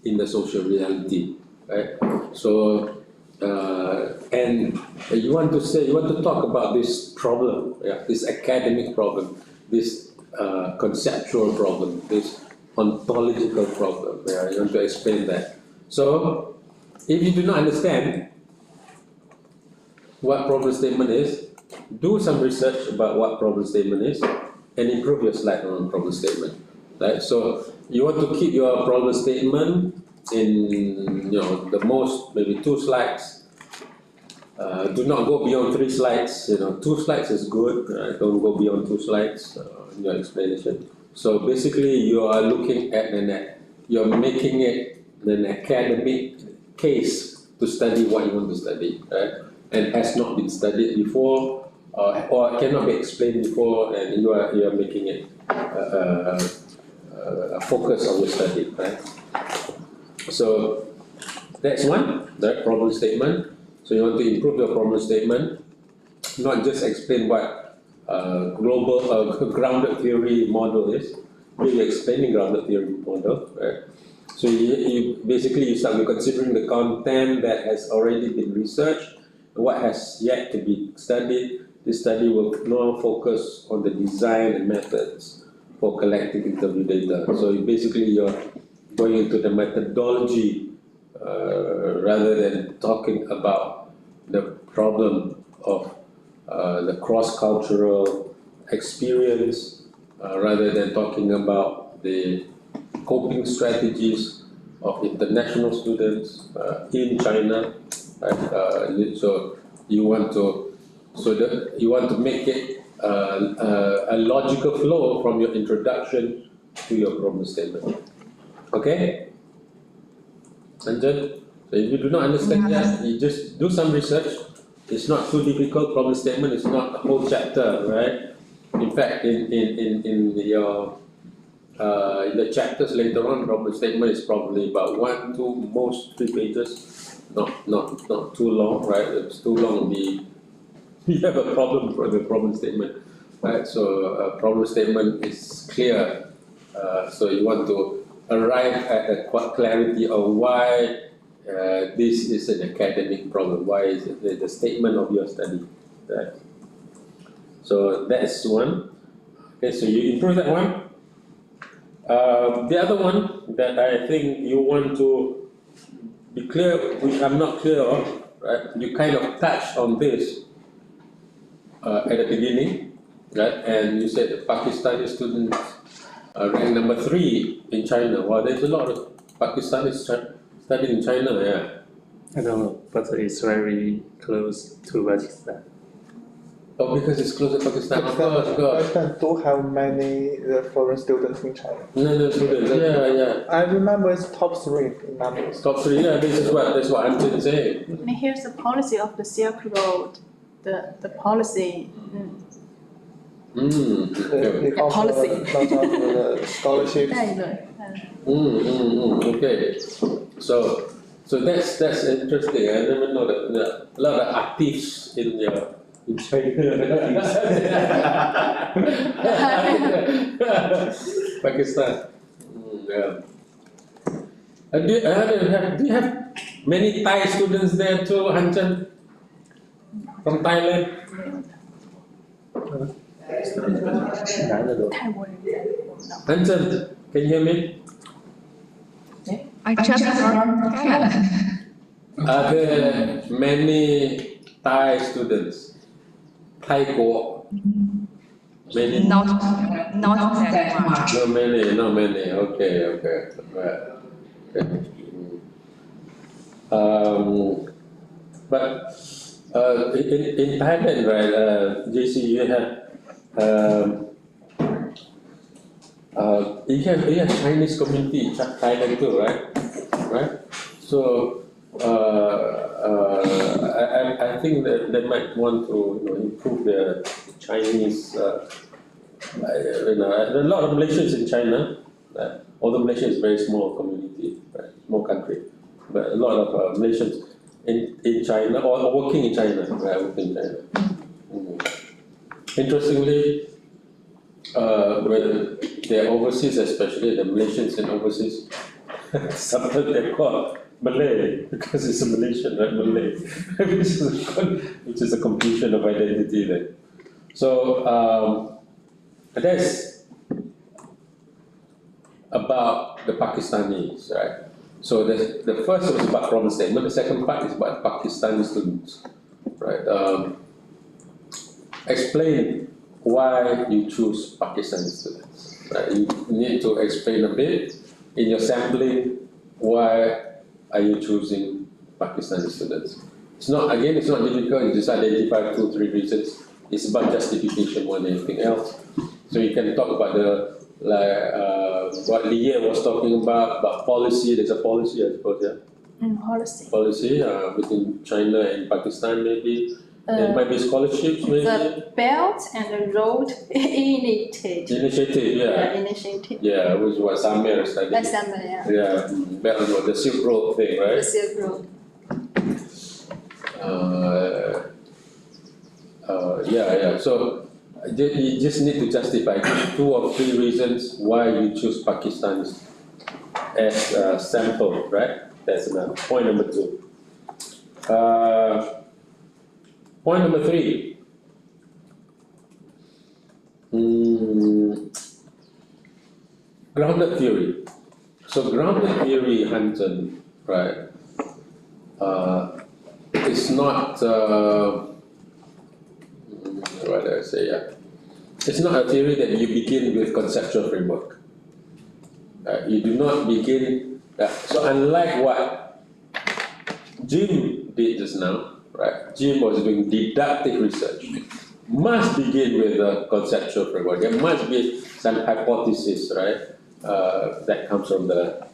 in the social reality, right? So, and you want to talk about this problem, yeah, this academic problem, this conceptual problem, this ontological problem, yeah, you want to explain that. So, if you do not understand what problem statement is, do some research about what problem statement is, and improve your slide on problem statement, right? So, you want to keep your problem statement in the most maybe 2 slides. Do not go beyond 3 slides. 2 slides is good. Don't go beyond 2 slides in your explanation. So basically, you are looking at you're making it an academic case to study what you want to study, right? And has not been studied before, or cannot be explained before, and you are making it a focus of your study, right? So that's one, that problem statement. So you want to improve your problem statement, not just explain what global grounded theory model is. You're explaining grounded theory model, right? So you basically start considering the content that has already been researched, what has yet to be studied. This study will now focus on the design and methods for collecting interview data. So basically you're going into the methodology rather than talking about the problem of the cross-cultural experience, rather than talking about the coping strategies of international students in China. So you want to make it a logical flow from your introduction to your problem statement. Okay? Anjan? So if you do not understand that, you just do some research. It's not too difficult. Problem statement is not a whole chapter, right? In fact, in the chapters later on, problem statement is probably about 1, 2, most 3 pages. Not too long, right? If it's too long, we have a problem for the problem statement, right? So a problem statement is clear. So you want to arrive at a clarity of why this is an academic problem. Why is it the statement of your study, right? So that's one. Okay, so you improve that one. The other one that I think you want to be clear, which I'm not clear of, right? You kind of touched on this at the beginning, right? And you said the Pakistani students ranked number 3 in China. Wow, there's a lot of Pakistanis studying in China, yeah. I don't know, but it's very close to Pakistan. Oh, because it's close to Pakistan. Of course. Pakistan do have many foreign students in China. No, students. Yeah. I remember it's top 3 in numbers. Top 3. Yeah, that's what I'm saying. And here's the policy of the Silk Road. The policy. They offer policy. lots of scholarships. Okay. So that's interesting. I never know that a lot of artists in China. Pakistan. Yeah. Do you have many Thai students there too, Hanchan? From Thailand? Hanchan, can you hear me? I just heard Thailand. Are there many Thai students? Thai co many? Not that much. Not many. Okay. Right. Okay. But in Thailand, right, JC, you have You have Chinese community in China too, right? Right? So I think that they might want to improve their Chinese. There are a lot of Malaysians in China. Although Malaysia is a very small community, right? Small country, but a lot of Malaysians in China or working in China, right? Working in China. Interestingly, when they're overseas, especially the Malaysians in overseas, sometimes they're called Malay because it's a Malaysian, right? Malay, which is a confusion of identity there. So that's about the Pakistanis, right? So the first was about problem statement. The second part is about Pakistani students, right? Explain why you choose Pakistani students, right? You need to explain a bit in your sampling why are you choosing Pakistani students. It's not difficult. You just identify 2 or 3 reasons. It's about justification more than anything else. So you can talk about what Lia was talking about policy. There's a policy, I suppose, yeah. Policy between China and Pakistan, maybe. There might be scholarships, maybe. The Belt and the Road Initiative. Initiative, yeah. Initiative. Yeah, which was Samir studied. That's Samir, yeah. Yeah, Belt and Road, the Silk Road thing, right? The Silk Road. Yeah. So you just need to justify 2 or 3 reasons why you choose Pakistan as a sample, right? That's enough. Point number 2. Point number 3. Grounded theory. So grounded theory, Hansen, right? It's not. What do I say? Yeah, it's not a theory that you begin with conceptual framework. You do not begin. So unlike what Jim did just now, right? Jim was doing deductive research. Must begin with a conceptual framework. There must be some hypothesis, right? That comes from the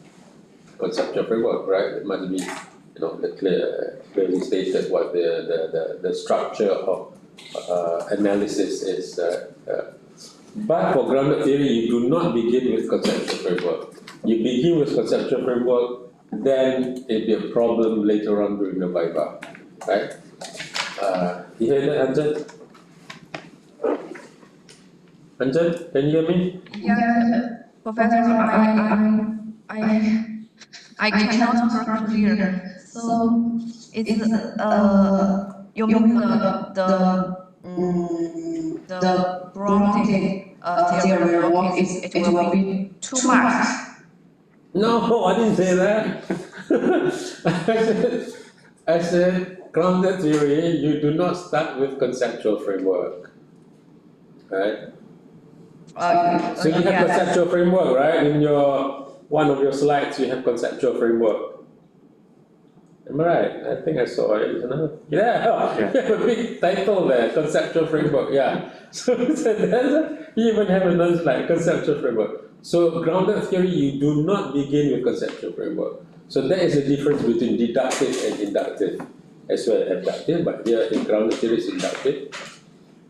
conceptual framework, right? It must be, the clearly stated what the structure of analysis is. But for grounded theory, you do not begin with conceptual framework. You begin with conceptual framework, then it'll be a problem later on during the Viva, right? You hear that, Anjan? Anjan, can you hear me? Yeah, Professor, I cannot hear clear. So it's you mean the grounded theory work it will be too much. No, I didn't say that. I said grounded theory, you do not start with conceptual framework, right? So you have conceptual framework, right? In one of your slides, you have conceptual framework. Am I right? I think I saw it, isn't it? Yeah, you have a big title there, conceptual framework, yeah. So you even have another slide, conceptual framework. So grounded theory, you do not begin with conceptual framework. So that is the difference between deductive and inductive. As well as abductive, but here in grounded theory is inductive,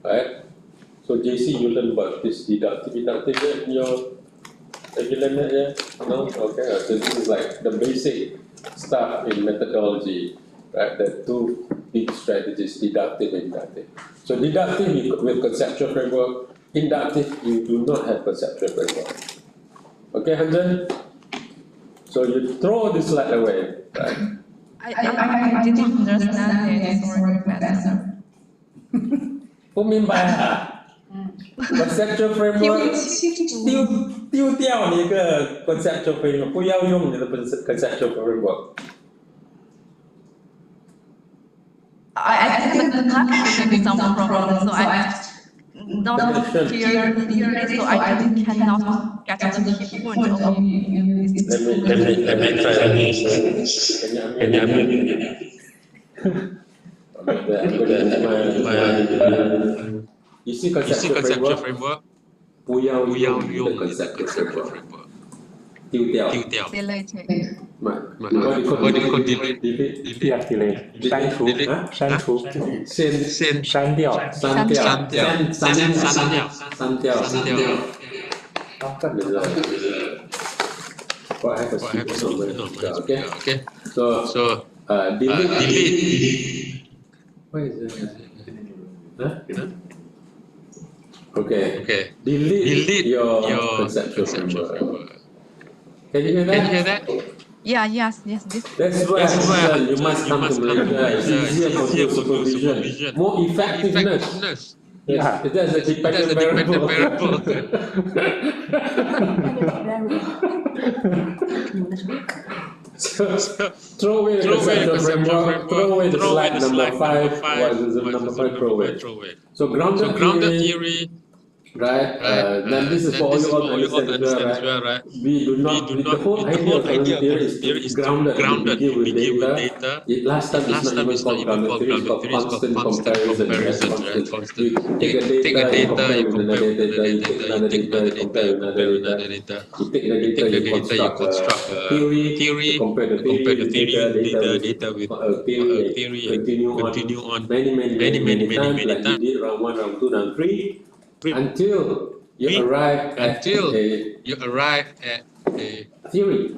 right? So JC, you learn about this deductive in your, have you learned that yet? No? Okay, so this is like the basic stuff in methodology, right? The 2 big strategies, deductive and inductive. So deductive with conceptual framework, inductive you do not have conceptual framework. Okay, Hanjan? So you throw this slide away, right? I didn't understand it, sorry, Professor. 不明白啊 conceptual framework 丢掉你个 conceptual framework 不要用你的 conceptual framework I think the connection with some problem, so I not clear, so I cannot get the key point of you. Let me try You see conceptual framework? 不要用你的 conceptual framework， 丢掉。 Deleted. what do you call delete？ delete 删除 啊删除先删掉删掉删掉。What have a super number? Okay. So delete. What is it? Huh? Okay. Delete your conceptual framework. Can you hear that? Yes. That's why you must come to Malaysia. It's easier for you supervision. More effectiveness. Yeah. That's a dependent variable. So throw away the conceptual framework, throw away the slide number 5, what is the number 5, throw away. So grounded theory, right? Then this is for all you all to understand as well, right? We do not, the whole idea of grounded theory is to grounded, to begin with data. Last time it's not even called grounded theory, it's called constant comparison, right? Constant. You take a data, you compare with another data, you take another data, you compare with another data. You take the data, you construct a theory, you compare the theory with data with theory, continue on many times, like we did round 1, round 2, round 3. Until you arrive at a theory,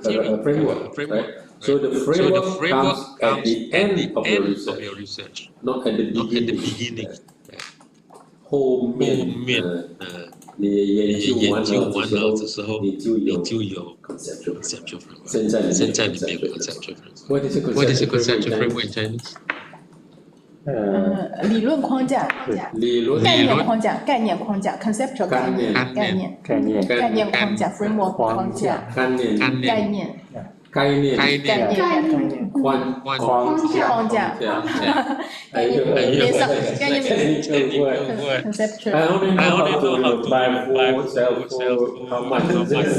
a framework, right? So the framework comes at the end of your research, not at the beginning. 后面你研究完了之后，你就有 conceptual framework。现在你没有 conceptual framework。What is a conceptual framework in Chinese? 理论框架，概念框架，conceptual 概念框架 framework 框架，概念框架，conceptual。I only know how to buy food, sell food, how much is this?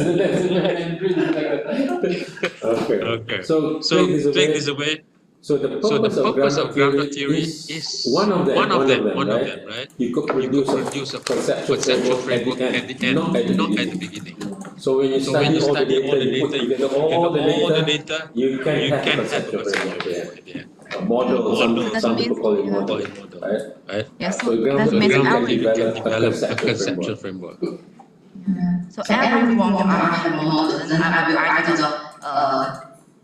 Okay. So take this away. So the purpose of grounded theory is one of them, right? You could produce a conceptual framework at the end, not at the beginning. So when you study all the data, you put together all the data, you can have a conceptual framework there. A model, some people call it model, right? Yes. So grounded theory can develop a conceptual framework. So every form I have a model, then I will add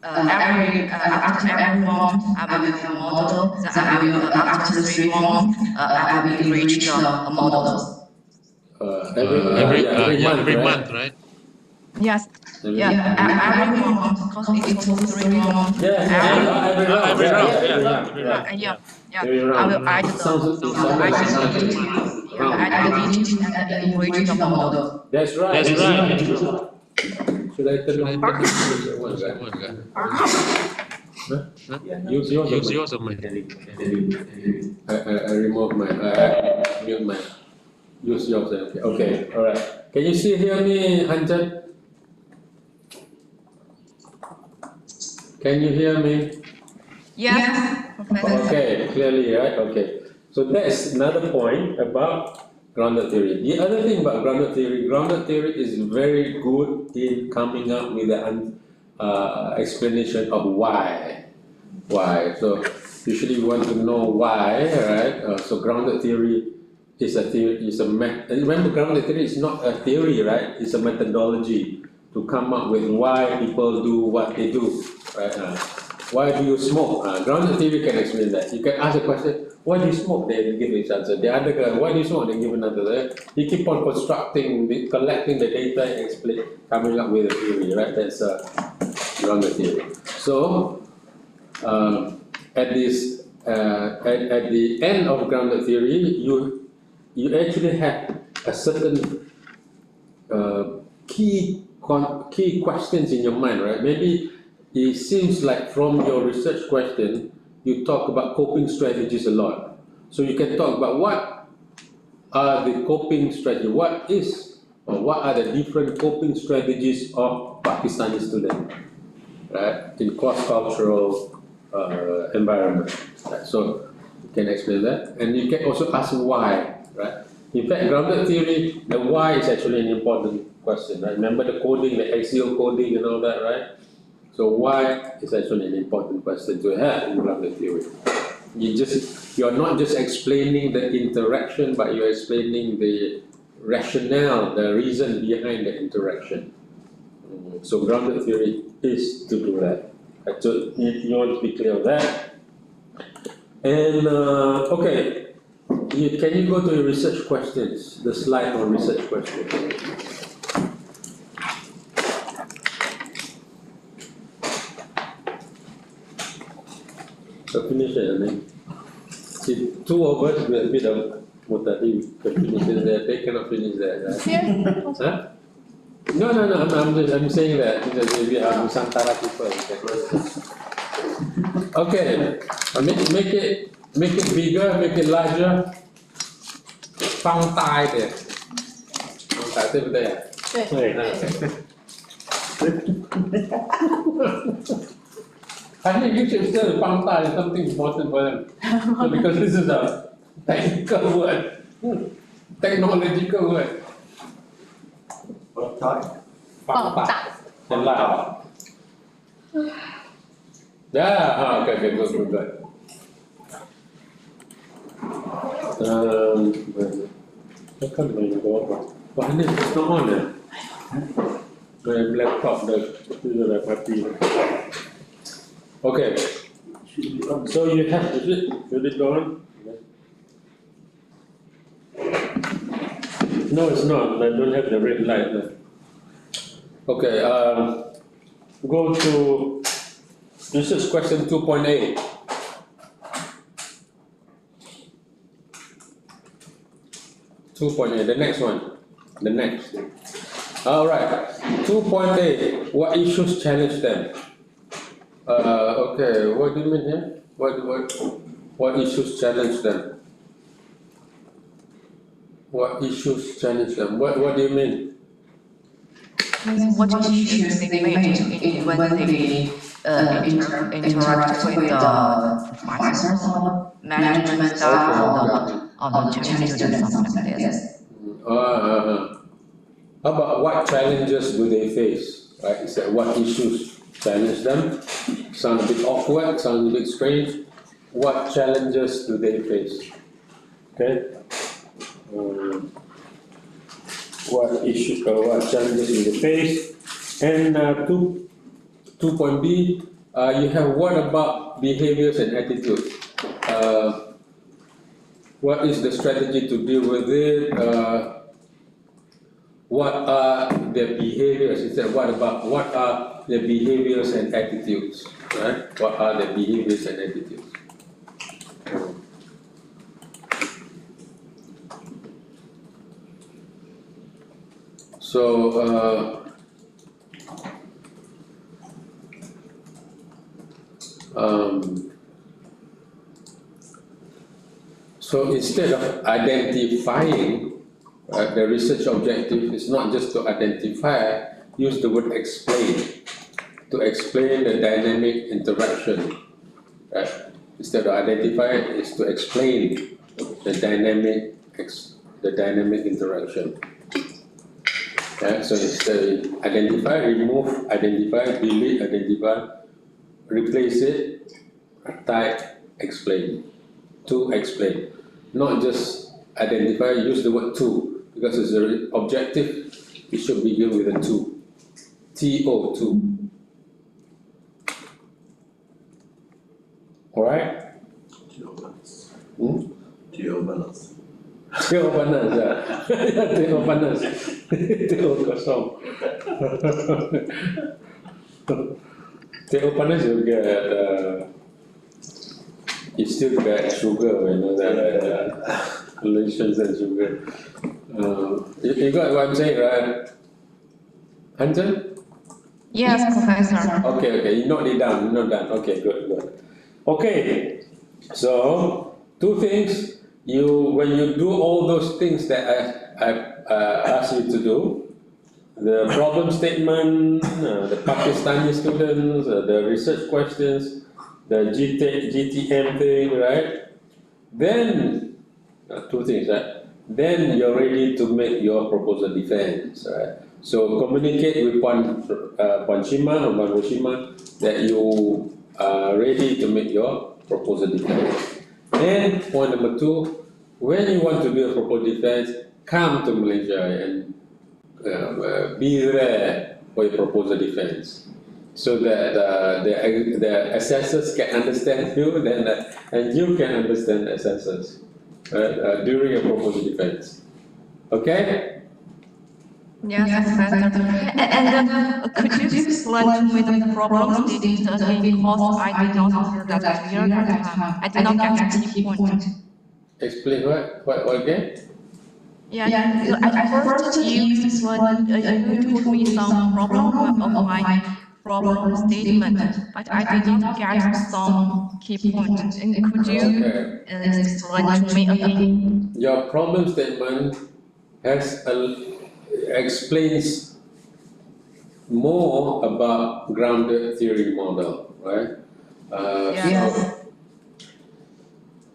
after every form, I will have a model. Then I will after 3 forms, I will reach a model. Every month, right? Yes. Every month, because it's 3 forms. Every round. I will add the digits and then reach the model. That's right. Should I turn on one guy? Use yours or mine? I remove mine. Mute mine. Use yours. Okay. All right. Can you still hear me, Hanjan? Can you hear me? Yes. Okay. Clearly, right? Okay. So that's another point about grounded theory. The other thing about grounded theory is very good in coming up with an explanation of why. So usually you want to know why, right? So grounded theory is remember, grounded theory is not a theory, right? It's a methodology to come up with why people do what they do, right? Why do you smoke? Grounded theory can explain that. You can ask a question, why do you smoke? They give each answer. The other guy, why do you smoke? They give another. You keep on collecting the data and coming up with a theory, right? That's grounded theory. So at the end of grounded theory, you actually have a certain key questions in your mind, right? Maybe it seems like from your research question, you talk about coping strategies a lot. So you can talk about what are the coping strategies, what are the different coping strategies of Pakistani students, right? In cross-cultural environment. Right? So you can explain that. And you can also ask why, right? In fact, grounded theory, the why is actually an important question, right? Remember the coding, the axial coding and all that, right? So why is actually an important question to have in grounded theory. You're not just explaining the interaction, but you're explaining the rationale, the reason behind the interaction. So grounded theory is to do that. So you want to be clear on that. And okay, can you go to your research questions? The slide on research questions. So finish it, I think. See, two of us will be the Mutati can finish it there. They cannot finish that, right? Huh? No, I'm saying that because we are Nusantara people. Okay, make it bigger, make it larger. Phong tai there. Phong tai over there. I think you should say phong tai is something important for them. So because this is a technical word, technological word. What time? Phong tai. Yeah, okay, good. How come when you go up? Why is it not on there? My laptop, the party. Okay. So you have, should it go on? No, it's not. I don't have the red light there. Okay, go to research question 2.8. The next one. The next. Alright. 2.8. What issues challenge them? Okay, what do you mean here? What issues challenge them? What issues challenge them? What do you mean? What issues they made when they interact with the advisors or management staff or the Chinese students, something like this. How about what challenges do they face? Right? Is that what issues challenge them? Sounds a bit awkward, sounds a bit strange. What challenges do they face? Okay. What issues or what challenges do they face? And 2.b, you have what about behaviors and attitudes? What is the strategy to deal with it? What are their behaviors? Instead, what are their behaviors and attitudes? Right? What are their behaviors and attitudes? So so instead of identifying, the research objective is not just to identify, use the word explain, to explain the dynamic interaction. Right? Instead of identify, it's to explain the dynamic interaction. Right? So instead identify, remove, identify, delete, identify, replace it, type, explain. To explain. Not just identify, use the word to, because it's an objective, it should begin with a to. T-O, to. Alright? Tio balance. Tio panas, ya. Tio panas. Tio kosong. Tio panas juga you still got sugar, you know, that Malaysians and sugar. You got what I'm saying, right? Hunter? Yes, Professor. Okay, you note it down, Okay, good. Okay, so two things. When you do all those things that I asked you to do, the problem statement, the Pakistani students, the research questions, the GTM thing, right? Then, two things, right? then you're ready to make your proposal defense, right? So communicate with Puan Shima or Puan Roshima that you are ready to make your proposal defense. And point number 2, when you want to do a proposal defense, come to Malaysia and be there for your proposal defense, so that the assessors can understand you, and you can understand the assessors during your proposal defense. Okay? Yes, Professor. And could you explain to me the problem stated again, because I did not hear that clear that time. I did not get the key point. Explain what again? Yeah, because at first you explained, you told me some problem of my problem statement, but I did not get some key point. And could you explain to me again? Your problem statement explains more about grounded theory model, right? Yes.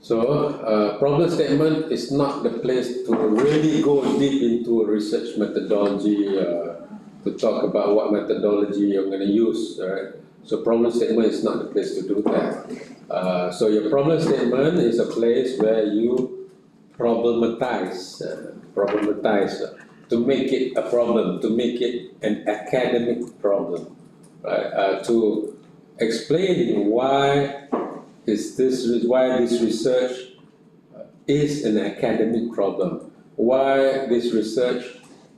So, problem statement is not the place to really go deep into research methodology, to talk about what methodology you're going to use, right? So, problem statement is not the place to do that. So, your problem statement is a place where you problematize to make it a problem, to make it an academic problem, right? To explain why this research is an academic problem, why this research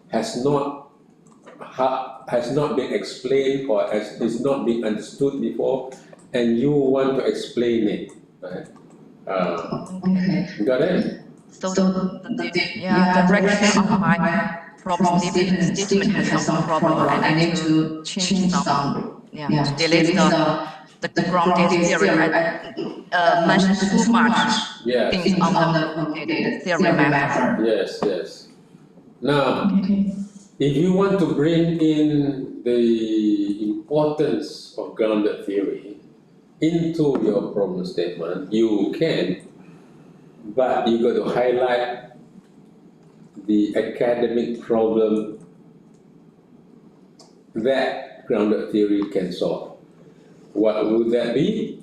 has not been explained or is not being understood before, and you want to explain it, right? Got it? So the direction of my problem statement has some problem. I need to change some, to delete the grounded theory. I mentioned too much things on the grounded theory method. Yes. Now, if you want to bring in the importance of grounded theory into your problem statement, you can, but you got to highlight the academic problem that grounded theory can solve. What would that be?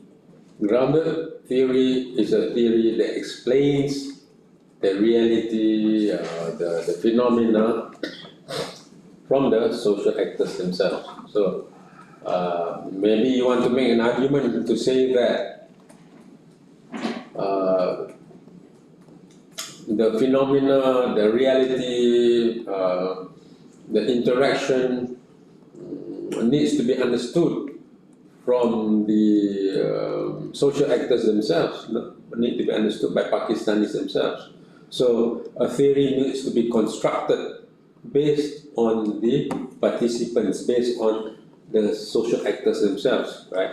Grounded theory is a theory that explains the reality, the phenomena from the social actors themselves. So maybe you want to make an argument to say that the phenomena, the reality, the interaction needs to be understood from the social actors themselves, need to be understood by Pakistanis themselves. So a theory needs to be constructed based on the participants, based on the social actors themselves, right?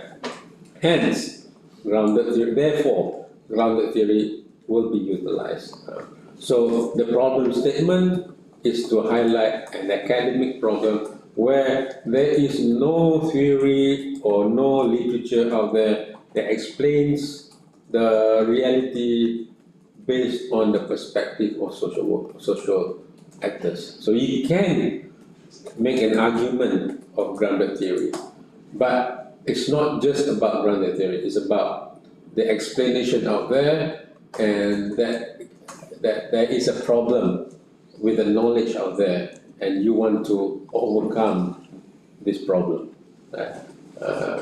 Hence, grounded theory, therefore, grounded theory will be utilized. So the problem statement is to highlight an academic problem where there is no theory or no literature out there that explains the reality based on the perspective of social actors. So you can make an argument of grounded theory, but it's not just about grounded theory, it's about the explanation out there, and that there is a problem with the knowledge out there, and you want to overcome this problem. Right?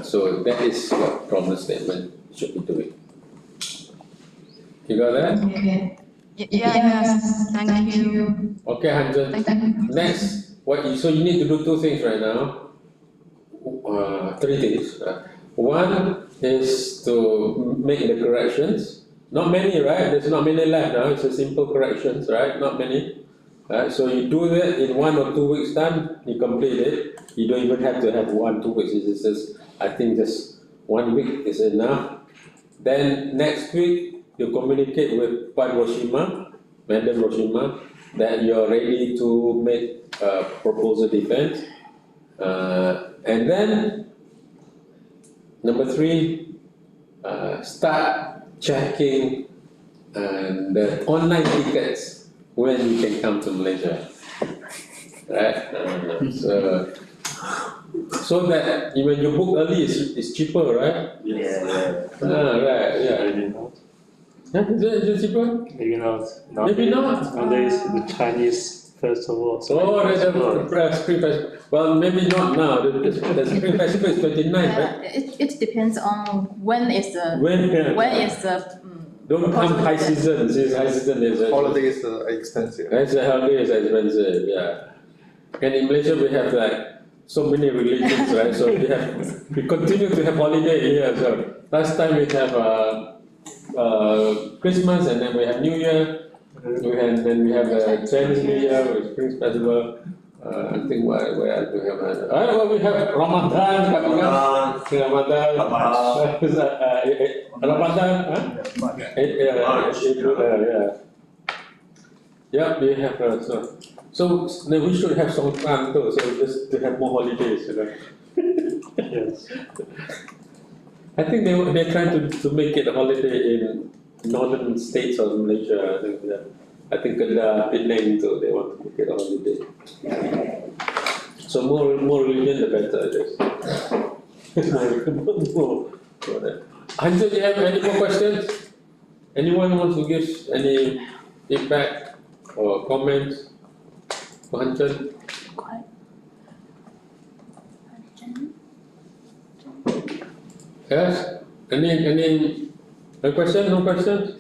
So that is what problem statement should be doing. You got that? Okay. Yes, thank you. Okay, Hanjun. Next, so you need to do 2 things right now. 3 things. One is to make the corrections. Not many, right? There's not many left now. It's a simple corrections, right? Not many. Right? So you do that in 1 or 2 weeks' time. You complete it. You don't even have to have 1 or 2 weeks. It's just, I think just 1 week is enough. Then next week you communicate with Puan Roshima, Madam Roshima, that you're ready to make a proposal defense. And then number 3, start checking the online tickets when you can come to Malaysia, right? So that when you book early, it's cheaper, right? Yes. Right, yeah. Is it cheaper? Maybe not. Maybe not. Nowadays, the Chinese festival. Oh, the Spring Festival. Well, maybe not now. The Spring Festival is 29, right? It depends on when is the When don't come high season. Since high season is Holidays are expensive. That's a holiday is expensive, yeah. And in Malaysia we have like so many religions, right? So we continue to have holiday here. So last time we have Christmas, and then we have New Year. Then we have Chinese New Year with Spring Festival. I think where else do we have? Well, we have Ramadan coming up. Ramadan. Ramadan. Yeah. Yeah, we have so then we should have Songkran too. So just to have more holidays, you know. Yes. I think they're trying to make it a holiday in northern states of Malaysia. I think Kedah, Penang too. They want to make it a holiday. So more religion, the better, I guess. more. Hansen, do you have any more questions? Anyone wants to give any feedback or comments? Hansen? Yes? Any question? No question?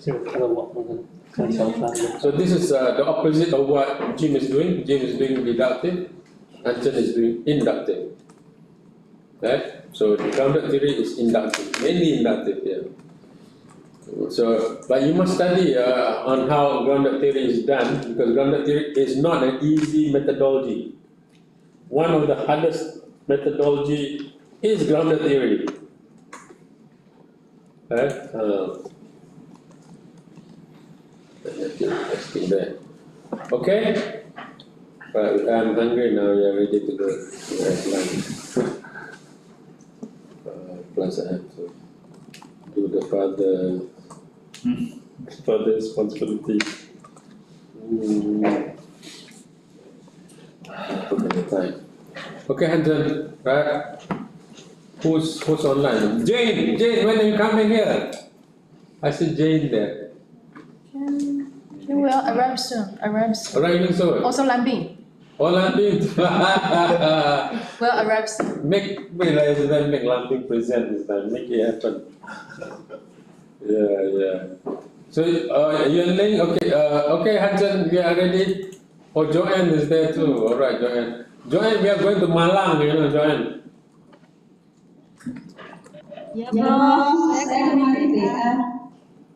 So this is the opposite of what Jim is doing. Jim is doing deductive, Hansen is doing inductive. Right? So the grounded theory is inductive, mainly inductive here. So, but you must study on how grounded theory is done, because grounded theory is not an easy methodology. One of the hardest methodology is grounded theory. Right? There. Okay? But I'm hungry now, we are ready to go to have lunch. Plus I have to do the father responsibility. Okay, Hansen, right? Who's online? Jane, when are you coming here? I see Jane there. She will arrive soon. Arriving soon. Also Lambing Oh, Lambing. will arrive soon. Make Lambing present this time. Make it happen. Yeah. So, Yuan Ling, okay, Hansen, we are ready. Oh, Joanne is there too. All right, Joanne. Joanne, we are going to Malang, you know, Joanne.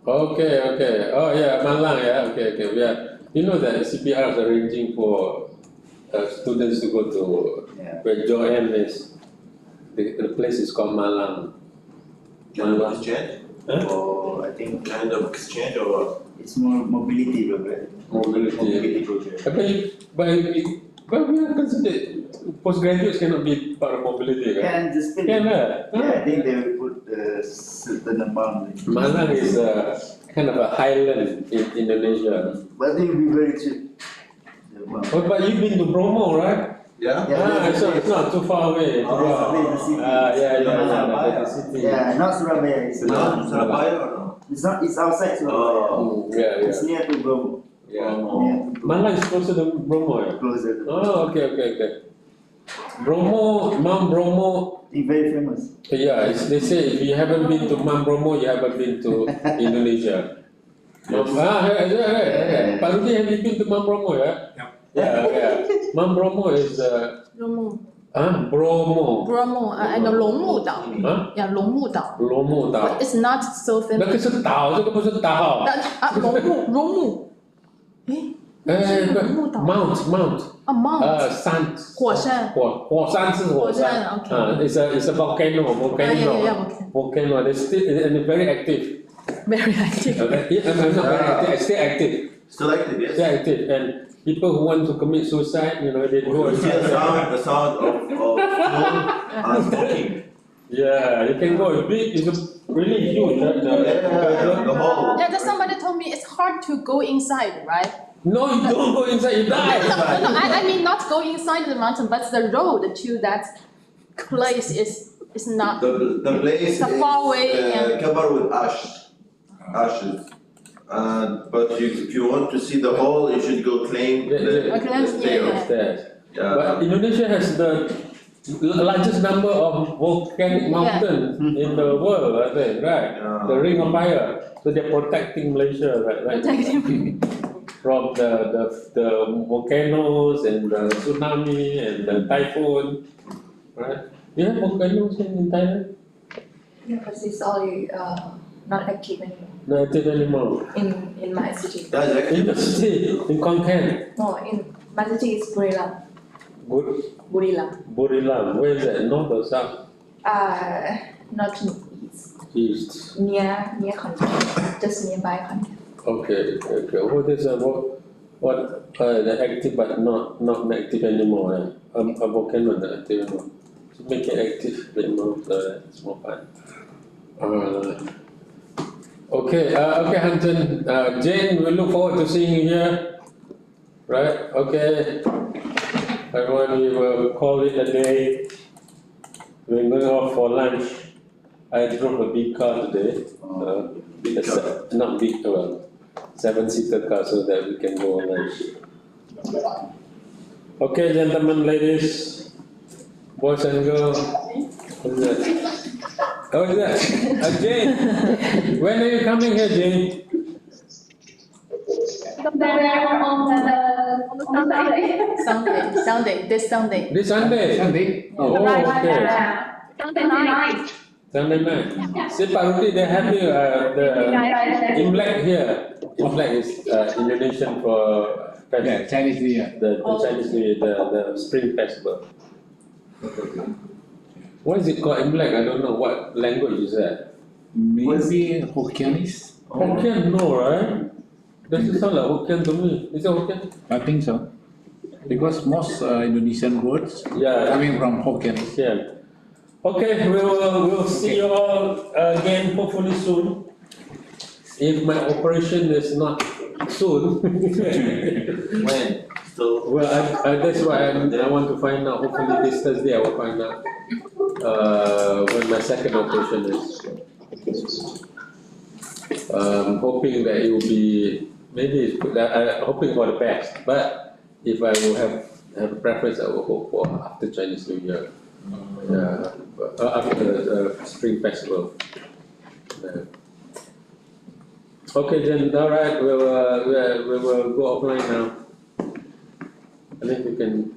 Okay. Oh yeah, Malang, yeah. Okay. We are. You know that CPR is arranging for students to go to where Joanne is. The place is called Malang. Kind of exchange? Or I think Kind of exchange or it's more mobility program. Mobility. Program. But we are considered postgraduates cannot be part of mobility, right? Can just fill Can, it. I think they will put a certain amount. Malang is kind of a highland in Indonesia. But they will be very cheap. Oh, but you've been to Bromo, right? yeah? So it's not too far away. The city. The city. Yeah, not Surabaya. It's No, Surabaya or no? It's not. It's outside Surabaya. Yeah. It's near to Bromo. Yeah. Malang is closer to Bromo, yeah? Closer. To Oh, okay. Bromo, Mount Bromo. It's very famous. Yeah, they say if you haven't been to Mount Bromo, you haven't been to Indonesia. Right. Pak Rudi, have you been to Mount Bromo, yeah? Yeah. Mount Bromo is Bromo. Bromo. And the 龙目岛. Yeah, 龙目岛. 龙目岛 It's not so 那 famous. 个是岛，这个不是岛。龙目. 龙目岛. Mount. Mount. 山。火山。火山是火山。Okay. It's a volcano. Yeah. Volcano. It's still very active. Very active. I'm not very active. It's still active. Still active, yes? Still active. And people who want to commit suicide, you know, they go. You see the sound of fuel and smoking. Yeah, you can go. It's really huge. The whole. Yeah, somebody told me it's hard to go inside, right? No, you don't go inside, you die. No, I mean not go inside the mountain, but the road to that place is not. The place is It's a far away and- covered with ashes. But if you want to see the whole, you should go climb the Okay, that's- stairs. Stairs. Yeah. But Indonesia has the largest number of volcanic mountains in the world, I think, right? Yeah. The Ring of Fire. So they're protecting Malaysia, right? Protecting. From the volcanoes and the tsunami and the typhoon, right? You have volcanoes in Thailand? Yeah, but it's only not active anymore No active anymore. in my city. That's In actually the city, in Konkan, No, in my city is Buriram. Buriram. Buriram, where is that? North or south? Not in east. East. Near Konkan, just nearby Konkan. Okay. What is the active but not active anymore? A volcano not active anymore. So make it active a bit more, so it's more fun. Okay, Hansen, Jane, we look forward to seeing you here. Right, okay. Everyone, we will call it a day. We're going off for lunch. I drove a big car today. Not big, 7-seater car so that we can go on lunch. Okay, gentlemen, ladies, boys and girls. What's that? Oh, is that? Jane, when are you coming here, Jane? Sunday, this Sunday. This Sunday? Sunday. Oh, okay. Sunday night. Sunday night. See, Pak Rudi, they have the Imlek here. Imlek is Indonesian for Yeah, Chinese New Year. the Chinese New Year, the spring festival. What is it called Imlek? I don't know. What language is that? Maybe Hokkien-is? Hokkien, no, right? Doesn't sound like Hokkien to me. Is it Hokkien? I think so. Because most Indonesian words Yeah. coming from Hokkien-is. Yeah. Okay, we'll see you all again hopefully soon. If my operation is not soon. when still. Well, that's why I want to find out. Hopefully this Thursday I will find out when my second operation is. Hoping that it will be maybe hoping for the best. But if I will have a preference, I will hope for after Chinese New Year. After the spring festival. Okay, then, all right, we will go offline now. I think we can